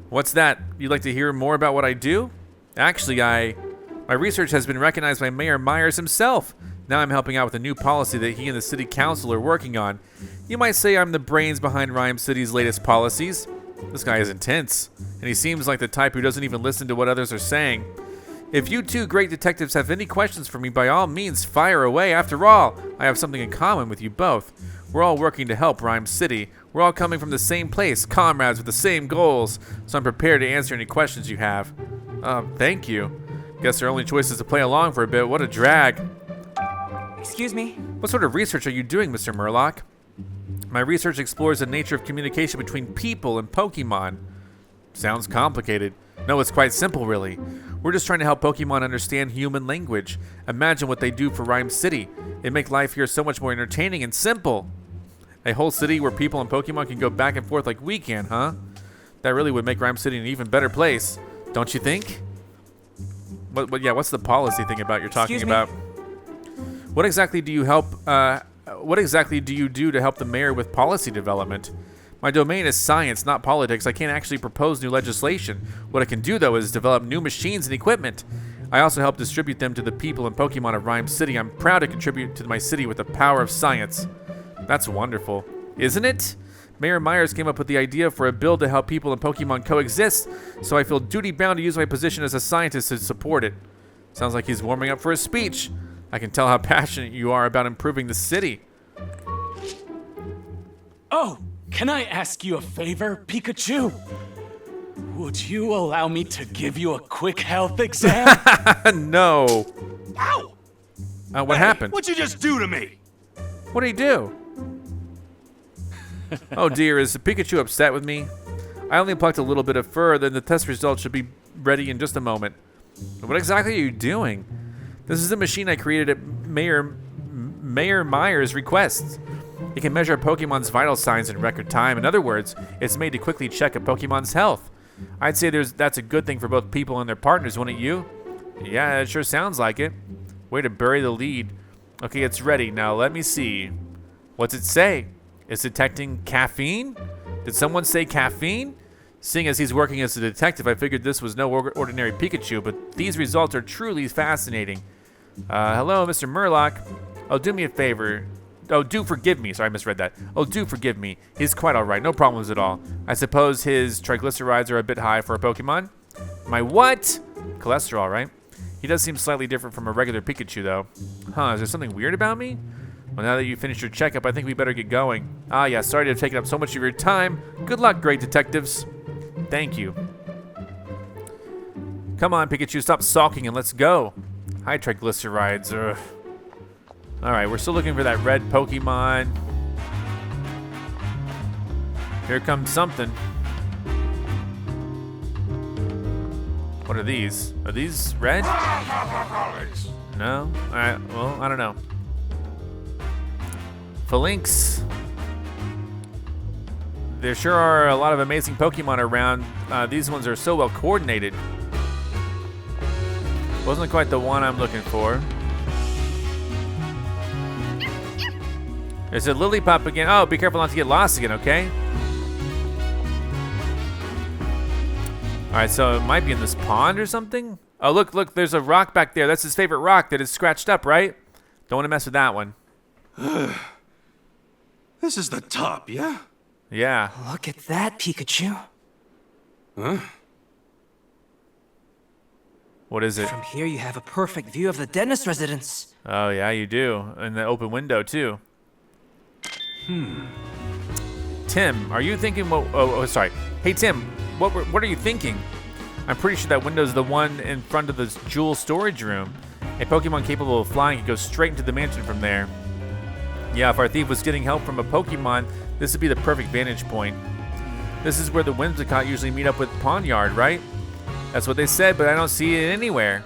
What's that? You'd like to hear more about what I do? Actually, my research has been recognized by Mayor Myers himself. Now I'm helping out with a new policy that he and the city council are working on. You might say I'm the brains behind Ryme City's latest policies. This guy is intense, and he seems like the type who doesn't even listen to what others are saying. If you two great detectives have any questions for me, by all means, fire away. After all, I have something in common with you both. We're all working to help Ryme City. We're all coming from the same place, comrades with the same goals, so I'm prepared to answer any questions you have. Thank you. Guess our only choice is to play along for a bit. What a drag. Excuse me? What sort of research are you doing, Mr. Murlock? My research explores the nature of communication between people and Pokemon. Sounds complicated. No, it's quite simple, really. We're just trying to help Pokemon understand human language. Imagine what they do for Ryme City. They make life here so much more entertaining and simple. A whole city where people and Pokemon can go back and forth like we can, huh? That really would make Ryme City an even better place, don't you think? What's the policy thing about you're talking about? What exactly do you help? What exactly do you do to help the mayor with policy development? My domain is science, not politics. I can't actually propose new legislation. What I can do, though, is develop new machines and equipment. I also help distribute them to the people and Pokemon of Ryme City. I'm proud to contribute to my city with the power of science. That's wonderful, isn't it? Mayor Myers came up with the idea for a bill to help people and Pokemon coexist, so I feel duty-bound to use my position as a scientist to support it. Sounds like he's warming up for a speech. I can tell how passionate you are about improving the city. Oh, can I ask you a favor, Pikachu? Would you allow me to give you a quick health exam? No. Ow! What happened? What'd you just do to me? What did he do? Oh dear, is the Pikachu upset with me? I only plucked a little bit of fur, then the test results should be ready in just a moment. What exactly are you doing? This is the machine I created at Mayor Myers' request. It can measure a Pokemon's vital signs in record time. In other words, it's made to quickly check a Pokemon's health. I'd say that's a good thing for both people and their partners, wouldn't you? Yeah, it sure sounds like it. Way to bury the lead. Okay, it's ready. Now let me see. What's it say? It's detecting caffeine? Did someone say caffeine? Seeing as he's working as a detective, I figured this was no ordinary Pikachu, but these results are truly fascinating. Hello, Mr. Murlock. Oh, do me a favor. do forgive me. Sorry, I misread that. Oh, do forgive me. He's quite all right. No problems at all. I suppose his triglycerides are a bit high for a Pokemon. My what? Cholesterol, right? He does seem slightly different from a regular Pikachu, though. Huh, is there something weird about me? Well, now that you finished your checkup, I think we better get going. Ah, yeah, sorry to have taken up so much of your time. Good luck, great detectives. Thank you. Come on, Pikachu, stop sulking and let's go. High triglycerides. Ugh. All right, we're still looking for that red Pokemon. Here comes something. What are these? Are these red? No? All right, well, I don't know. Phalanx. There sure are a lot of amazing Pokemon around. These ones are so well coordinated. Wasn't quite the one I'm looking for. There's a Lillipup again. Oh, be careful not to get lost again, okay? All right, so it might be in this pond or something. Oh, look, there's a rock back there. That's his favorite rock that is scratched up, right? Don't want to mess with that one. This is the top, yeah? Yeah. Look at that, Pikachu. Huh? What is it? From here, you have a perfect view of the dentist residence. Oh, yeah, you do. And the open window, too. Tim, are you thinking what... Oh, sorry. Hey, Tim, what are you thinking? I'm pretty sure that window's the one in front of this jewel storage room. A Pokemon capable of flying could go straight into the mansion from there. Yeah, if our thief was getting help from a Pokemon, this would be the perfect vantage point. This is where the Whimsicott usually meet up with Pawniard, right? That's what they said, but I don't see it anywhere.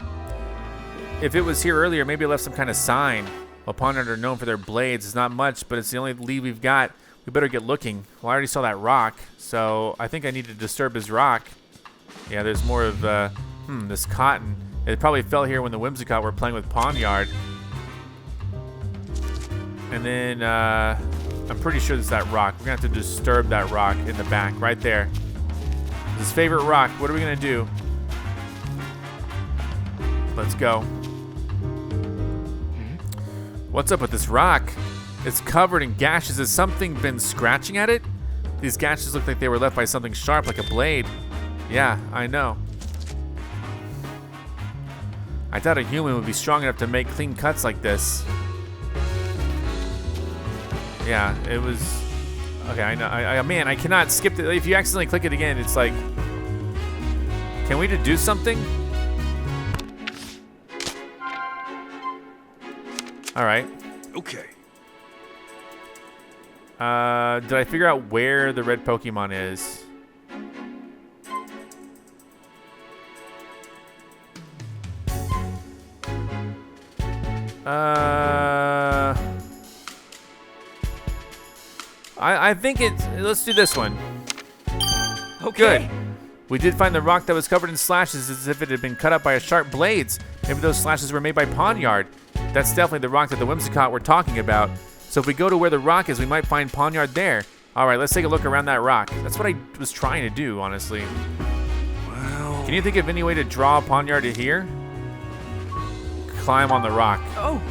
If it was here earlier, maybe it left some kind of sign. Well, Pawniard are known for their blades. It's not much, but it's the only lead we've got. We better get looking. Well, I already saw that rock, so I think I need to disturb his rock. Yeah, there's more of this cotton. It probably fell here when the Whimsicott were playing with Pawniard. And then I'm pretty sure it's that rock. We're gonna have to disturb that rock in the back, right there. His favorite rock. What are we gonna do? Let's go. What's up with this rock? It's covered in gashes. Has something been scratching at it? These gashes look like they were left by something sharp, like a blade. Yeah, I know. I thought a human would be strong enough to make clean cuts like this. Yeah, it was... Okay, I know. Man, I cannot skip it. If you accidentally click it again, it's like... Can we do something? All right. Okay. Did I figure out where the red Pokemon is? I think it's... Let's do this one. Okay. Good. We did find the rock that was covered in slashes as if it had been cut up by a sharp blades. Maybe those slashes were made by Pawniard. That's definitely the rock that the Whimsicott were talking about. So if we go to where the rock is, we might find Pawniard there. All right, let's take a look around that rock. That's what I was trying to do, honestly. Well... Can you think of any way to draw Pawniard to here? Climb on the rock. Oh.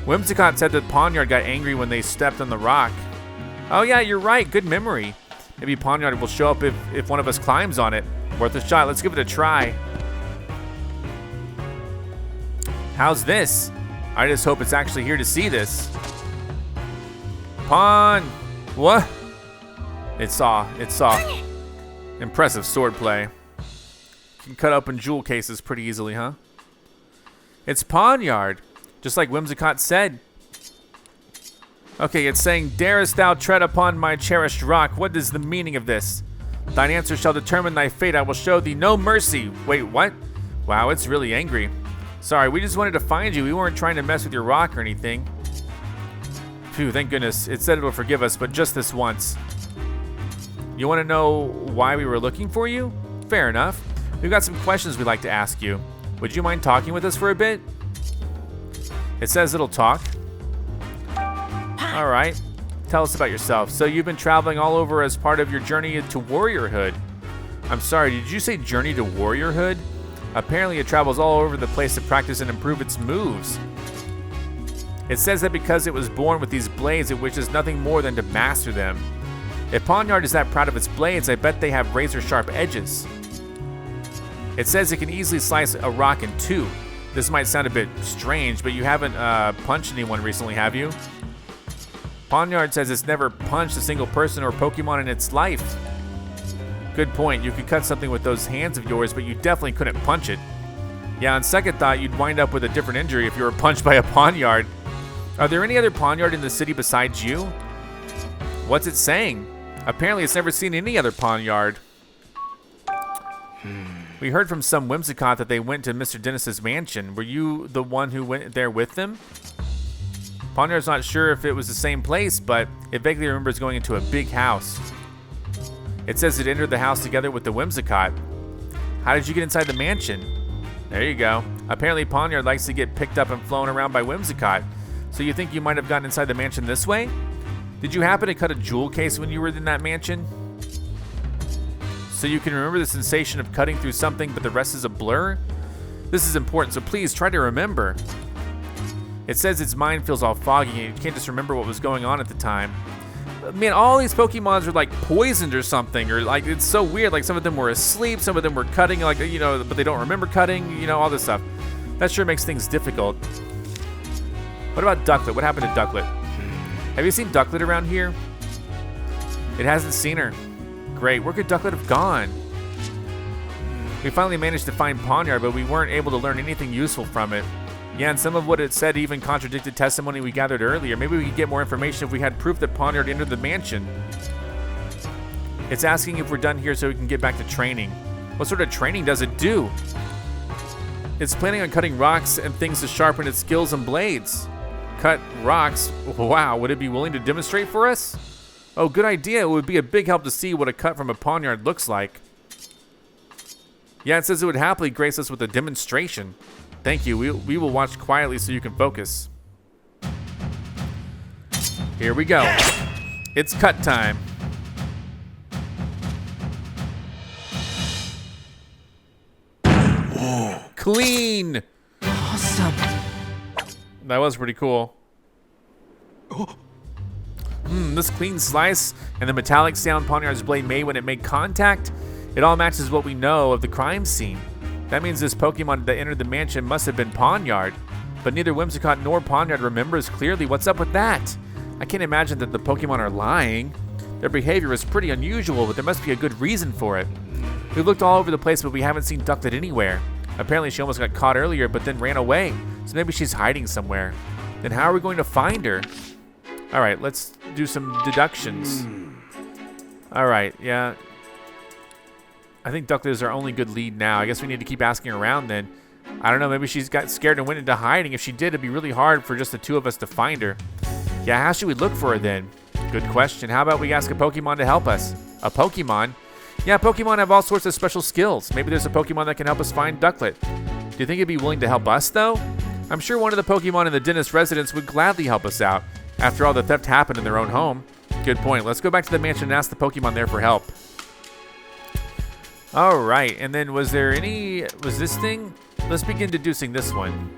Whimsicott said that Pawniard got angry when they stepped on the rock. Oh yeah, you're right. Good memory. Maybe Pawniard will show up if one of us climbs on it. Worth a shot. Let's give it a try. How's this? I just hope it's actually here to see this. Pawn! What? It saw. Impressive swordplay. Can cut open jewel cases pretty easily, huh? It's Pawniard, just like Whimsicott said. Okay, it's saying, darest thou tread upon my cherished rock? What is the meaning of this? Thine answer shall determine thy fate. I will show thee no mercy. Wait, what? Wow, it's really angry. Sorry, we just wanted to find you. We weren't trying to mess with your rock or anything. Phew, thank goodness. It said it will forgive us, but just this once. You want to know why we were looking for you? Fair enough. We've got some questions we'd like to ask you. Would you mind talking with us for a bit? It says it'll talk. All right. Tell us about yourself. So you've been traveling all over as part of your journey to warriorhood. I'm sorry, did you say journey to warriorhood? Apparently it travels all over the place to practice and improve its moves. It says that because it was born with these blades, it wishes nothing more than to master them. If pawniard is that proud of its blades, I bet they have razor-sharp edges. It says it can easily slice a rock in two. This might sound a bit strange, but you haven't punched anyone recently, have you? Pawniard says it's never punched a single person or Pokemon in its life. Good point. You could cut something with those hands of yours, but you definitely couldn't punch it. Yeah, on second thought, you'd wind up with a different injury if you were punched by a pawniard. Are there any other pawniard in the city besides you? What's it saying? Apparently it's never seen any other pawniard. We heard from some Whimsicott that they went to Mr. Dennis's mansion. Were you the one who went there with them? Pawniard's not sure if it was the same place, but it vaguely remembers going into a big house. It says it entered the house together with the Whimsicott. How did you get inside the mansion? There you go. Apparently Pawniard likes to get picked up and flown around by Whimsicott. So you think you might have gotten inside the mansion this way? Did you happen to cut a jewel case when you were in that mansion? So you can remember the sensation of cutting through something, but the rest is a blur? This is important, so please try to remember. It says its mind feels all foggy and you can't just remember what was going on at the time. Man, all these Pokemons are like poisoned or something, or like it's so weird. Like some of them were asleep, some of them were cutting, like, you know, but they don't remember cutting, you know, all this stuff. That sure makes things difficult. What about Ducklet? What happened to Ducklet? Have you seen Ducklet around here? It hasn't seen her. Great, where could Ducklet have gone? We finally managed to find Pawniard, but we weren't able to learn anything useful from it. Yeah, and some of what it said even contradicted testimony we gathered earlier. Maybe we could get more information if we had proof that Pawniard entered the mansion. It's asking if we're done here so we can get back to training. What sort of training does it do? It's planning on cutting rocks and things to sharpen its skills and blades. Cut rocks? Wow, would it be willing to demonstrate for us? Oh, good idea. It would be a big help to see what a cut from a pawniard looks like. Yeah, it says it would happily grace us with a demonstration. Thank you. We will watch quietly so you can focus. Here we go. It's cut time. Whoa. Clean. Awesome. That was pretty cool. This clean slice and the metallic sound Pawniard's blade made when it made contact, it all matches what we know of the crime scene. That means this Pokemon that entered the mansion must have been Pawniard, but neither Whimsicott nor Pawniard remembers clearly. What's up with that? I can't imagine that the Pokemon are lying. Their behavior is pretty unusual, but there must be a good reason for it. We've looked all over the place, but we haven't seen Ducklet anywhere. Apparently she almost got caught earlier, but then ran away, so maybe she's hiding somewhere. Then how are we going to find her? All right, let's do some deductions. All right, yeah. I think Ducklet is our only good lead now. I guess we need to keep asking around then. I don't know, maybe she's got scared and went into hiding. If she did, it'd be really hard for just the two of us to find her. Yeah, how should we look for her then? Good question. How about we ask a Pokemon to help us? A Pokemon? Yeah, Pokemon have all sorts of special skills. Maybe there's a Pokemon that can help us find Ducklet. Do you think it'd be willing to help us, though? I'm sure one of the Pokemon in the dentist residence would gladly help us out. After all, the theft happened in their own home. Good point. Let's go back to the mansion and ask the Pokemon there for help. All right, and then was this thing? Let's begin deducing this one.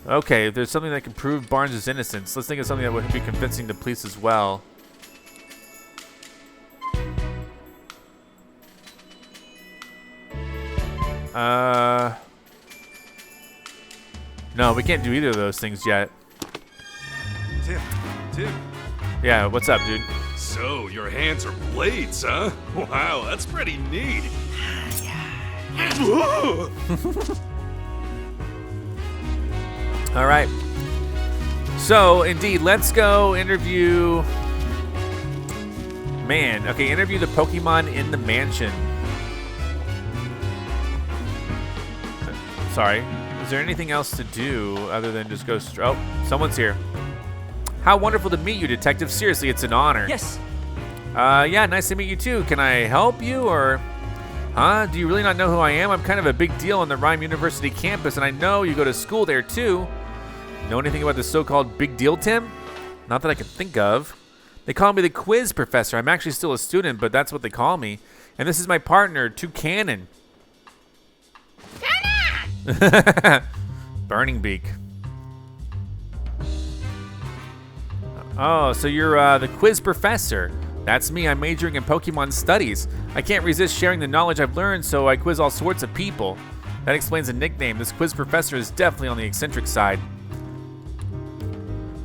Okay, if there's something that can prove Barnes' innocence, let's think of something that would be convincing to police as well. No, we can't do either of those things yet. Tim. Yeah, what's up, dude? So, your hands are blades, huh? Wow, that's pretty neat. All right. So, indeed, let's go interview... interview the Pokemon in the mansion. Sorry. Is there anything else to do other than just go oh, someone's here. How wonderful to meet you, Detective. Seriously, it's an honor. Yes. Yeah, nice to meet you too. Can I help you or... Huh? Do you really not know who I am? I'm kind of a big deal on the Ryme University campus, and I know you go to school there too. Know anything about the so-called big deal, Tim? Not that I can think of. They call me the quiz professor. I'm actually still a student, but that's what they call me. And this is my partner, Toucanon. Burning Beak. Oh, so you're the quiz professor. That's me. I'm majoring in Pokemon studies. I can't resist sharing the knowledge I've learned, so I quiz all sorts of people. That explains the nickname. This quiz professor is definitely on the eccentric side.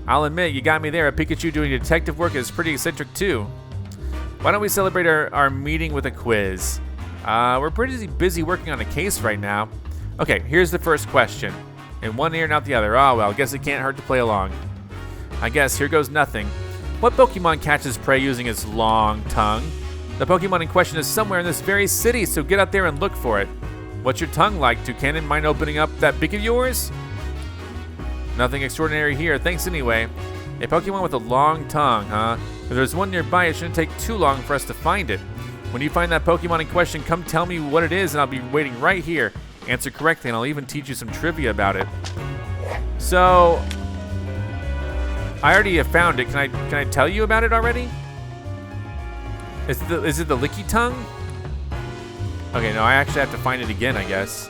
I'll admit, you got me there. A Pikachu doing detective work is pretty eccentric too. Why don't we celebrate our meeting with a quiz? We're pretty busy working on a case right now. Okay, here's the first question. In one ear and out the other. Oh well, guess it can't hurt to play along. I guess here goes nothing. What Pokemon catches prey using its long tongue? The Pokemon in question is somewhere in this very city, so get out there and look for it. What's your tongue like, Toucannon? Mind opening up that beak of yours? Nothing extraordinary here, thanks anyway. A Pokemon with a long tongue, huh? If there's one nearby, it shouldn't take too long for us to find it. When you find that Pokemon in question, come tell me what it is and I'll be waiting right here. Answer correctly and I'll even teach you some trivia about it. So, I already have found it. Can I tell you about it already? Is it the Licky Tongue? Okay, no, I actually have to find it again, I guess.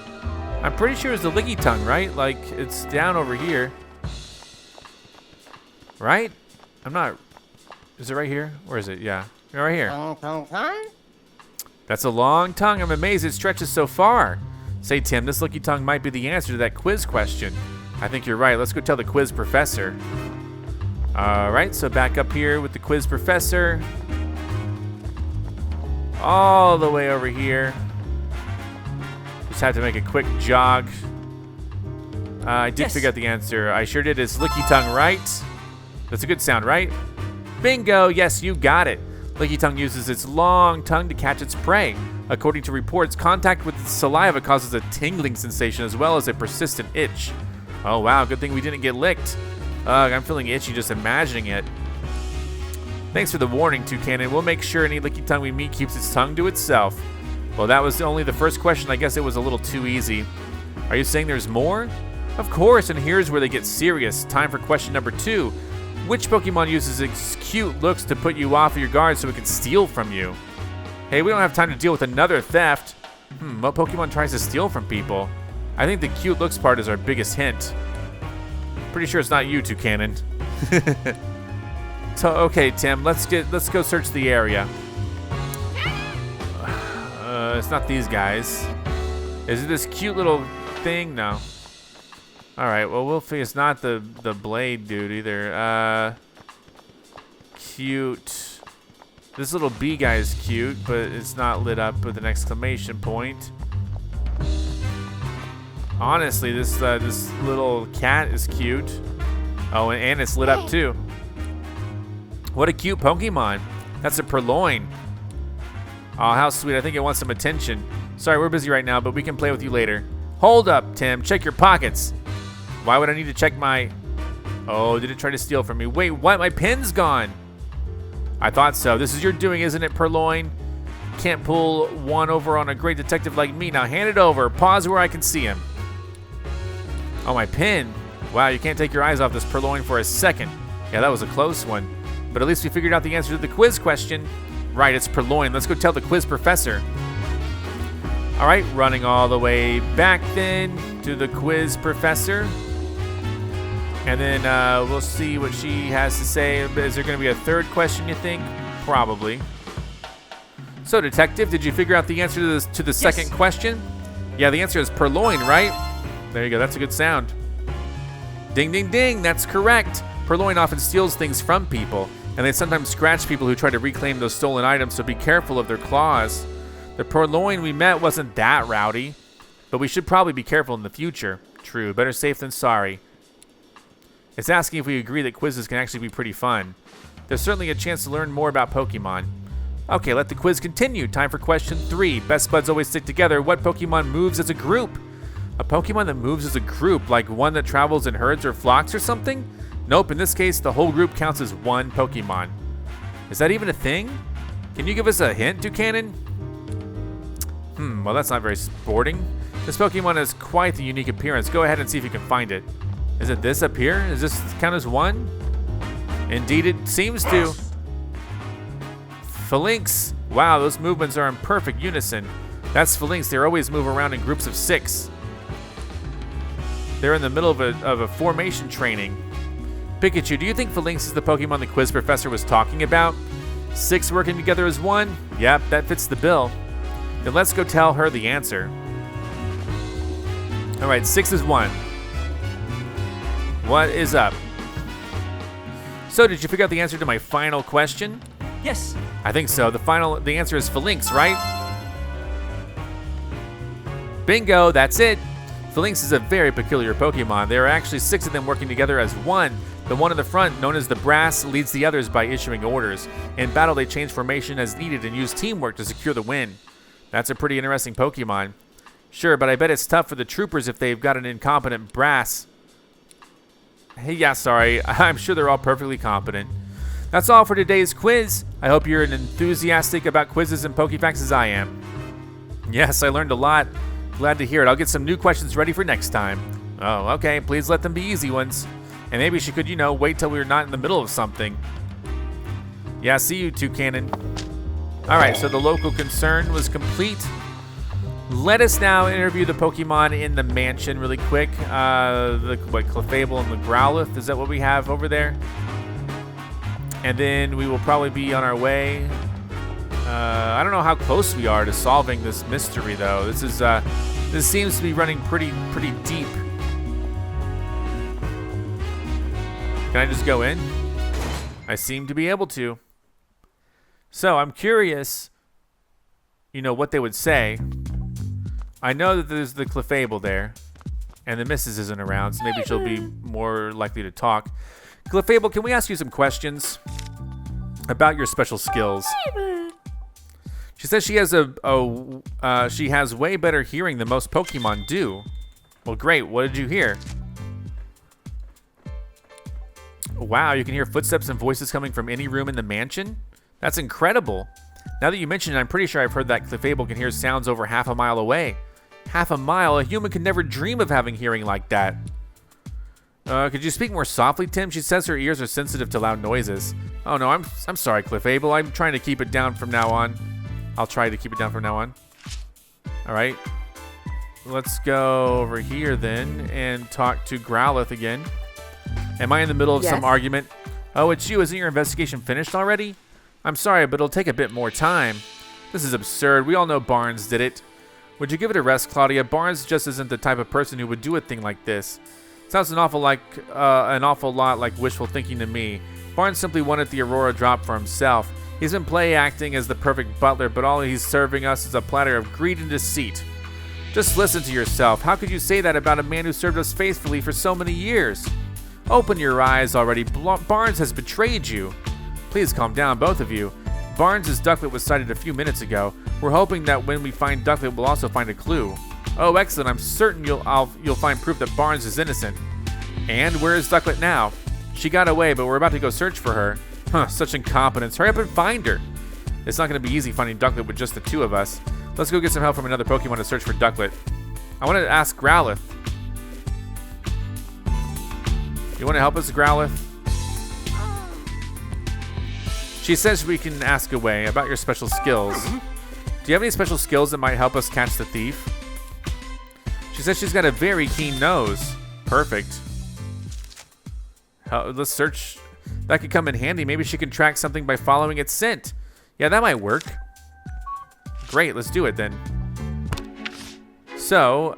I'm pretty sure it's the Licky Tongue, right? Like, it's down over here. Right? I'm not... Is it right here? Where is it? Yeah. Right here. That's a long tongue. I'm amazed it stretches so far. Say, Tim, this Licky Tongue might be the answer to that quiz question. I think you're right. Let's go tell the quiz professor. Alright, so back up here with the quiz professor. All the way over here. Just have to make a quick jog. I did figure out the answer. I sure did. It's Licky Tongue, right? That's a good sound, right? Bingo! Yes, you got it. Licky Tongue uses its long tongue to catch its prey. According to reports, contact with saliva causes a tingling sensation as well as a persistent itch. Oh wow, good thing we didn't get licked. I'm feeling itchy just imagining it. Thanks for the warning, Toucannon. We'll make sure any Licky Tongue we meet keeps its tongue to itself. Well, that was only the first question. I guess it was a little too easy. Are you saying there's more? Of course, and here's where they get serious. Time for question number 2. Which Pokemon uses its cute looks to put you off of your guard so it can steal from you? Hey, we don't have time to deal with another theft. What Pokemon tries to steal from people? I think the cute looks part is our biggest hint. Pretty sure it's not you, Toucannon. So, okay, Tim, let's go search the area. It's not these guys. Is it this cute little thing? No. All right, well, we'll figure it's not the blade dude either. Cute. This little bee guy is cute, but it's not lit up with an exclamation point. Honestly, this little cat is cute. Oh, and it's lit up too. What a cute Pokemon. That's a Prologue. Oh, how sweet. I think it wants some attention. Sorry, we're busy right now, but we can play with you later. Hold up, Tim. Check your pockets. Why would I need to check my... Oh, did it try to steal from me? Wait, what? My pin's gone. I thought so. This is your doing, isn't it, Prologue? Can't pull one over on a great detective like me. Now hand it over. Pause where I can see him. Oh, my pin. Wow, you can't take your eyes off this Prologue for a second. Yeah, that was a close one. But at least we figured out the answer to the quiz question. Right, it's Prologue. Let's go tell the quiz professor. All right, running all the way back then to the quiz professor. And then we'll see what she has to say. Is there going to be a third question, you think? Probably. So, Detective, did you figure out the answer to the second question? Yeah, the answer is Prologue, right? There you go. That's a good sound. Ding, ding, ding. That's correct. Prologue often steals things from people, and they sometimes scratch people who try to reclaim those stolen items, so be careful of their claws. The Prologue we met wasn't that rowdy, but we should probably be careful in the future. True. Better safe than sorry. It's asking if we agree that quizzes can actually be pretty fun. There's certainly a chance to learn more about Pokemon. Okay, let the quiz continue. Time for question 3. Best buds always stick together. What Pokemon moves as a group? A Pokemon that moves as a group, like one that travels in herds or flocks or something? Nope, in this case, the whole group counts as one Pokemon. Is that even a thing? Can you give us a hint, Toucannon? Well, that's not very sporting. This Pokemon has quite the unique appearance. Go ahead and see if you can find it. Is it this up here? Does this count as one? Indeed, it seems to. Phalanx. Wow, those movements are in perfect unison. That's Phalanx. They always move around in groups of 6. They're in the middle of a formation training. Pikachu, do you think Phalanx is the Pokemon the quiz professor was talking about? 6 working together as one? Yep, that fits the bill. Then let's go tell her the answer. All right, 6 is 1. What is up? So, did you figure out the answer to my final question? Yes. I think so. The answer is Phalanx, right? Bingo, that's it. Phalanx is a very peculiar Pokemon. There are actually 6 of them working together as one. The one in the front, known as the Brass, leads the others by issuing orders. In battle, they change formation as needed and use teamwork to secure the win. That's a pretty interesting Pokemon. Sure, but I bet it's tough for the troopers if they've got an incompetent Brass. Hey, yeah, sorry. I'm sure they're all perfectly competent. That's all for today's quiz. I hope you're as enthusiastic about quizzes and Pokefacts as I am. Yes, I learned a lot. Glad to hear it. I'll get some new questions ready for next time. Oh, okay. Please let them be easy ones. And maybe she could, wait till we're not in the middle of something. Yeah, see you, Toucanon. All right, so the local concern was complete. Let us now interview the Pokemon in the mansion really quick. The Clefable and the Growlithe. Is that what we have over there? And then we will probably be on our way. I don't know how close we are to solving this mystery, though. This seems to be running pretty deep. Can I just go in? I seem to be able to. So I'm curious, what they would say. I know that there's the Clefable there, and the Missus isn't around, so maybe she'll be more likely to talk. Clefable, can we ask you some questions about your special skills? She says she has she has way better hearing than most Pokemon do. Well, great. What did you hear? Wow, you can hear footsteps and voices coming from any room in the mansion? That's incredible. Now that you mention it, I'm pretty sure I've heard that Clefable can hear sounds over half a mile away. Half a mile? A human could never dream of having hearing like that. Could you speak more softly, Tim? She says her ears are sensitive to loud noises. Oh no, I'm sorry, Clefable. I'm trying to keep it down from now on. I'll try to keep it down from now on. All right. Let's go over here then and talk to Growlithe again. Am I in the middle of some argument? Oh, it's you. Isn't your investigation finished already? I'm sorry, but it'll take a bit more time. This is absurd. We all know Barnes did it. Would you give it a rest, Claudia? Barnes just isn't the type of person who would do a thing like this. Sounds an awful lot like wishful thinking to me. Barnes simply wanted the Aurora drop for himself. He's been play acting as the perfect butler, but all he's serving us is a platter of greed and deceit. Just listen to yourself. How could you say that about a man who served us faithfully for so many years? Open your eyes already. Barnes has betrayed you. Please calm down, both of you. Barnes' Ducklet was sighted a few minutes ago. We're hoping that when we find Ducklet, we'll also find a clue. Oh, excellent. I'm certain you'll find proof that Barnes is innocent. And where is Ducklet now? She got away, but we're about to go search for her. Huh, such incompetence. Hurry up and find her. It's not going to be easy finding Ducklet with just the two of us. Let's go get some help from another Pokemon to search for Ducklet. I want to ask Growlithe. You want to help us, Growlithe? She says we can ask away about your special skills. Do you have any special skills that might help us catch the thief? She says she's got a very keen nose. Perfect. Let's search. That could come in handy. Maybe she can track something by following its scent. Yeah, that might work. Great, let's do it then. So,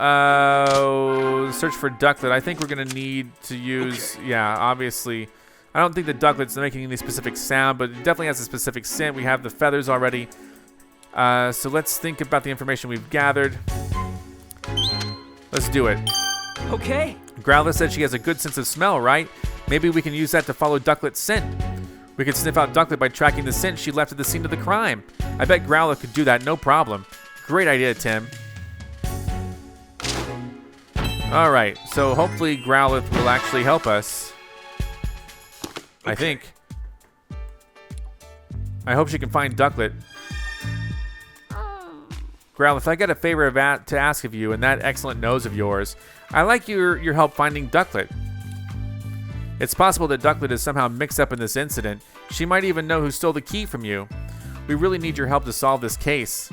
search for Ducklet. I think we're going to need to use, yeah, obviously. I don't think the Ducklet's making any specific sound, but it definitely has a specific scent. We have the feathers already. So let's think about the information we've gathered. Let's do it. Okay. Growlithe said she has a good sense of smell, right? Maybe we can use that to follow Ducklet's scent. We could sniff out Ducklet by tracking the scent she left at the scene of the crime. I bet Growlithe could do that, no problem. Great idea, Tim. All right, so hopefully Growlithe will actually help us. I think. I hope she can find Ducklet. Growlithe, I got a favor to ask of you and that excellent nose of yours. I like your help finding Ducklet. It's possible that Ducklet is somehow mixed up in this incident. She might even know who stole the key from you. We really need your help to solve this case.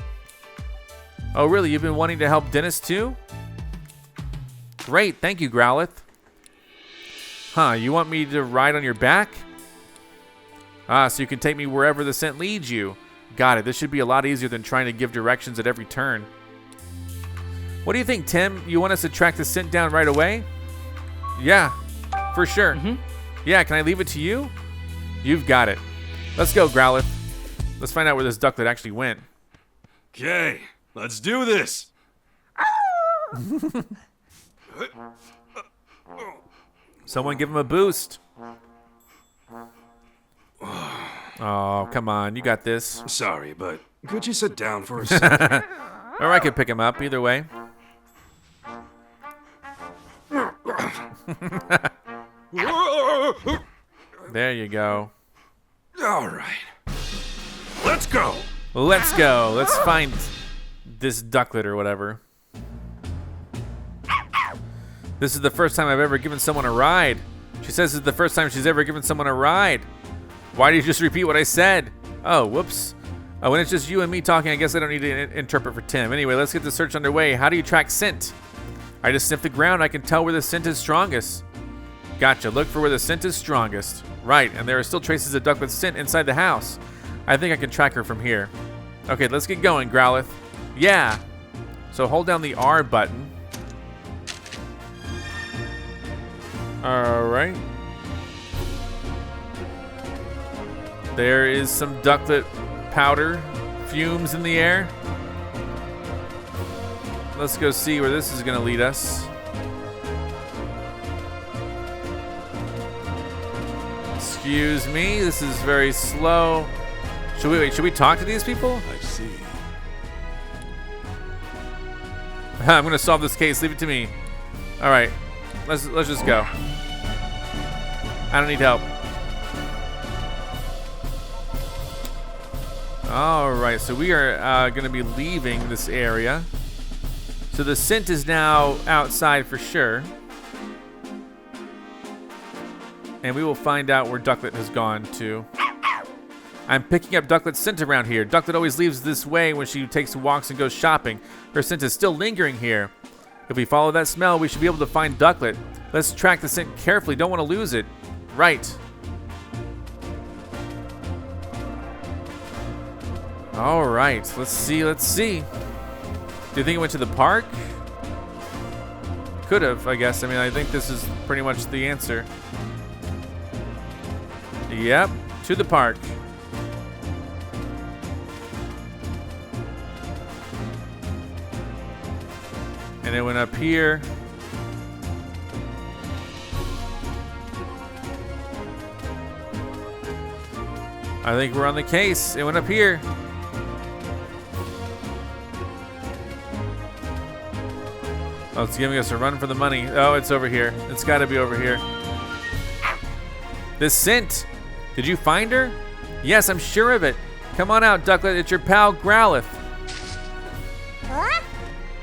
Oh, really? You've been wanting to help Dennis too? Great, thank you, Growlithe. Huh, you want me to ride on your back? Ah, so you can take me wherever the scent leads you. Got it, this should be a lot easier than trying to give directions at every turn. What do you think, Tim? You want us to track the scent down right away? Yeah, for sure. Yeah, can I leave it to you? You've got it. Let's go, Growlithe. Let's find out where this ducklet actually went. Okay, let's do this. Someone give him a boost. Oh, come on. You got this. Sorry, but could you sit down for a second? Or I could pick him up. Either way. There you go. All right. Let's go. Let's go. Let's find this ducklet or whatever. This is the first time I've ever given someone a ride. She says this is the first time she's ever given someone a ride. Why do you just repeat what I said? Oh, whoops. Oh, when it's just you and me talking, I guess I don't need to interpret for Tim. Anyway, let's get the search underway. How do you track scent? I just sniff the ground. I can tell where the scent is strongest. Gotcha. Look for where the scent is strongest. Right, and there are still traces of ducklet's scent inside the house. I think I can track her from here. Okay, let's get going, Growlithe. Yeah. So hold down the R button. All right. There is some ducklet powder fumes in the air. Let's go see where this is going to lead us. Excuse me, this is very slow. Should we talk to these people? I see. I'm gonna solve this case. Leave it to me. All right, let's just go. I don't need help. All right, so we are gonna be leaving this area. So the scent is now outside for sure. And we will find out where Ducklet has gone to. I'm picking up Ducklet's scent around here. Ducklet always leaves this way when she takes walks and goes shopping. Her scent is still lingering here. If we follow that smell, we should be able to find Ducklet. Let's track the scent carefully. Don't want to lose it. Right. All right. Let's see. Do you think it went to the park? Could have, I guess. I mean, I think this is pretty much the answer. Yep, to the park. And it went up here. I think we're on the case. It went up here. Oh, it's giving us a run for the money. Oh, it's over here. It's got to be over here. This scent. Did you find her? Yes, I'm sure of it. Come on out, Ducklet. It's your pal, Growlithe. Huh?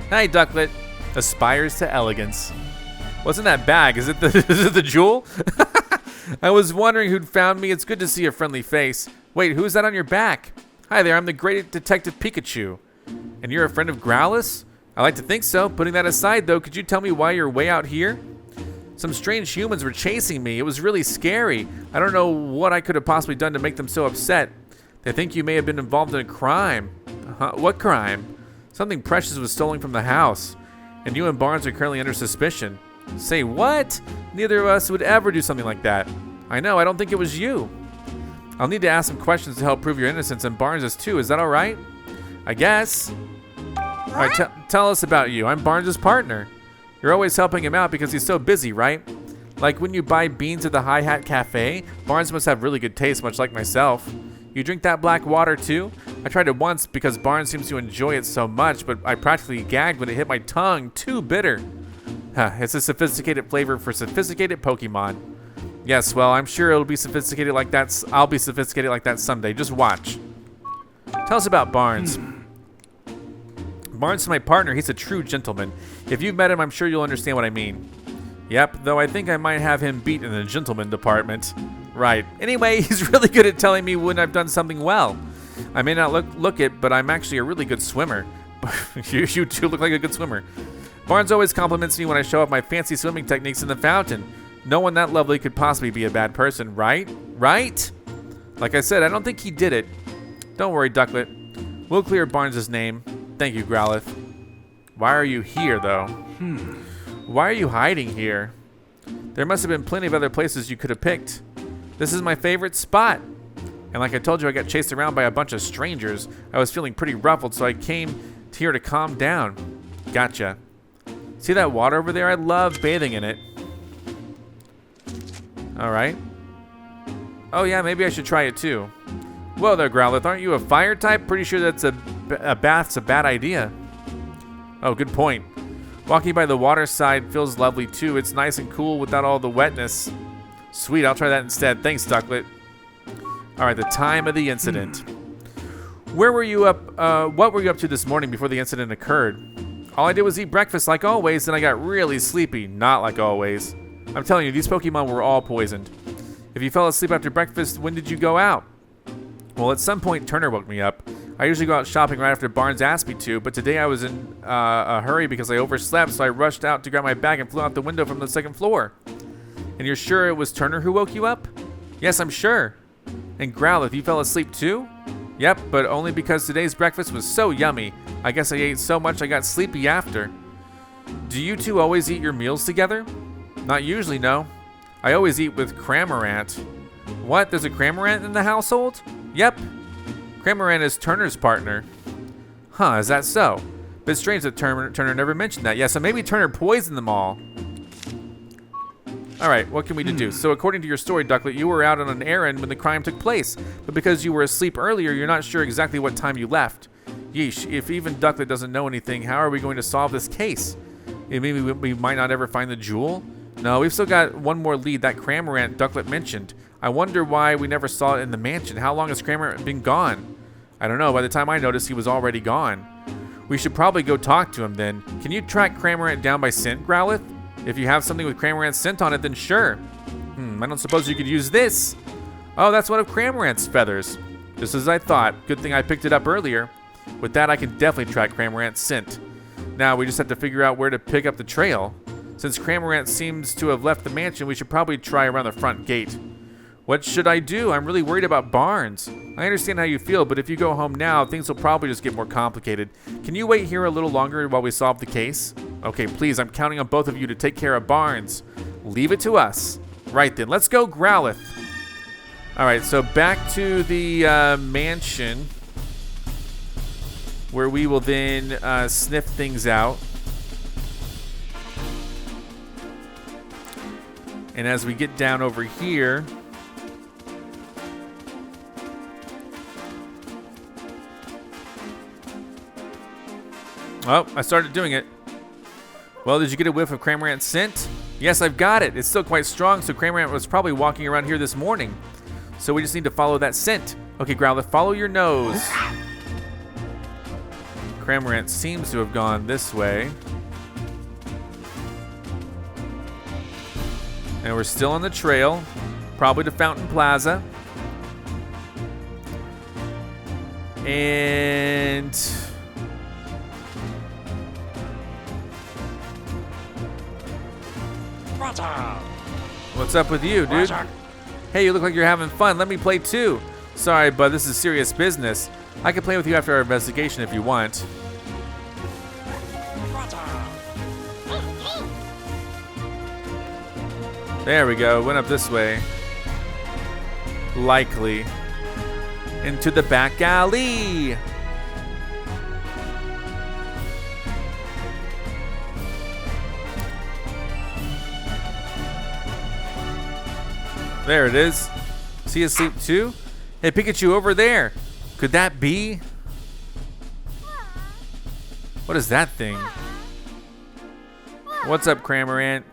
Hi, Ducklet. Aspires to elegance. What's in that bag? Is it the jewel? I was wondering who'd found me. It's good to see a friendly face. Wait, who's that on your back? Hi there, I'm the great Detective Pikachu. And you're a friend of Growlithe? I like to think so. Putting that aside, though, could you tell me why you're way out here? Some strange humans were chasing me. It was really scary. I don't know what I could have possibly done to make them so upset. They think you may have been involved in a crime. What crime? Something precious was stolen from the house. And you and Barnes are currently under suspicion. Say what? Neither of us would ever do something like that. I know, I don't think it was you. I'll need to ask some questions to help prove your innocence, and Barnes is too. Is that all right? I guess. All right, tell us about you. I'm Barnes' partner. You're always helping him out because he's so busy, right? Like when you buy beans at the High Hat Cafe, Barnes must have really good taste, much like myself. You drink that black water too? I tried it once because Barnes seems to enjoy it so much, but I practically gagged when it hit my tongue. Too bitter. It's a sophisticated flavor for sophisticated Pokemon. Yes, well, I'm sure it'll be sophisticated like that. I'll be sophisticated like that someday. Just watch. Tell us about Barnes. Barnes is my partner. He's a true gentleman. If you've met him, I'm sure you'll understand what I mean. Yep, though I think I might have him beat in the gentleman department. Right. Anyway, he's really good at telling me when I've done something well. I may not look it, but I'm actually a really good swimmer. You two look like a good swimmer. Barnes always compliments me when I show off my fancy swimming techniques in the fountain. No one that lovely could possibly be a bad person, right? Right? Like I said, I don't think he did it. Don't worry, Ducklet. We'll clear Barnes' name. Thank you, Growlithe. Why are you here, though? Why are you hiding here? There must have been plenty of other places you could have picked. This is my favorite spot. And like I told you, I got chased around by a bunch of strangers. I was feeling pretty ruffled, so I came here to calm down. Gotcha. See that water over there? I love bathing in it. Alright. Oh yeah, maybe I should try it too. Whoa there, Growlithe. Aren't you a fire type? Pretty sure that's a bath's a bad idea. Oh, good point. Walking by the water side feels lovely too. It's nice and cool without all the wetness. Sweet, I'll try that instead. Thanks, Ducklet. Alright, the time of the incident. Where were you up, what were you up to this morning before the incident occurred? All I did was eat breakfast like always, and I got really sleepy. Not like always. I'm telling you, these Pokemon were all poisoned. If you fell asleep after breakfast, when did you go out? Well, at some point, Turner woke me up. I usually go out shopping right after Barnes asked me to, but today I was in a hurry because I overslept, so I rushed out to grab my bag and flew out the window from the second floor. And you're sure it was Turner who woke you up? Yes, I'm sure. And Growlithe, you fell asleep too? Yep, but only because today's breakfast was so yummy. I guess I ate so much I got sleepy after. Do you two always eat your meals together? Not usually, no. I always eat with Cramorant. What? There's a Cramorant in the household? Yep. Cramorant is Turner's partner. Huh, is that so? But it's strange that Turner never mentioned that. Yeah, so maybe Turner poisoned them all. Alright, what can we deduce? So according to your story, Ducklet, you were out on an errand when the crime took place. But because you were asleep earlier, you're not sure exactly what time you left. Yeesh, if even Ducklet doesn't know anything, how are we going to solve this case? Maybe we might not ever find the jewel? No, we've still got one more lead, that Cramorant Ducklet mentioned. I wonder why we never saw it in the mansion. How long has Cramorant been gone? I don't know. By the time I noticed, he was already gone. We should probably go talk to him then. Can you track Cramorant down by scent, Growlithe? If you have something with Cramorant's scent on it, then sure. I don't suppose you could use this. Oh, that's one of Cramorant's feathers. Just as I thought. Good thing I picked it up earlier. With that, I can definitely track Cramorant's scent. Now, we just have to figure out where to pick up the trail. Since Cramorant seems to have left the mansion, we should probably try around the front gate. What should I do? I'm really worried about Barnes. I understand how you feel, but if you go home now, things will probably just get more complicated. Can you wait here a little longer while we solve the case? Okay, please, I'm counting on both of you to take care of Barnes. Leave it to us. Right then, let's go Growlithe. Alright, so back to the mansion, where we will then sniff things out. And as we get down over here, oh, I started doing it. Well, did you get a whiff of Cramorant's scent? Yes, I've got it. It's still quite strong, so Cramorant was probably walking around here this morning. So we just need to follow that scent. Okay, Growlithe, follow your nose. Cramorant seems to have gone this way. And we're still on the trail, probably to Fountain Plaza. And what's up with you, dude? Hey, you look like you're having fun. Let me play too. Sorry, but this is serious business. I can play with you after our investigation if you want. There we go. Went up this way. Likely. Into the back alley. There it is. Is he asleep too? Hey, Pikachu, over there. Could that be? What is that thing? What's up, Cramorant?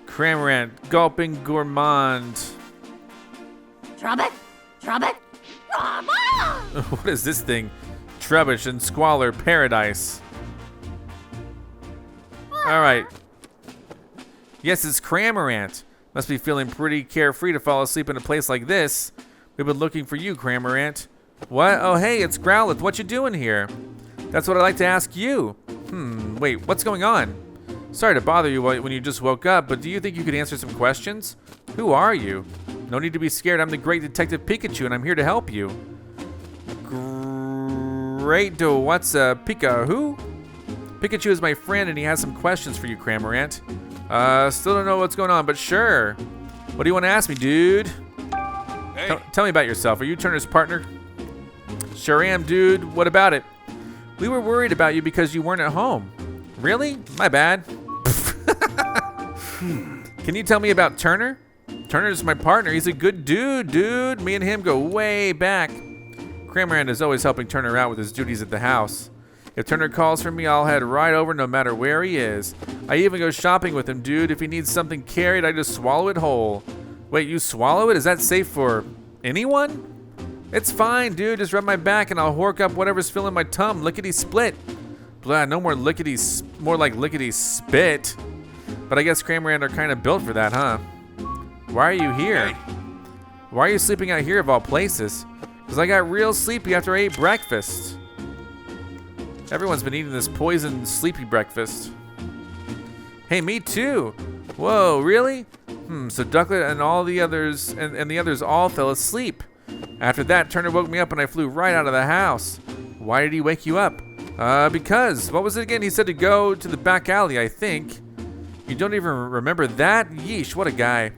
Cramorant, gulping gourmand. Trubbit! Trubbit! Trubbit! What is this thing? Trubbish and Squalor Paradise. Alright. Yes, it's Cramorant. Must be feeling pretty carefree to fall asleep in a place like this. We've been looking for you, Cramorant. What? Oh, hey, it's Growlithe. What you doing here? That's what I'd like to ask you. Wait, what's going on? Sorry to bother you when you just woke up, but do you think you could answer some questions? Who are you? No need to be scared. I'm the great Detective Pikachu, and I'm here to help you. Great. What's Pika? Who? Pikachu is my friend, and he has some questions for you, Cramorant. Still don't know what's going on, but sure. What do you want to ask me, dude? Hey. Tell me about yourself. Are you Turner's partner? Sure am, dude. What about it? We were worried about you because you weren't at home. Really? My bad. Can you tell me about Turner? Turner's my partner. He's a good dude. Me and him go way back. Cramorant is always helping Turner out with his duties at the house. If Turner calls for me, I'll head right over no matter where he is. I even go shopping with him, dude. If he needs something carried, I just swallow it whole. Wait, you swallow it? Is that safe for anyone? It's fine, dude. Just rub my back and I'll hork up whatever's filling my tum. Lickety split. Blah, no more more like lickety spit. But I guess Cramorant are kind of built for that, huh? Why are you here? Why are you sleeping out here of all places? Because I got real sleepy after I ate breakfast. Everyone's been eating this poisoned sleepy breakfast. Hey, me too. Whoa, really? So Ducklet and all the others and the others all fell asleep. After that, Turner woke me up and I flew right out of the house. Why did he wake you up? Because, what was it again? He said to go to the back alley, I think. You don't even remember that? Yeesh, what a guy.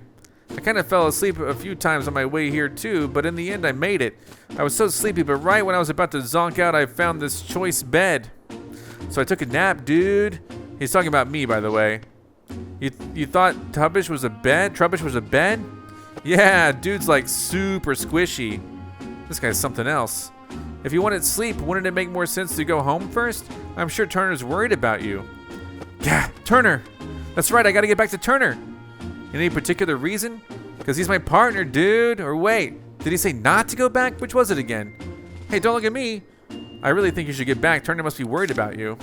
I kind of fell asleep a few times on my way here too, but in the end I made it. I was so sleepy, but right when I was about to zonk out, I found this choice bed. So I took a nap, dude. He's talking about me, by the way. You thought Trubbish was a bed? Trubbish was a bed? Yeah, dude's like super squishy. This guy's something else. If you wanted sleep, wouldn't it make more sense to go home first? I'm sure Turner's worried about you. Yeah, Turner. That's right, I gotta get back to Turner. Any particular reason? Because he's my partner, dude. Or wait, did he say not to go back? Which was it again? Hey, don't look at me. I really think you should get back. Turner must be worried about you.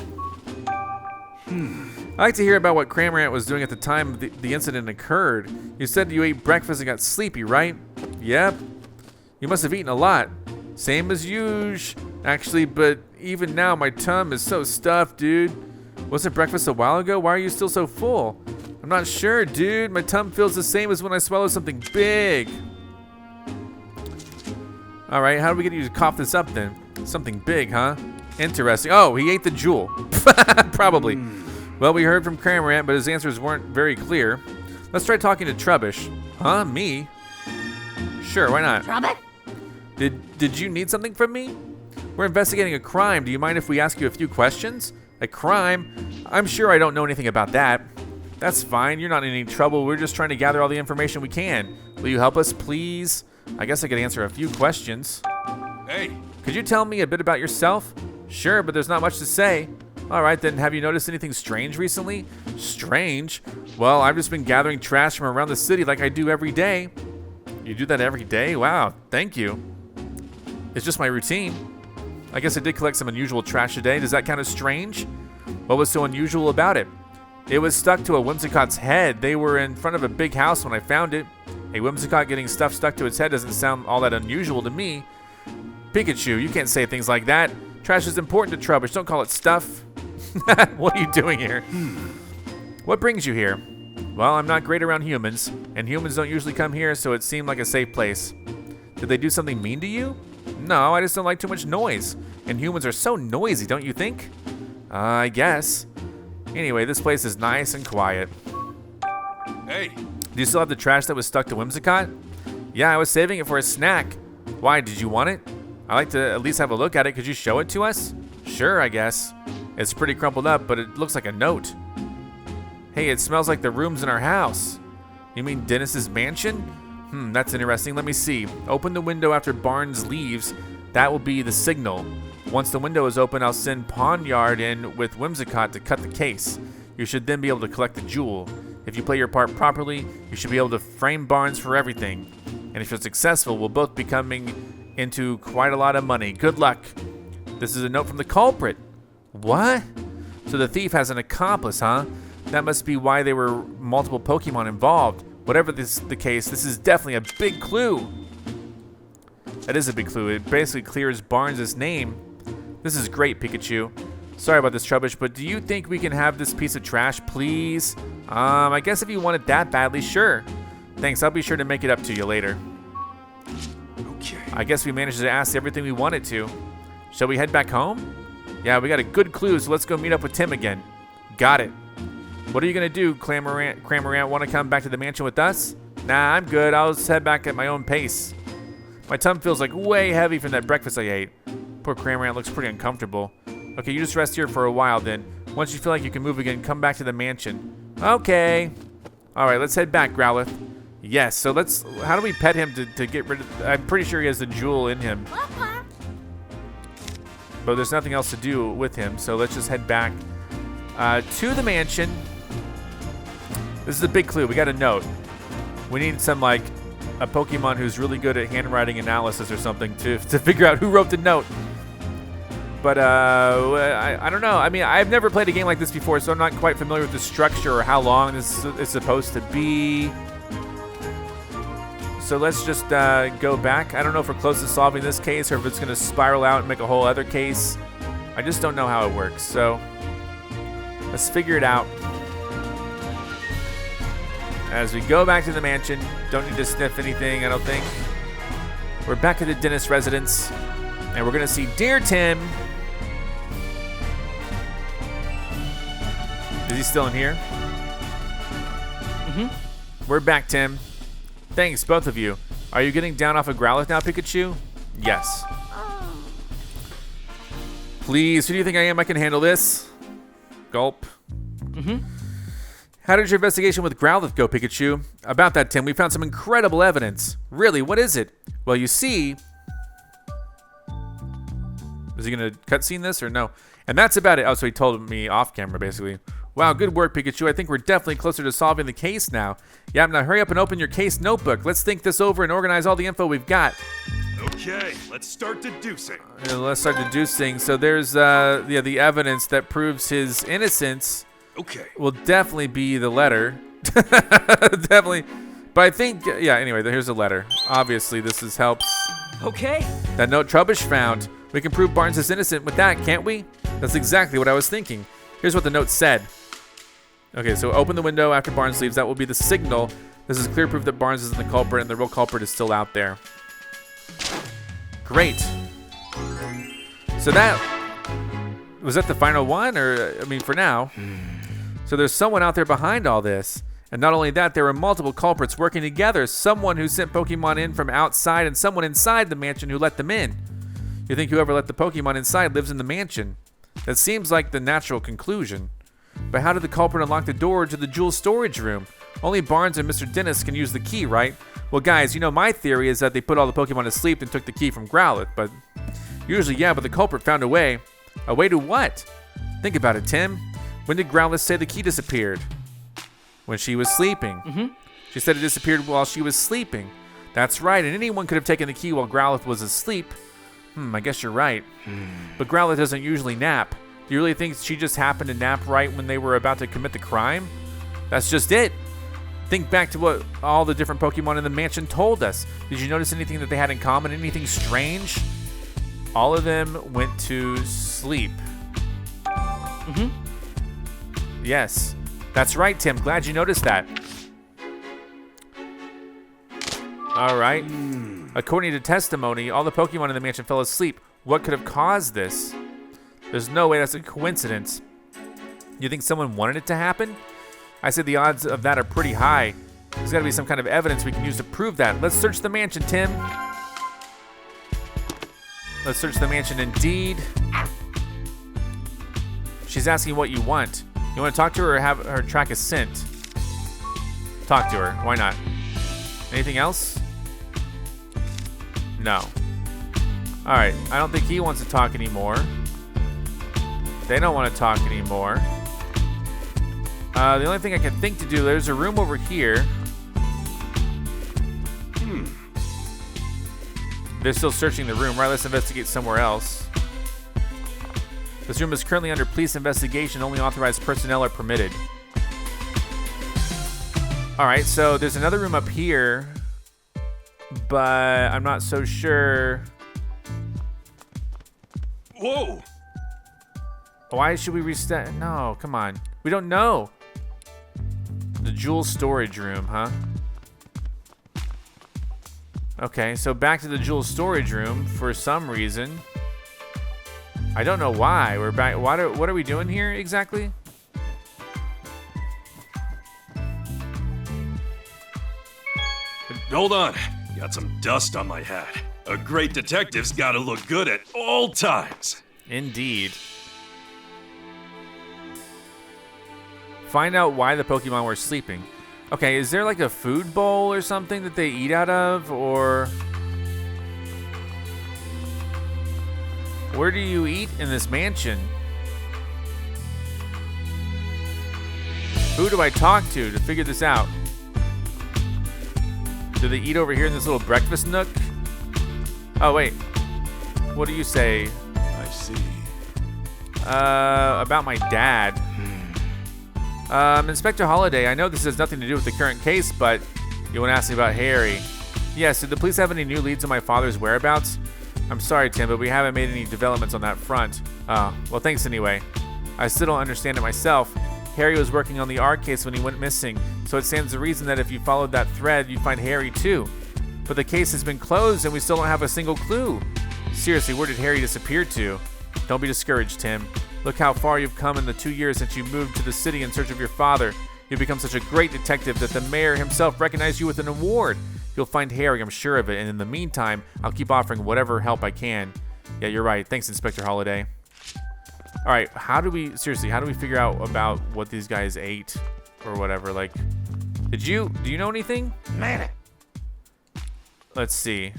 I like to hear about what Cramorant was doing at the time the incident occurred. You said you ate breakfast and got sleepy, right? Yep. You must have eaten a lot. Same as usual, actually, but even now my tum is so stuffed, dude. Wasn't breakfast a while ago? Why are you still so full? I'm not sure, dude. My tum feels the same as when I swallow something big. All right, how do we get you to cough this up then? Something big, huh? Interesting. Oh, he ate the jewel. Probably. Well, we heard from Cramorant, but his answers weren't very clear. Let's try talking to Trubbish. Huh? Me? Sure, why not? Trubbish? Did you need something from me? We're investigating a crime. Do you mind if we ask you a few questions? A crime? I'm sure I don't know anything about that. That's fine. You're not in any trouble. We're just trying to gather all the information we can. Will you help us, please? I guess I could answer a few questions. Hey. Could you tell me a bit about yourself? Sure, but there's not much to say. All right, then, have you noticed anything strange recently? Strange? Well, I've just been gathering trash from around the city like I do every day. You do that every day? Wow, thank you. It's just my routine. I guess I did collect some unusual trash today. Does that count as strange? What was so unusual about it? It was stuck to a Whimsicott's head. They were in front of a big house when I found it. A Whimsicott getting stuff stuck to its head doesn't sound all that unusual to me. Pikachu, you can't say things like that. Trash is important to Trubbish. Don't call it stuff. What are you doing here? What brings you here? Well, I'm not great around humans, and humans don't usually come here, so it seemed like a safe place. Did they do something mean to you? No, I just don't like too much noise. And humans are so noisy, don't you think? I guess. Anyway, this place is nice and quiet. Hey. Do you still have the trash that was stuck to Whimsicott? Yeah, I was saving it for a snack. Why, did you want it? I'd like to at least have a look at it. Could you show it to us? Sure, I guess. It's pretty crumpled up, but it looks like a note. Hey, it smells like the rooms in our house. You mean Dennis's mansion? That's interesting. Let me see. Open the window after Barnes leaves. That will be the signal. Once the window is open, I'll send Pawniard in with Whimsicott to cut the case. You should then be able to collect the jewel. If you play your part properly, you should be able to frame Barnes for everything. And if you're successful, we'll both be coming into quite a lot of money. Good luck. This is a note from the culprit. What? So the thief has an accomplice, huh? That must be why there were multiple Pokemon involved. Whatever the case, this is definitely a big clue. That is a big clue. It basically clears Barnes' name. This is great, Pikachu. Sorry about this, Trubbish, but do you think we can have this piece of trash, please? I guess if you want it that badly, sure. Thanks, I'll be sure to make it up to you later. Okay. I guess we managed to ask everything we wanted to. Shall we head back home? Yeah, we got a good clue, so let's go meet up with Tim again. Got it. What are you gonna do, Cramorant? Want to come back to the mansion with us? Nah, I'm good. I'll just head back at my own pace. My tongue feels like way heavy from that breakfast I ate. Poor Cramorant looks pretty uncomfortable. Okay, you just rest here for a while then. Once you feel like you can move again, come back to the mansion. Okay. All right, let's head back, Growlithe. Yes, so let's, how do we pet him to get rid of, I'm pretty sure he has the jewel in him. But there's nothing else to do with him, so let's just head back to the mansion. This is a big clue, we got a note. We need some, like, a Pokemon who's really good at handwriting analysis or something to figure out who wrote the note. But I don't know. I mean, I've never played a game like this before, so I'm not quite familiar with the structure or how long this is supposed to be. So let's just go back. I don't know if we're close to solving this case or if it's going to spiral out and make a whole other case. I just don't know how it works. So let's figure it out. As we go back to the mansion, don't need to sniff anything, I don't think. We're back at the dentist residence, and we're going to see Dear Tim. Is he still in here? Mm-hmm. We're back, Tim. Thanks, both of you. Are you getting down off of Growlithe now, Pikachu? Yes. Please, who do you think I am? I can handle this. Gulp. Mm-hmm. How did your investigation with Growlithe go, Pikachu? About that, Tim, we found some incredible evidence. Really, what is it? Well, you see... Is he going to cutscene this or no? And that's about it. Oh, so he told me off camera, basically. Wow, good work, Pikachu. I think we're definitely closer to solving the case now. Yeah, now hurry up and open your case notebook. Let's think this over and organize all the info we've got. Okay, let's start deducing. Let's start deducing. So there's the evidence that proves his innocence. Okay. Will definitely be the letter. Definitely. But I think, yeah, anyway, here's the letter. Obviously, this helps. Okay. That note Trubbish found. We can prove Barnes is innocent with that, can't we? That's exactly what I was thinking. Here's what the note said. Okay, so open the window after Barnes leaves. That will be the signal. This is clear proof that Barnes isn't the culprit and the real culprit is still out there. Great. So was that the final one? Or, I mean, for now. So there's someone out there behind all this. And not only that, there were multiple culprits working together. Someone who sent Pokemon in from outside and someone inside the mansion who let them in. You think whoever let the Pokemon inside lives in the mansion? That seems like the natural conclusion. But how did the culprit unlock the door to the jewel storage room? Only Barnes and Mr. Dennis can use the key, right? Well, guys, you know my theory is that they put all the Pokemon to sleep and took the key from Growlithe, but usually, yeah, but the culprit found a way. A way to what? Think about it, Tim. When did Growlithe say the key disappeared? When she was sleeping. Mm-hmm. She said it disappeared while she was sleeping. That's right, and anyone could have taken the key while Growlithe was asleep. I guess you're right. But Growlithe doesn't usually nap. Do you really think she just happened to nap right when they were about to commit the crime? That's just it. Think back to what all the different Pokemon in the mansion told us. Did you notice anything that they had in common? Anything strange? All of them went to sleep. Mm-hmm. Yes. That's right, Tim. Glad you noticed that. All right. According to testimony, all the Pokemon in the mansion fell asleep. What could have caused this? There's no way that's a coincidence. You think someone wanted it to happen? I said the odds of that are pretty high. There's got to be some kind of evidence we can use to prove that. Let's search the mansion, Tim. Let's search the mansion indeed. She's asking what you want. You want to talk to her or have her track a scent? Talk to her. Why not? Anything else? No. All right. I don't think he wants to talk anymore. They don't want to talk anymore. The only thing I can think to do, there's a room over here. They're still searching the room, right? Let's investigate somewhere else. This room is currently under police investigation. Only authorized personnel are permitted. All right, so there's another room up here. but I'm not so sure. Whoa! Why should we reset? No, come on. We don't know. The jewel storage room, huh? Okay, so back to the jewel storage room for some reason. I don't know why. We're back. What are we doing here exactly? Hold on. Got some dust on my hat. A great detective's gotta look good at all times. Indeed. Find out why the Pokemon were sleeping. Okay, is there like a food bowl or something that they eat out of, or where do you eat in this mansion? Who do I talk to figure this out? Do they eat over here in this little breakfast nook? Oh wait, what do you say? I see. About my dad. Inspector Holliday, I know this has nothing to do with the current case, but you want to ask me about Harry. Yes, did the police have any new leads on my father's whereabouts? I'm sorry, Tim, but we haven't made any developments on that front. Oh, well, thanks anyway. I still don't understand it myself. Harry was working on the R case when he went missing, so it stands to reason that if you followed that thread, you'd find Harry too. But the case has been closed and we still don't have a single clue. Seriously, where did Harry disappear to? Don't be discouraged, Tim. Look how far you've come in the 2 years since you moved to the city in search of your father. You've become such a great detective that the mayor himself recognized you with an award. You'll find Harry, I'm sure of it, and in the meantime, I'll keep offering whatever help I can. Yeah, you're right. Thanks, Inspector Holliday. All right, how do we figure out about what these guys ate or whatever? Like, do you know anything? Man. Let's see.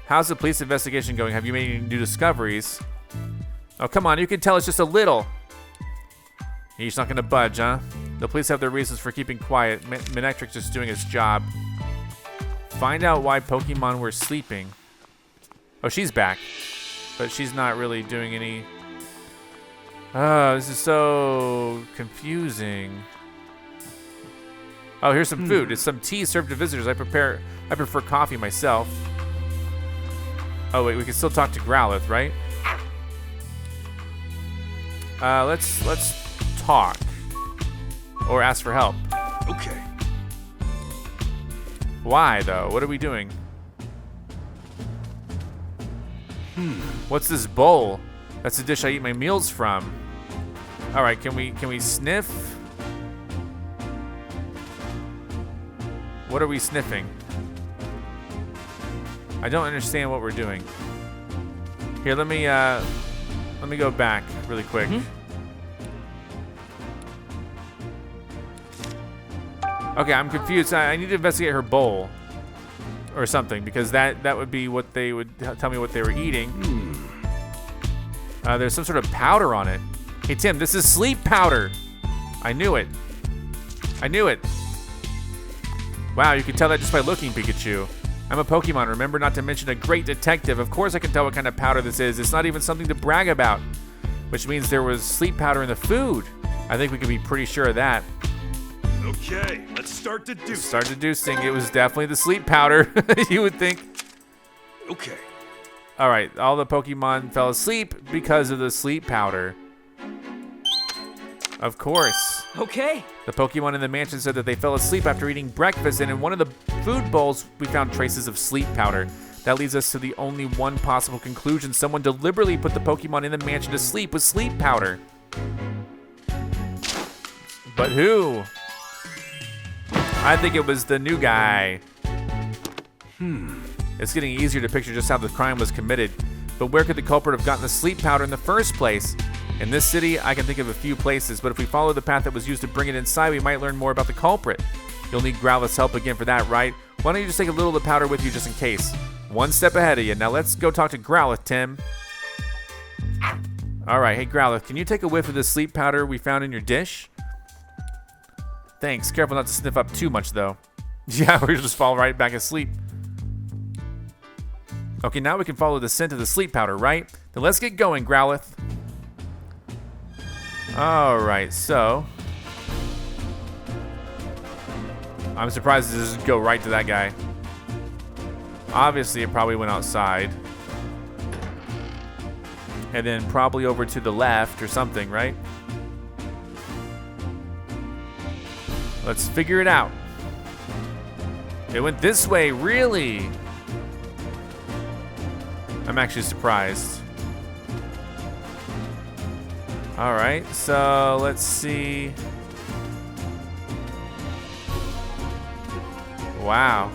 How's the police investigation going? Have you made any new discoveries? Oh, come on, you can tell it's just a little. He's not gonna budge, huh? The police have their reasons for keeping quiet. Manectric's just doing his job. Find out why Pokemon were sleeping. Oh, she's back. But she's not really doing any... Oh, this is so confusing. Oh, here's some food. It's some tea served to visitors. I prefer coffee myself. Oh, wait, we can still talk to Growlithe, right? Let's talk. Or ask for help. Okay. Why, though? What are we doing? What's this bowl? That's the dish I eat my meals from. All right, can we sniff? What are we sniffing? I don't understand what we're doing. Here, let me go back really quick. Okay, I'm confused. I need to investigate her bowl or something because that would be what they would tell me what they were eating. There's some sort of powder on it. Hey, Tim, this is sleep powder. I knew it. I knew it. Wow, you can tell that just by looking, Pikachu. I'm a Pokemon, remember not to mention a great detective. Of course I can tell what kind of powder this is. It's not even something to brag about. Which means there was sleep powder in the food. I think we can be pretty sure of that. Okay, let's start deducing. Start deducing. It was definitely the sleep powder, you would think. Okay. All right, all the Pokemon fell asleep because of the sleep powder. Of course. Okay. The Pokemon in the mansion said that they fell asleep after eating breakfast, and in one of the food bowls, we found traces of sleep powder. That leads us to the only one possible conclusion. Someone deliberately put the Pokemon in the mansion to sleep with sleep powder. But who? I think it was the new guy. It's getting easier to picture just how the crime was committed. But where could the culprit have gotten the sleep powder in the first place? In this city, I can think of a few places, but if we follow the path that was used to bring it inside, we might learn more about the culprit. You'll need Growlithe's help again for that, right? Why don't you just take a little of the powder with you just in case? One step ahead of you. Now let's go talk to Growlithe, Tim. All right, hey Growlithe, can you take a whiff of the sleep powder we found in your dish? Thanks. Careful not to sniff up too much, though. Yeah, we'll just fall right back asleep. Okay, now we can follow the scent of the sleep powder, right? Then let's get going, Growlithe. All right, so I'm surprised it doesn't go right to that guy. Obviously, it probably went outside. And then probably over to the left or something, right? Let's figure it out. It went this way, really? I'm actually surprised. All right, so let's see. Wow.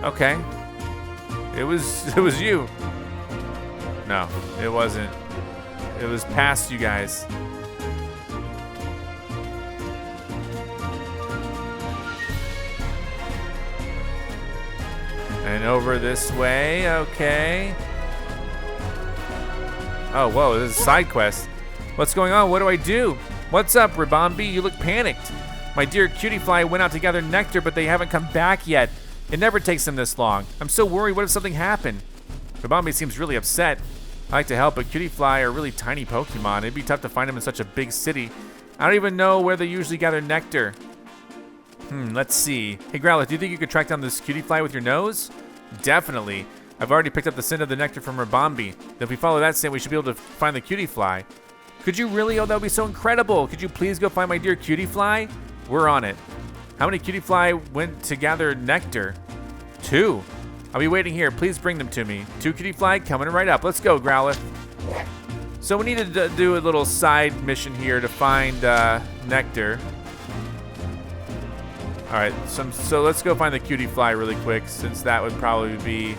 Okay. It was you. No, it wasn't. It was past you guys. And over this way, okay. Oh, whoa, this is a side quest. What's going on? What do I do? What's up, Ribombi? You look panicked. My dear cutie fly went out to gather nectar, but they haven't come back yet. It never takes them this long. I'm so worried. What if something happened? Ribombi seems really upset. I like to help, but cutie fly are really tiny Pokemon. It'd be tough to find them in such a big city. I don't even know where they usually gather nectar. Let's see. Hey, Growlithe, do you think you could track down this cutie fly with your nose? Definitely. I've already picked up the scent of the nectar from Ribombi. If we follow that scent, we should be able to find the cutie fly. Could you really? Oh, that would be so incredible. Could you please go find my dear cutie fly? We're on it. How many cutie fly went to gather nectar? 2. I'll be waiting here. Please bring them to me. 2 cutie fly coming right up. Let's go, Growlithe. So we need to do a little side mission here to find nectar. All right, so let's go find the cutie fly really quick, since that would probably be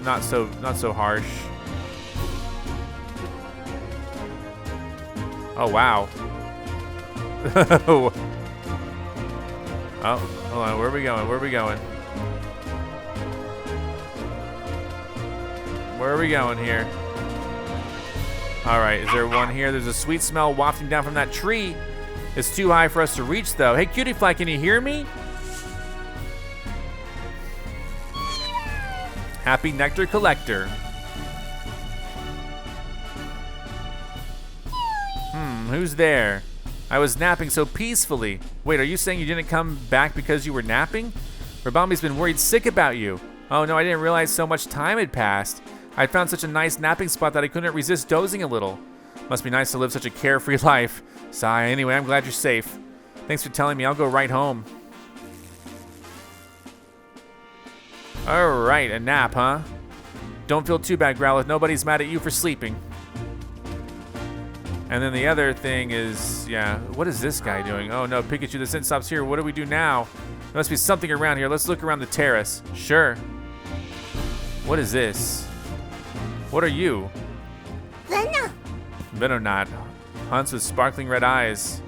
not so harsh. Oh wow. Oh, hold on. Where are we going? Where are we going? Where are we going here? All right, is there one here? There's a sweet smell wafting down from that tree. It's too high for us to reach, though. Hey, cutie fly, can you hear me? Happy nectar collector. Who's there? I was napping so peacefully. Wait, are you saying you didn't come back because you were napping? Ribombi's been worried sick about you. Oh no, I didn't realize so much time had passed. I found such a nice napping spot that I couldn't resist dozing a little. Must be nice to live such a carefree life. Sigh. Anyway, I'm glad you're safe. Thanks for telling me. I'll go right home. All right, a nap, huh? Don't feel too bad, Growlithe. Nobody's mad at you for sleeping. And then the other thing is, yeah, what is this guy doing? Oh no, Pikachu, the scent stops here. What do we do now? There must be something around here. Let's look around the terrace. Sure. What is this? What are you? Venonat. Hunts with sparkling red eyes.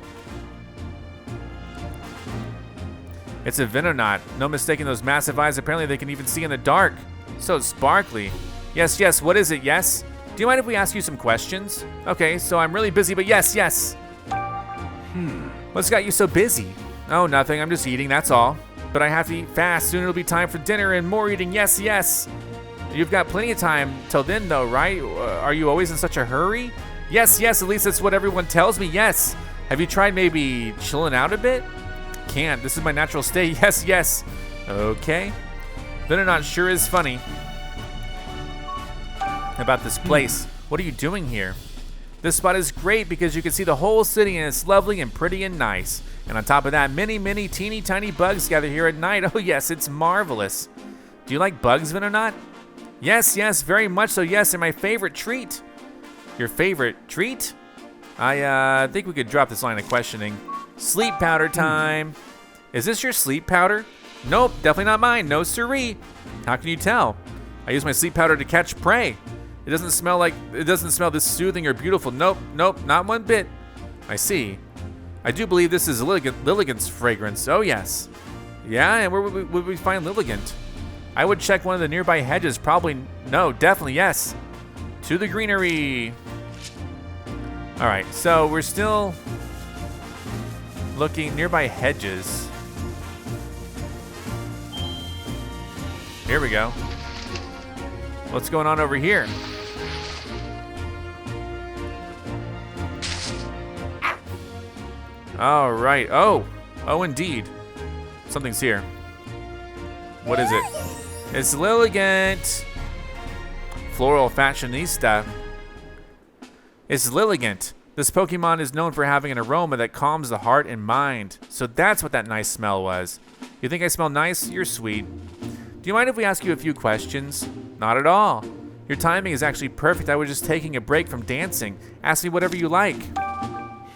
It's a Venonat. No mistaking those massive eyes. Apparently they can even see in the dark. So sparkly. Yes, what is it? Yes? Do you mind if we ask you some questions? Okay, so I'm really busy, but yes. What's got you so busy? Oh, nothing. I'm just eating, that's all. But I have to eat fast. Soon it'll be time for dinner and more eating. Yes. You've got plenty of time till then, though, right? Are you always in such a hurry? Yes. At least that's what everyone tells me. Yes. Have you tried maybe chilling out a bit? Can't. This is my natural state. Yes. Okay. Venonat sure is funny about this place. What are you doing here? This spot is great because you can see the whole city and it's lovely and pretty and nice. And on top of that, many teeny tiny bugs gather here at night. Oh yes, it's marvelous. Do you like bugs, Venonat? Yes, very much so. Yes, they're my favorite treat. Your favorite treat? I think we could drop this line of questioning. Sleep powder time. Is this your sleep powder? Nope, definitely not mine. No siree. How can you tell? I use my sleep powder to catch prey. It doesn't smell this soothing or beautiful. Nope, not one bit. I see. I do believe this is Lilligant's fragrance. Oh yes. Yeah, and where would we find Lilligant? I would check one of the nearby hedges. Probably, no, definitely yes. To the greenery. All right, so we're still looking nearby hedges. Here we go. What's going on over here? All right. Oh, indeed. Something's here. What is it? It's Lilligant. Floral fashionista. It's Lilligant. This Pokemon is known for having an aroma that calms the heart and mind. So that's what that nice smell was. You think I smell nice? You're sweet. Do you mind if we ask you a few questions? Not at all. Your timing is actually perfect. I was just taking a break from dancing. Ask me whatever you like.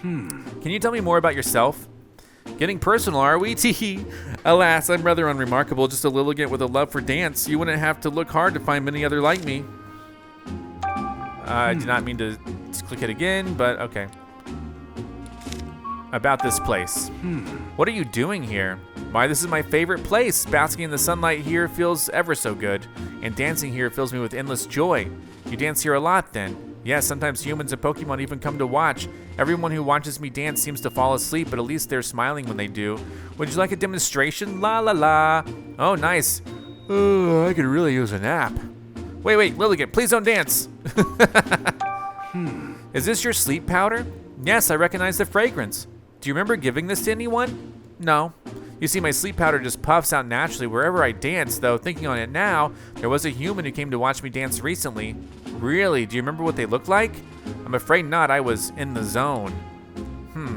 Can you tell me more about yourself? Getting personal, are we? Teehee. Alas, I'm rather unremarkable, just a Lilligant with a love for dance. You wouldn't have to look hard to find many other like me. I did not mean to click it again, but okay. About this place. What are you doing here? Why, this is my favorite place. Basking in the sunlight here feels ever so good, and dancing here fills me with endless joy. You dance here a lot, then? Yes, sometimes humans and Pokemon even come to watch. Everyone who watches me dance seems to fall asleep, but at least they're smiling when they do. Would you like a demonstration? La la la. Oh, nice. Oh, I could really use a nap. Wait, Lilligant, please don't dance. Is this your sleep powder? Yes, I recognize the fragrance. Do you remember giving this to anyone? No. You see, my sleep powder just puffs out naturally wherever I dance, though thinking on it now, there was a human who came to watch me dance recently. Really? Do you remember what they looked like? I'm afraid not. I was in the zone.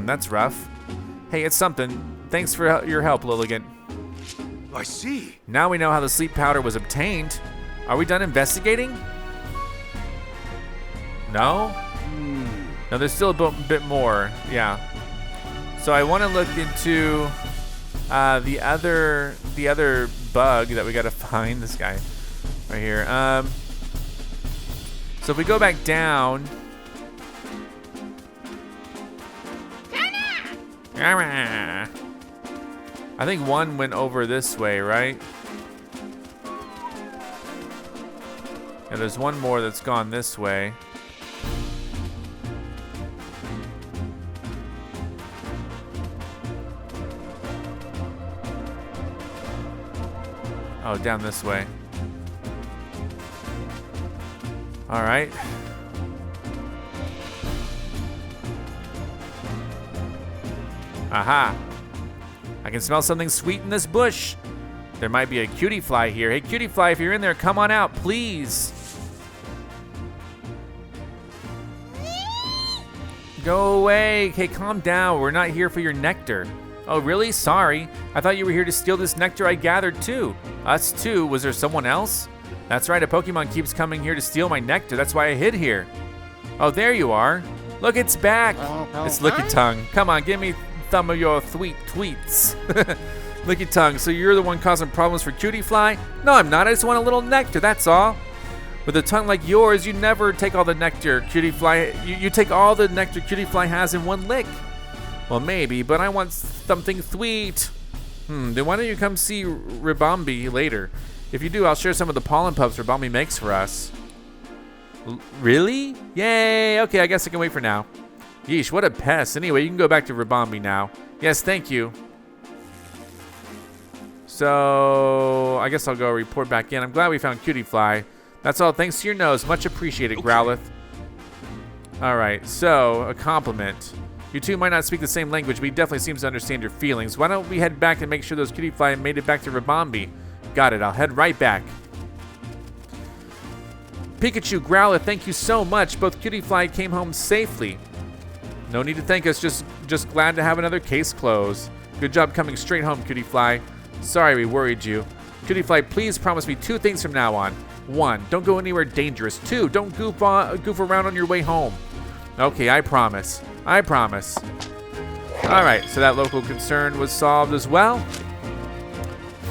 That's rough. Hey, it's something. Thanks for your help, Lilligant. I see. Now we know how the sleep powder was obtained. Are we done investigating? No? No, there's still a bit more. Yeah. So I want to look into the other bug that we got to find. This guy right here. So if we go back down. I think one went over this way, right? Yeah, there's one more that's gone this way. Oh, down this way. All right. Aha. I can smell something sweet in this bush. There might be a cutie fly here. Hey, cutie fly, if you're in there, come on out, please. Go away. Okay, calm down. We're not here for your nectar. Oh, really? Sorry. I thought you were here to steal this nectar I gathered too. Us too? Was there someone else? That's right, a Pokemon keeps coming here to steal my nectar. That's why I hid here. Oh, there you are. Look, it's back. It's Lickitung. Come on, give me some of your sweet tweets. Lickitung, so you're the one causing problems for Cutie Fly? No, I'm not. I just want a little nectar, that's all. With a tongue like yours, you never take all the nectar Cutie Fly. You take all the nectar Cutie Fly has in one lick. Well, maybe, but I want something sweet. Then why don't you come see Ribombee later? If you do, I'll share some of the pollen puffs Ribombee makes for us. Really? Yay! Okay, I guess I can wait for now. Yeesh, what a pest. Anyway, you can go back to Ribombee now. Yes, thank you. So, I guess I'll go report back in. I'm glad we found Cutie Fly. That's all thanks to your nose. Much appreciated, okay. Growlithe. Alright, so, a compliment. You two might not speak the same language, but he definitely seems to understand your feelings. Why don't we head back and make sure those Cutie Fly made it back to Ribombee? Got it, I'll head right back. Pikachu, Growlithe, thank you so much. Both Cutie Fly came home safely. No need to thank us, just glad to have another case closed. Good job coming straight home, Cutie Fly. Sorry we worried you. Cutie Fly, please promise me 2 things from now on. 1, don't go anywhere dangerous. 2, don't goof around on your way home. Okay, I promise. I promise. Alright, so that local concern was solved as well.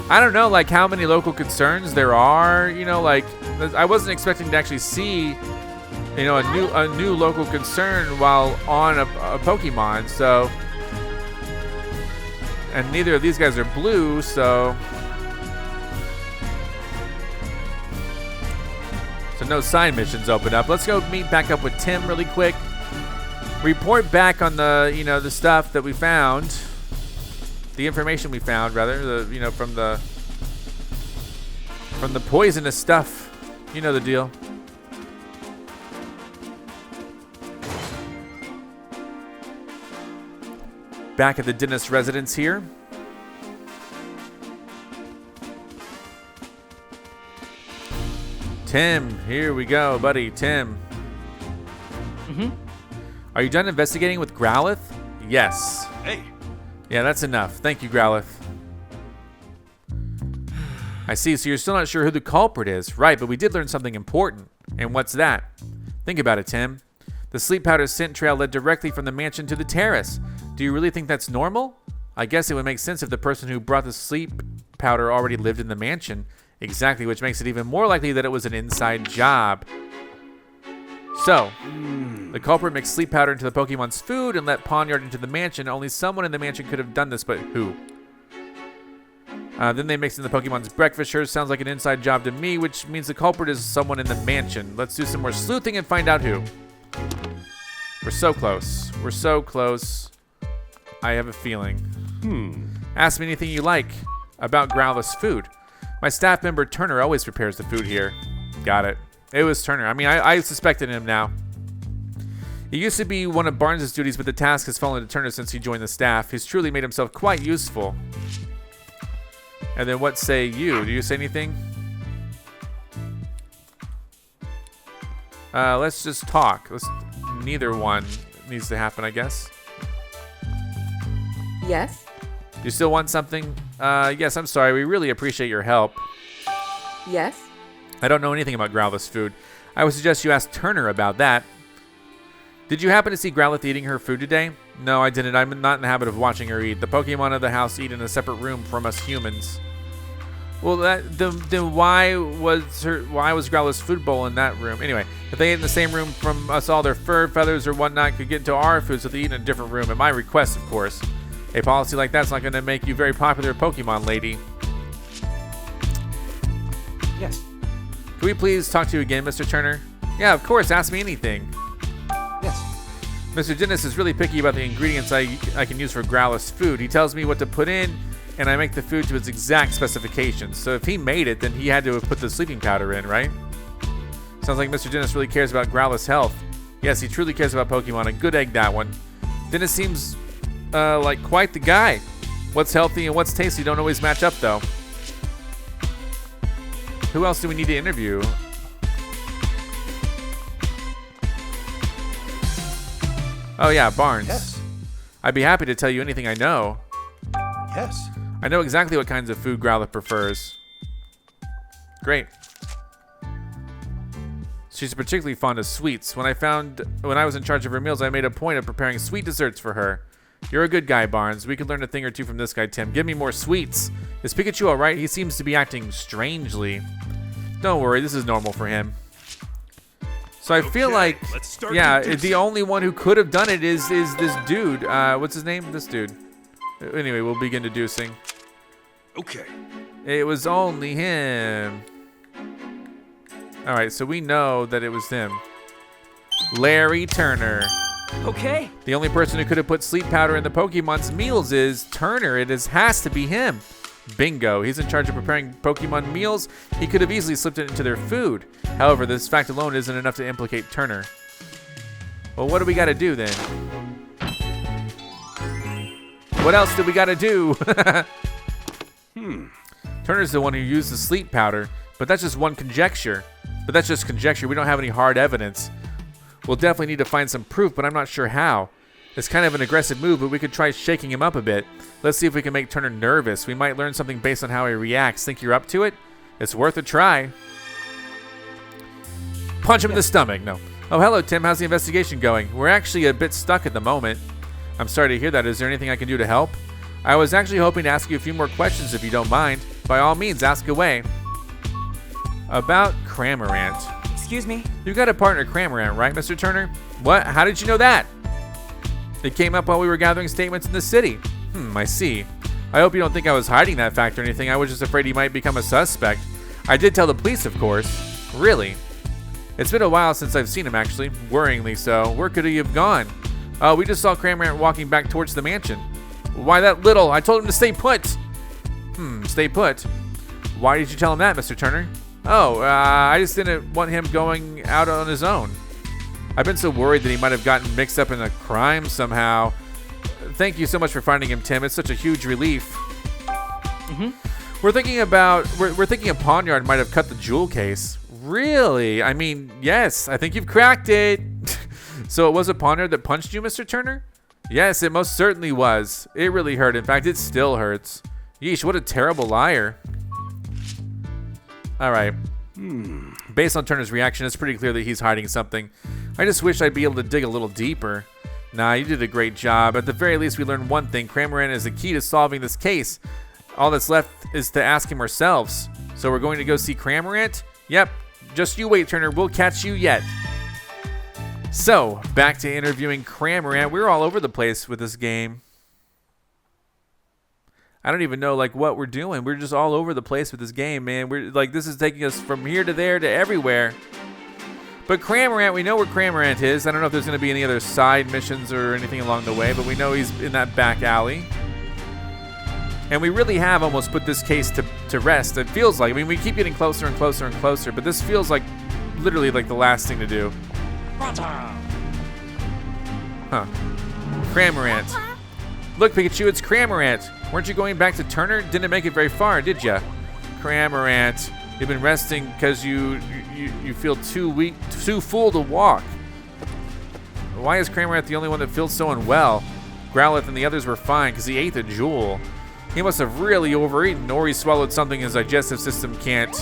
I don't know, like, how many local concerns there are. You know, like, I wasn't expecting to actually see, you know, a new local concern while on a Pokemon, so. And neither of these guys are blue, so. So no side missions open up. Let's go meet back up with Tim really quick. Report back on the, you know, the stuff that we found. The information we found, rather, the, you know, from the poisonous stuff. You know the deal. Back at the dentist residence here. Tim, here we go, buddy. Tim. Are you done investigating with Growlithe? Yes. Hey. Yeah, that's enough. Thank you, Growlithe. I see, so you're still not sure who the culprit is. Right, but we did learn something important. And what's that? Think about it, Tim. The sleep powder scent trail led directly from the mansion to the terrace. Do you really think that's normal? I guess it would make sense if the person who brought the sleep powder already lived in the mansion. Exactly, which makes it even more likely that it was an inside job. So, the culprit mixed sleep powder into the Pokemon's food and let Pawniard into the mansion. Only someone in the mansion could have done this, but who? Then they mixed in the Pokemon's breakfast. Sure sounds like an inside job to me, which means the culprit is someone in the mansion. Let's do some more sleuthing and find out who. We're so close. We're so close. I have a feeling. Ask me anything you like about Growlithe's food. My staff member Turner always prepares the food here. Got it. It was Turner. I mean, I suspected him now. It used to be one of Barnes' duties, but the task has fallen to Turner since he joined the staff. He's truly made himself quite useful. And then what say you? Do you say anything? Let's just talk. Neither one needs to happen, I guess. Yes? You still want something? Yes, I'm sorry. We really appreciate your help. Yes? I don't know anything about Growlithe's food. I would suggest you ask Turner about that. Did you happen to see Growlithe eating her food today? No, I didn't. I'm not in the habit of watching her eat. The Pokemon of the house eat in a separate room from us humans. Well, then why was Growlithe's food bowl in that room? Anyway, if they ate in the same room from us, all their fur, feathers, or whatnot could get into our food, so they eat in a different room. At my request, of course. A policy like that's not going to make you very popular Pokemon lady. Yes. Can we please talk to you again, Mr. Turner? Yeah, of course. Ask me anything. Yes. Mr. Dennis is really picky about the ingredients I can use for Growlithe's food. He tells me what to put in, and I make the food to its exact specifications. So if he made it, then he had to have put the sleeping powder in, right? Sounds like Mr. Dennis really cares about Growlithe's health. Yes, he truly cares about Pokemon. A good egg, that one. Dennis seems like quite the guy. What's healthy and what's tasty don't always match up, though. Who else do we need to interview? Oh yeah, Barnes. Yes. I'd be happy to tell you anything I know. Yes. I know exactly what kinds of food Growlithe prefers. Great. She's particularly fond of sweets. When I was in charge of her meals, I made a point of preparing sweet desserts for her. You're a good guy, Barnes. We can learn a thing or two from this guy, Tim. Give me more sweets. Is Pikachu alright? He seems to be acting strangely. Don't worry, this is normal for him. So I feel like, yeah, the only one who could have done it is this dude. What's his name? This dude. Anyway, we'll begin deducing. Okay. It was only him. Alright, so we know that it was him. Larry Turner. Okay. The only person who could have put sleep powder in the Pokemon's meals is Turner. It has to be him. Bingo. He's in charge of preparing Pokemon meals. He could have easily slipped it into their food. However, this fact alone isn't enough to implicate Turner. Well, what do we got to do then? What else do we got to do? Turner's the one who used the sleep powder, but that's just one conjecture. But that's just conjecture. We don't have any hard evidence. We'll definitely need to find some proof, but I'm not sure how. It's kind of an aggressive move, but we could try shaking him up a bit. Let's see if we can make Turner nervous. We might learn something based on how he reacts. Think you're up to it? It's worth a try. Punch him in the stomach. No. Oh, hello, Tim. How's the investigation going? We're actually a bit stuck at the moment. I'm sorry to hear that. Is there anything I can do to help? I was actually hoping to ask you a few more questions if you don't mind. By all means, ask away. About Cramorant. Excuse me? You got a partner, Cramorant, right, Mr. Turner? What? How did you know that? It came up while we were gathering statements in the city. I see. I hope you don't think I was hiding that fact or anything. I was just afraid he might become a suspect. I did tell the police, of course. Really? It's been a while since I've seen him, actually. Worryingly so. Where could he have gone? Oh, we just saw Cramorant walking back towards the mansion. Why that little? I told him to stay put. Stay put. Why did you tell him that, Mr. Turner? Oh, I just didn't want him going out on his own. I've been so worried that he might have gotten mixed up in a crime somehow. Thank you so much for finding him, Tim. It's such a huge relief. Mm-hmm. We're thinking a pawniard might have cut the jewel case. Really? I mean, yes, I think you've cracked it. So it was a pawniard that punched you, Mr. Turner? Yes, it most certainly was. It really hurt. In fact, it still hurts. Yeesh, what a terrible liar. All right. Based on Turner's reaction, it's pretty clear that he's hiding something. I just wish I'd be able to dig a little deeper. Nah, you did a great job. At the very least, we learned one thing. Cramorant is the key to solving this case. All that's left is to ask him ourselves. So we're going to go see Cramorant? Yep. Just you wait, Turner. We'll catch you yet. So, back to interviewing Cramorant. We're all over the place with this game. I don't even know like what we're doing. We're just all over the place with this game, man. We're like, this is taking us from here to there to everywhere. But Cramorant, we know where Cramorant is. I don't know if there's going to be any other side missions or anything along the way, but we know he's in that back alley. And we really have almost put this case to rest. It feels like. I mean, we keep getting closer and closer and closer, but this feels like literally like the last thing to do. Huh. Cramorant. Look, Pikachu, it's Cramorant. Weren't you going back to Turner? Didn't make it very far, did ya? Cramorant, you've been resting because you feel too weak, too full to walk. Why is Cramorant the only one that feels so unwell? Growlithe and the others were fine because he ate the jewel. He must have really overeaten, or he swallowed something his digestive system can't.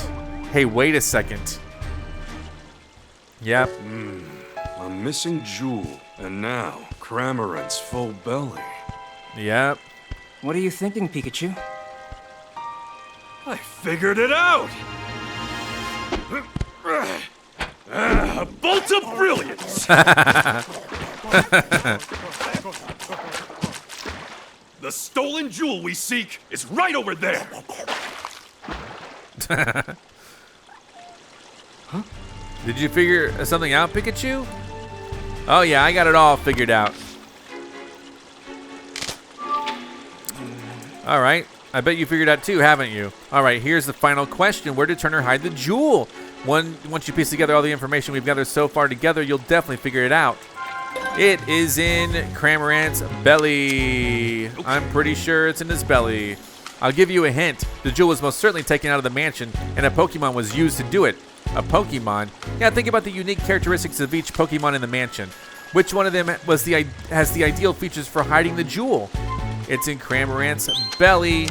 Hey, wait a second. Yep. A missing jewel, and now Cramorant's full belly. Yep. What are you thinking, Pikachu? I figured it out! A bolt of brilliance! The stolen jewel we seek is right over there! Huh? Did you figure something out, Pikachu? Oh yeah, I got it all figured out. All right, I bet you figured out too, haven't you? All right, here's the final question. Where did Turner hide the jewel? Once you piece together all the information we've gathered so far together, you'll definitely figure it out. It is in Cramorant's belly. I'm pretty sure it's in his belly. I'll give you a hint. The jewel was most certainly taken out of the mansion, and a Pokemon was used to do it. A Pokemon? Yeah, think about the unique characteristics of each Pokemon in the mansion. Which one of them has the ideal features for hiding the jewel? It's in Cramorant's belly.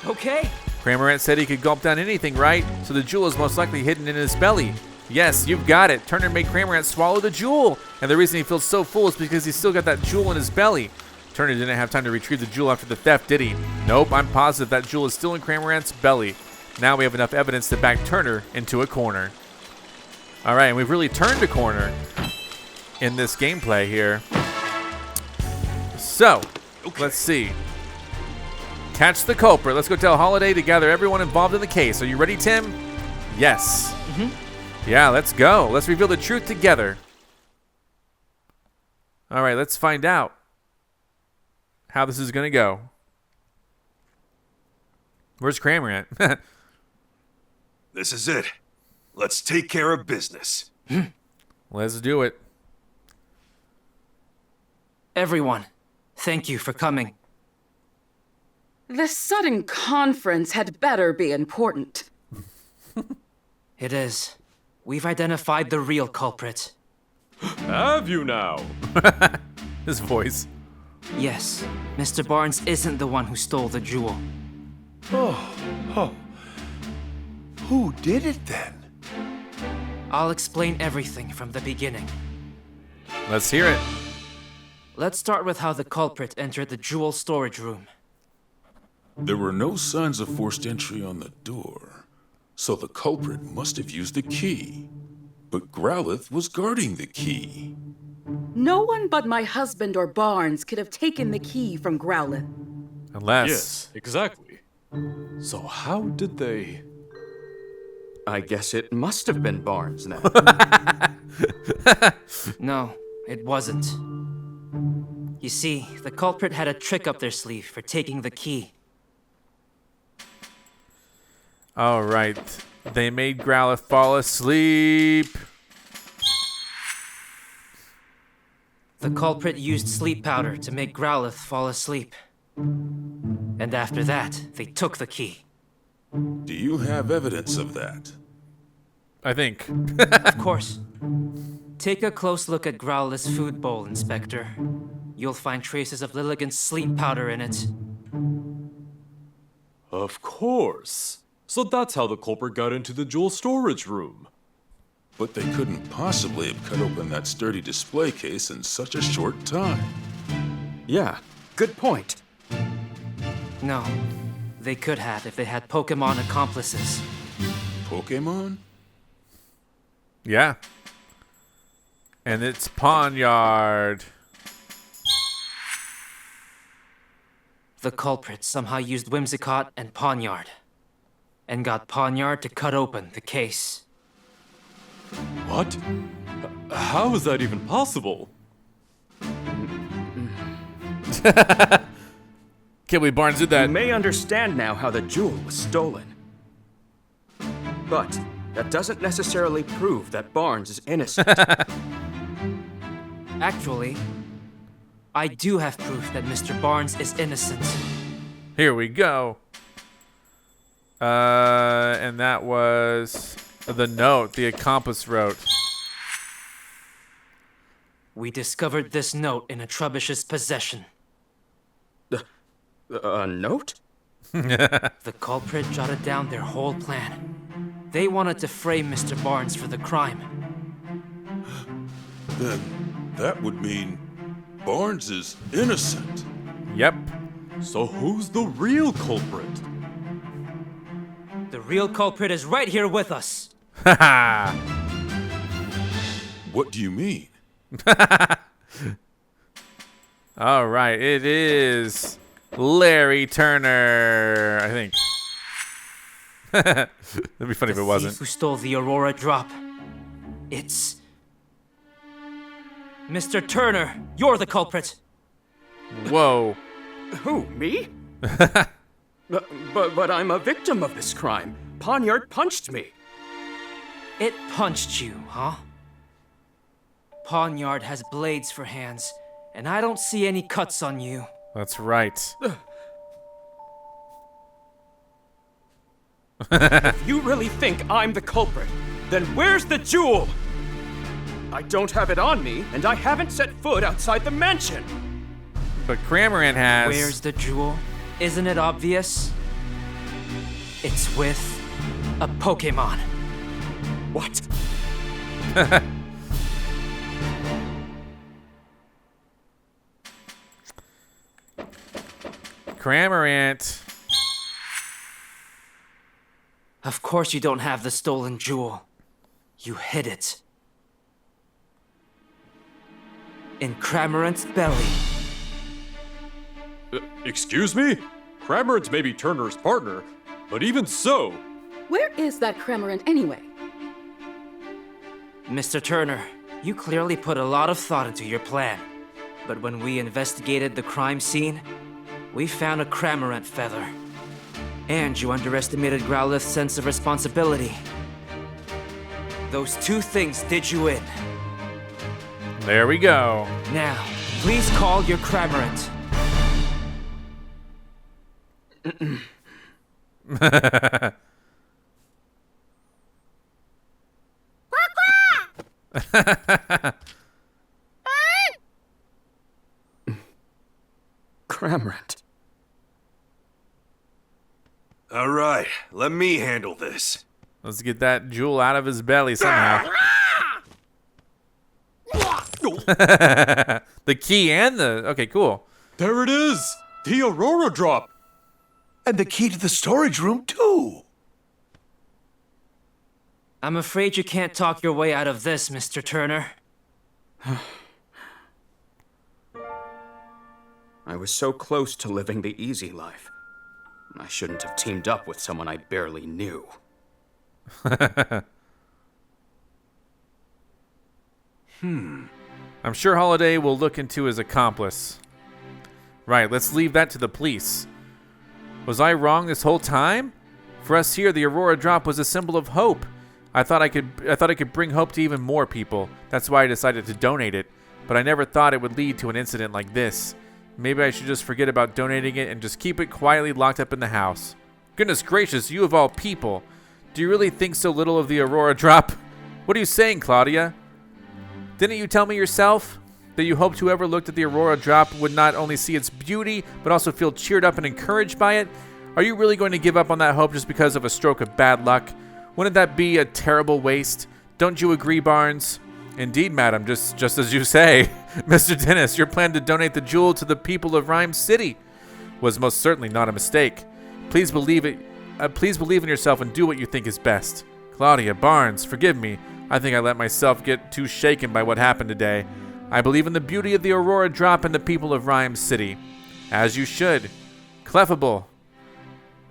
Okay. Cramorant said he could gulp down anything, right? So the jewel is most likely hidden in his belly. Yes, you've got it. Turner made Cramorant swallow the jewel. And the reason he feels so full is because he's still got that jewel in his belly. Turner didn't have time to retrieve the jewel after the theft, did he? Nope, I'm positive that jewel is still in Cramorant's belly. Now we have enough evidence to back Turner into a corner. All right, and we've really turned a corner in this gameplay here. So, let's see. Catch the culprit. Let's go tell Holiday to gather everyone involved in the case. Are you ready, Tim? Yes. Yeah, let's go. Let's reveal the truth together. All right, let's find out how this is going to go. Where's Cramorant? This is it. Let's take care of business. Let's do it. Everyone, thank you for coming. This sudden conference had better be important. It is. We've identified the real culprit. Have you now? His voice. Yes, Mr. Barnes isn't the one who stole the jewel. Oh. Who did it then? I'll explain everything from the beginning. Let's hear it. Let's start with how the culprit entered the jewel storage room. There were no signs of forced entry on the door, so the culprit must have used the key. But Growlithe was guarding the key. No one but my husband or Barnes could have taken the key from Growlithe. Unless... Yes, exactly. So how did they... I guess it must have been Barnes then. No, it wasn't. You see, the culprit had a trick up their sleeve for taking the key. All right. They made Growlithe fall asleep. The culprit used sleep powder to make Growlithe fall asleep. And after that, they took the key. Do you have evidence of that? I think. Of course. Take a close look at Growlithe's food bowl, Inspector. You'll find traces of Lilligant's sleep powder in it. Of course. So that's how the culprit got into the jewel storage room. But they couldn't possibly have cut open that sturdy display case in such a short time. Yeah, good point. No. They could have if they had Pokemon accomplices. Pokemon? Yeah. And it's pawniard. The culprit somehow used Whimsicott and pawniard. And got pawniard to cut open the case. What? How is that even possible? Can't believe Barnes did that. You may understand now how the jewel was stolen. But that doesn't necessarily prove that Barnes is innocent. Actually, I do have proof that Mr. Barnes is innocent. Here we go. And that was the note the accomplice wrote. We discovered this note in a Trubbish's possession. A note? The culprit jotted down their whole plan. They wanted to frame Mr. Barnes for the crime. Then that would mean Barnes is innocent. Yep. So who's the real culprit? The real culprit is right here with us. Haha. What do you mean? All right, it is Larry Turner, I think. That'd be funny if it wasn't. The thief who stole the Aurora drop. It's... Mr. Turner, you're the culprit. Whoa. Who, me? But I'm a victim of this crime. Pawniard punched me. It punched you, huh? Pawniard has blades for hands, and I don't see any cuts on you. That's right. If you really think I'm the culprit, then where's the jewel? I don't have it on me, and I haven't set foot outside the mansion. But Cramorant has. Where's the jewel? Isn't it obvious? It's with a Pokémon. What? Cramorant. Of course you don't have the stolen jewel. You hid it. In Cramorant's belly. Excuse me? Cramorant's maybe Turner's partner, but even so... Where is that Cramorant anyway? Mr. Turner, you clearly put a lot of thought into your plan. But when we investigated the crime scene, we found a Cramorant feather. And you underestimated Growlithe's sense of responsibility. Those two things did you in. There we go. Now, please call your Cramorant. Cramorant. All right, let me handle this. Let's get that jewel out of his belly somehow. The key and the... Okay, cool. There it is! The Aurora drop! And the key to the storage room, too. I'm afraid you can't talk your way out of this, Mr. Turner. I was so close to living the easy life. I shouldn't have teamed up with someone I barely knew. I'm sure Holiday will look into his accomplice. Right, let's leave that to the police. Was I wrong this whole time? For us here, the Aurora drop was a symbol of hope. I thought I could bring hope to even more people. That's why I decided to donate it. but I never thought it would lead to an incident like this. Maybe I should just forget about donating it and just keep it quietly locked up in the house. Goodness gracious, you of all people. Do you really think so little of the Aurora Drop? What are you saying, Claudia? Didn't you tell me yourself that you hoped whoever looked at the Aurora Drop would not only see its beauty, but also feel cheered up and encouraged by it? Are you really going to give up on that hope just because of a stroke of bad luck? Wouldn't that be a terrible waste? Don't you agree, Barnes? Indeed, madam, just as you say. Mr. Dennis, your plan to donate the jewel to the people of Ryme City was most certainly not a mistake. Please believe it. Please believe in yourself and do what you think is best. Claudia, Barnes, forgive me. I think I let myself get too shaken by what happened today. I believe in the beauty of the Aurora Drop and the people of Ryme City. As you should. Cleffable.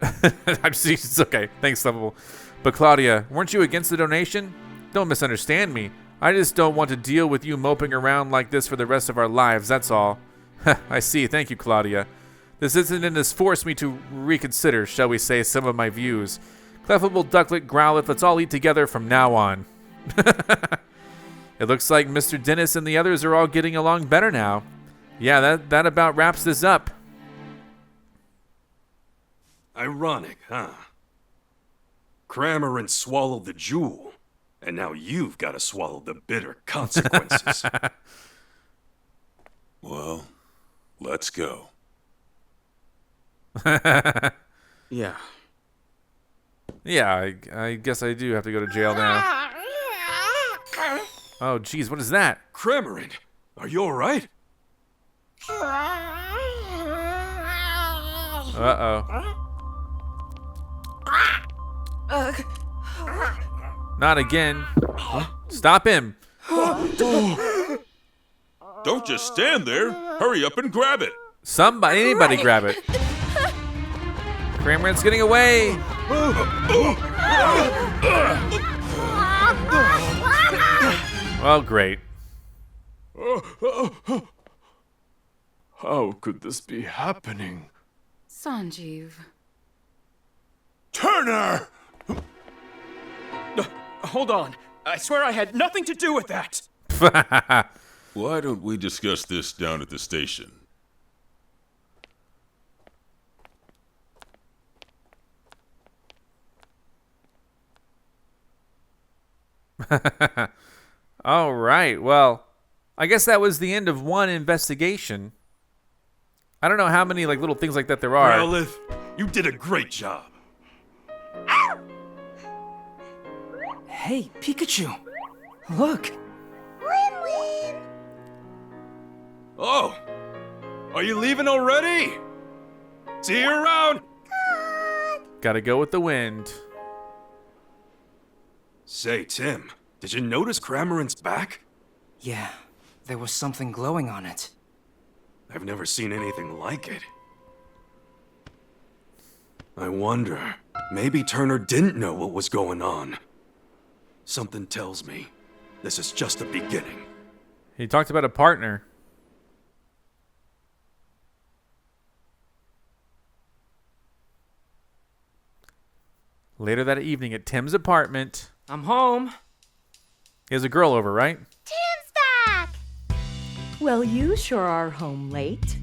It's okay. Thanks, Cleffable. But Claudia, weren't you against the donation? Don't misunderstand me. I just don't want to deal with you moping around like this for the rest of our lives, that's all. I see. Thank you, Claudia. This incident has forced me to reconsider, shall we say, some of my views. Cleffable, Ducklet, Growlithe, let's all eat together from now on. It looks like Mr. Dennis and the others are all getting along better now. Yeah, that about wraps this up. Ironic, huh? Cramorant swallowed the jewel, and now you've got to swallow the bitter consequences. Well, let's go. Yeah. Yeah, I guess I do have to go to jail now. Oh, geez, what is that? Cramorant, are you alright? Uh-oh. Not again. Stop him. Don't just stand there. Hurry up and grab it. Anybody grab it. Cramorant's getting away. Well, great. How could this be happening? Sanjeev. Turner! Hold on. I swear I had nothing to do with that. Why don't we discuss this down at the station? All right. Well, I guess that was the end of one investigation. I don't know how many little things like that there are. Growlithe, you did a great job. Hey, Pikachu. Look. Oh, are you leaving already? See you around. Gotta go with the wind. Say, Tim, did you notice Cramorant's back? Yeah, there was something glowing on it. I've never seen anything like it. I wonder, maybe Turner didn't know what was going on. Something tells me this is just the beginning. He talked about a partner. Later that evening at Tim's apartment. I'm home. He has a girl over, right? Tim's back! Well, you sure are home late.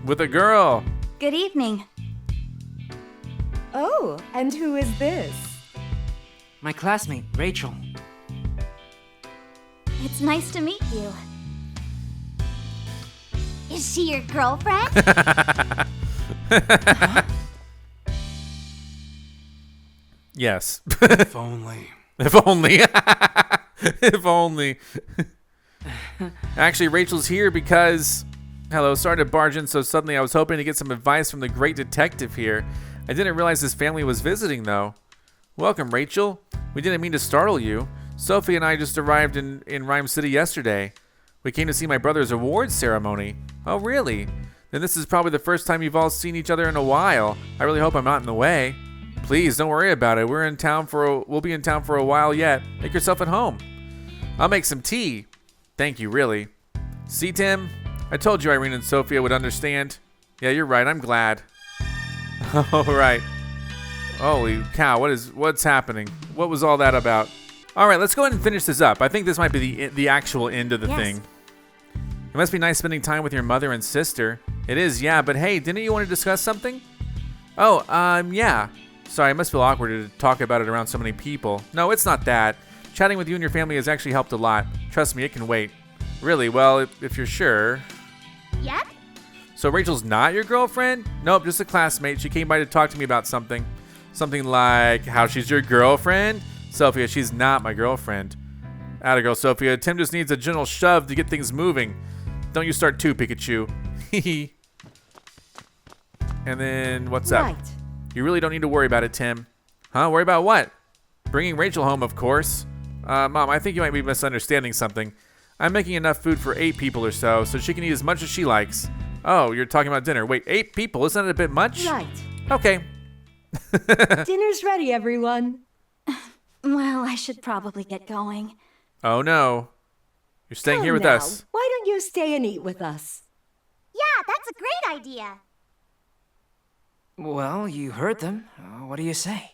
With a girl. Good evening. Oh, and who is this? My classmate, Rachel. It's nice to meet you. Is she your girlfriend? Yes. If only. If only. If only. Actually, Rachel's here because... Hello, sorry to barge in so suddenly. I was hoping to get some advice from the great detective here. I didn't realize his family was visiting, though. Welcome, Rachel. We didn't mean to startle you. Sophie and I just arrived in Ryme City yesterday. We came to see my brother's awards ceremony. Oh, really? Then this is probably the first time you've all seen each other in a while. I really hope I'm not in the way. Please, don't worry about it. We'll be in town for a while yet. Make yourself at home. I'll make some tea. Thank you, really. See, Tim? I told you Irene and Sophia would understand. Yeah, you're right. I'm glad. All right. Holy cow, what's happening? What was all that about? All right, let's go ahead and finish this up. I think this might be the actual end of the thing. It must be nice spending time with your mother and sister. It is, yeah, but hey, didn't you want to discuss something? Oh, yeah. Sorry, it must feel awkward to talk about it around so many people. No, it's not that. Chatting with you and your family has actually helped a lot. Trust me, it can wait. Really? Well, if you're sure. Yep. So Rachel's not your girlfriend? Nope, just a classmate. She came by to talk to me about something. Something like how she's your girlfriend? Sophia, she's not my girlfriend. Atta girl, Sophia. Tim just needs a gentle shove to get things moving. Don't you start too, Pikachu. Hehe. And then, what's up? You really don't need to worry about it, Tim. Huh? Worry about what? Bringing Rachel home, of course. Mom, I think you might be misunderstanding something. I'm making enough food for 8 people or so she can eat as much as she likes. Oh, you're talking about dinner. Wait, 8 people? Isn't that a bit much? Right. Okay. Dinner's ready, everyone. Well, I should probably get going. Oh, no. You're staying Come here with now. us. Why don't you stay and eat with us? Yeah, that's a great idea. Well, you heard them. What do you say?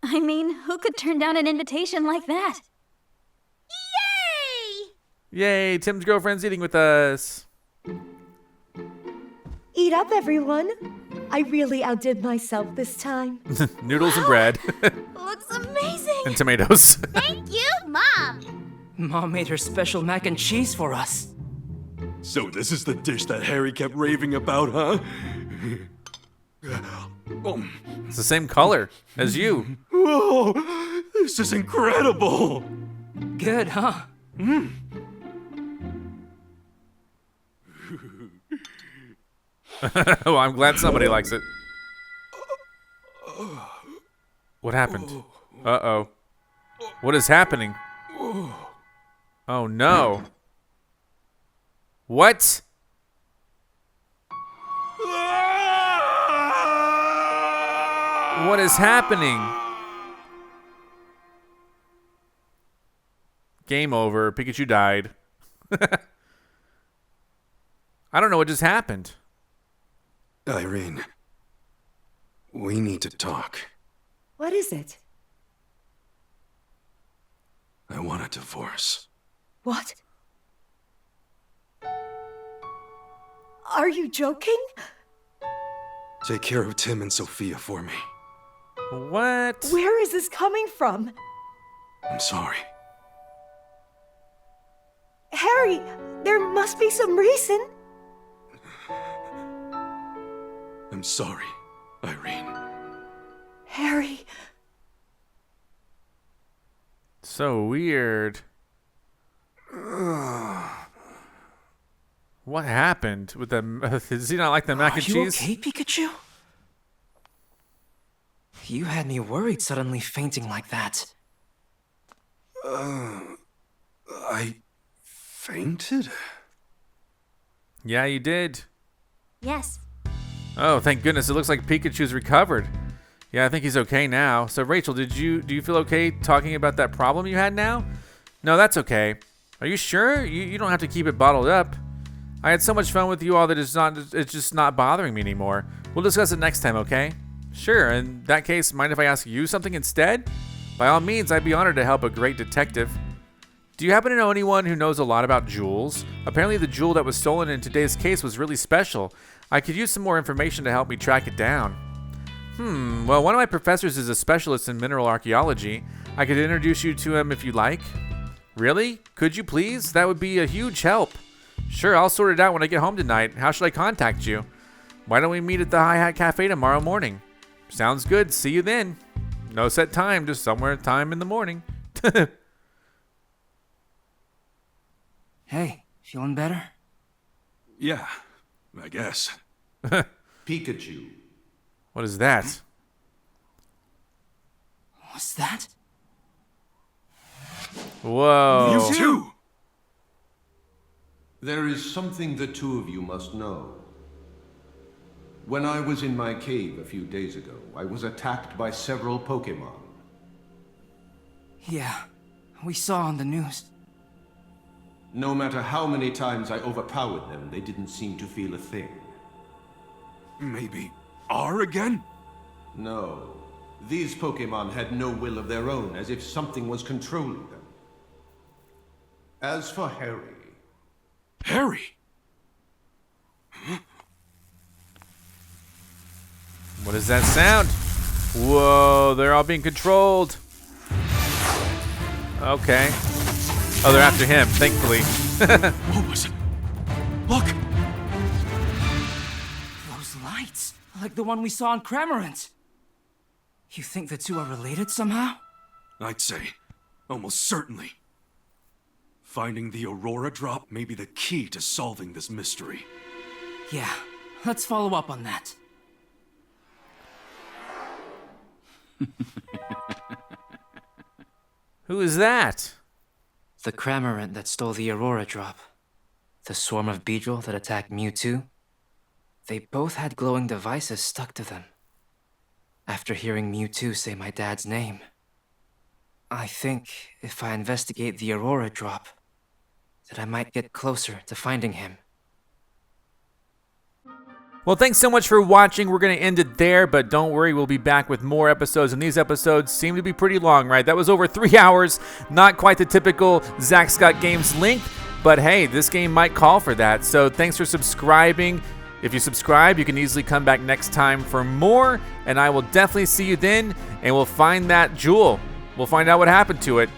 I mean, who could turn down an invitation like that? Yay! Yay, Tim's girlfriend's eating with us. Eat up, everyone. I really outdid myself this time. Noodles and bread. Looks amazing. And tomatoes. Thank you, Mom. Mom made her special mac and cheese for us. So this is the dish that Harry kept raving about, huh? It's the same color as you. Whoa, this is incredible. Good, huh? Well, I'm glad somebody likes it. What happened? Uh-oh. What is happening? Oh, no. What? What is happening? Game over. Pikachu died. I don't know what just happened. Irene, we need to talk. What is it? I want a divorce. What? Are you joking? Take care of Tim and Sophia for me. What? Where is this coming from? I'm sorry. Harry, there must be some reason. I'm sorry, Irene. Harry. So weird. What happened with the? Does he not like the mac and cheese? Are you okay, Pikachu? You had me worried suddenly fainting like that. I fainted? Yeah, you did. Yes. Oh, thank goodness. It looks like Pikachu's recovered. Yeah, I think he's okay now. So, Rachel, do you feel okay talking about that problem you had now? No, that's okay. Are you sure? You don't have to keep it bottled up. I had so much fun with you all that it's just not bothering me anymore. We'll discuss it next time, okay? Sure. In that case, mind if I ask you something instead? By all means, I'd be honored to help a great detective. Do you happen to know anyone who knows a lot about jewels? Apparently the jewel that was stolen in today's case was really special. I could use some more information to help me track it down. Well, one of my professors is a specialist in mineral archaeology. I could introduce you to him if you'd like. Really? Could you please? That would be a huge help. Sure, I'll sort it out when I get home tonight. How should I contact you? Why don't we meet at the Hi Hat Cafe tomorrow morning? Sounds good. See you then. No set time, just somewhere time in the morning. Hey, feeling better? Yeah, I guess. Pikachu. What is that? What's that? Whoa. You too! There is something the two of you must know. When I was in my cave a few days ago, I was attacked by several Pokémon. Yeah, we saw on the news. No matter how many times I overpowered them, they didn't seem to feel a thing. Maybe R again? No. These Pokémon had no will of their own, as if something was controlling them. As for Harry... Harry? What does that sound? Whoa, they're all being controlled. Okay. Oh, they're after him, thankfully. What was it? Look! Those lights, like the one we saw in Cramorant. You think the two are related somehow? I'd say, almost certainly. Finding the Aurora drop may be the key to solving this mystery. Yeah, let's follow up on that. Who is that? The Cramorant that stole the Aurora drop. The swarm of Beedrill that attacked Mewtwo. They both had glowing devices stuck to them. After hearing Mewtwo say my dad's name, I think if I investigate the Aurora drop, that I might get closer to finding him. Well, thanks so much for watching. We're going to end it there, but don't worry, we'll be back with more episodes, and these episodes seem to be pretty long, right? That was over 3 hours, not quite the typical ZackScottGames length, but hey, this game might call for that. So thanks for subscribing. If you subscribe, you can easily come back next time for more, and I will definitely see you then, and we'll find that jewel. We'll find out what happened to it.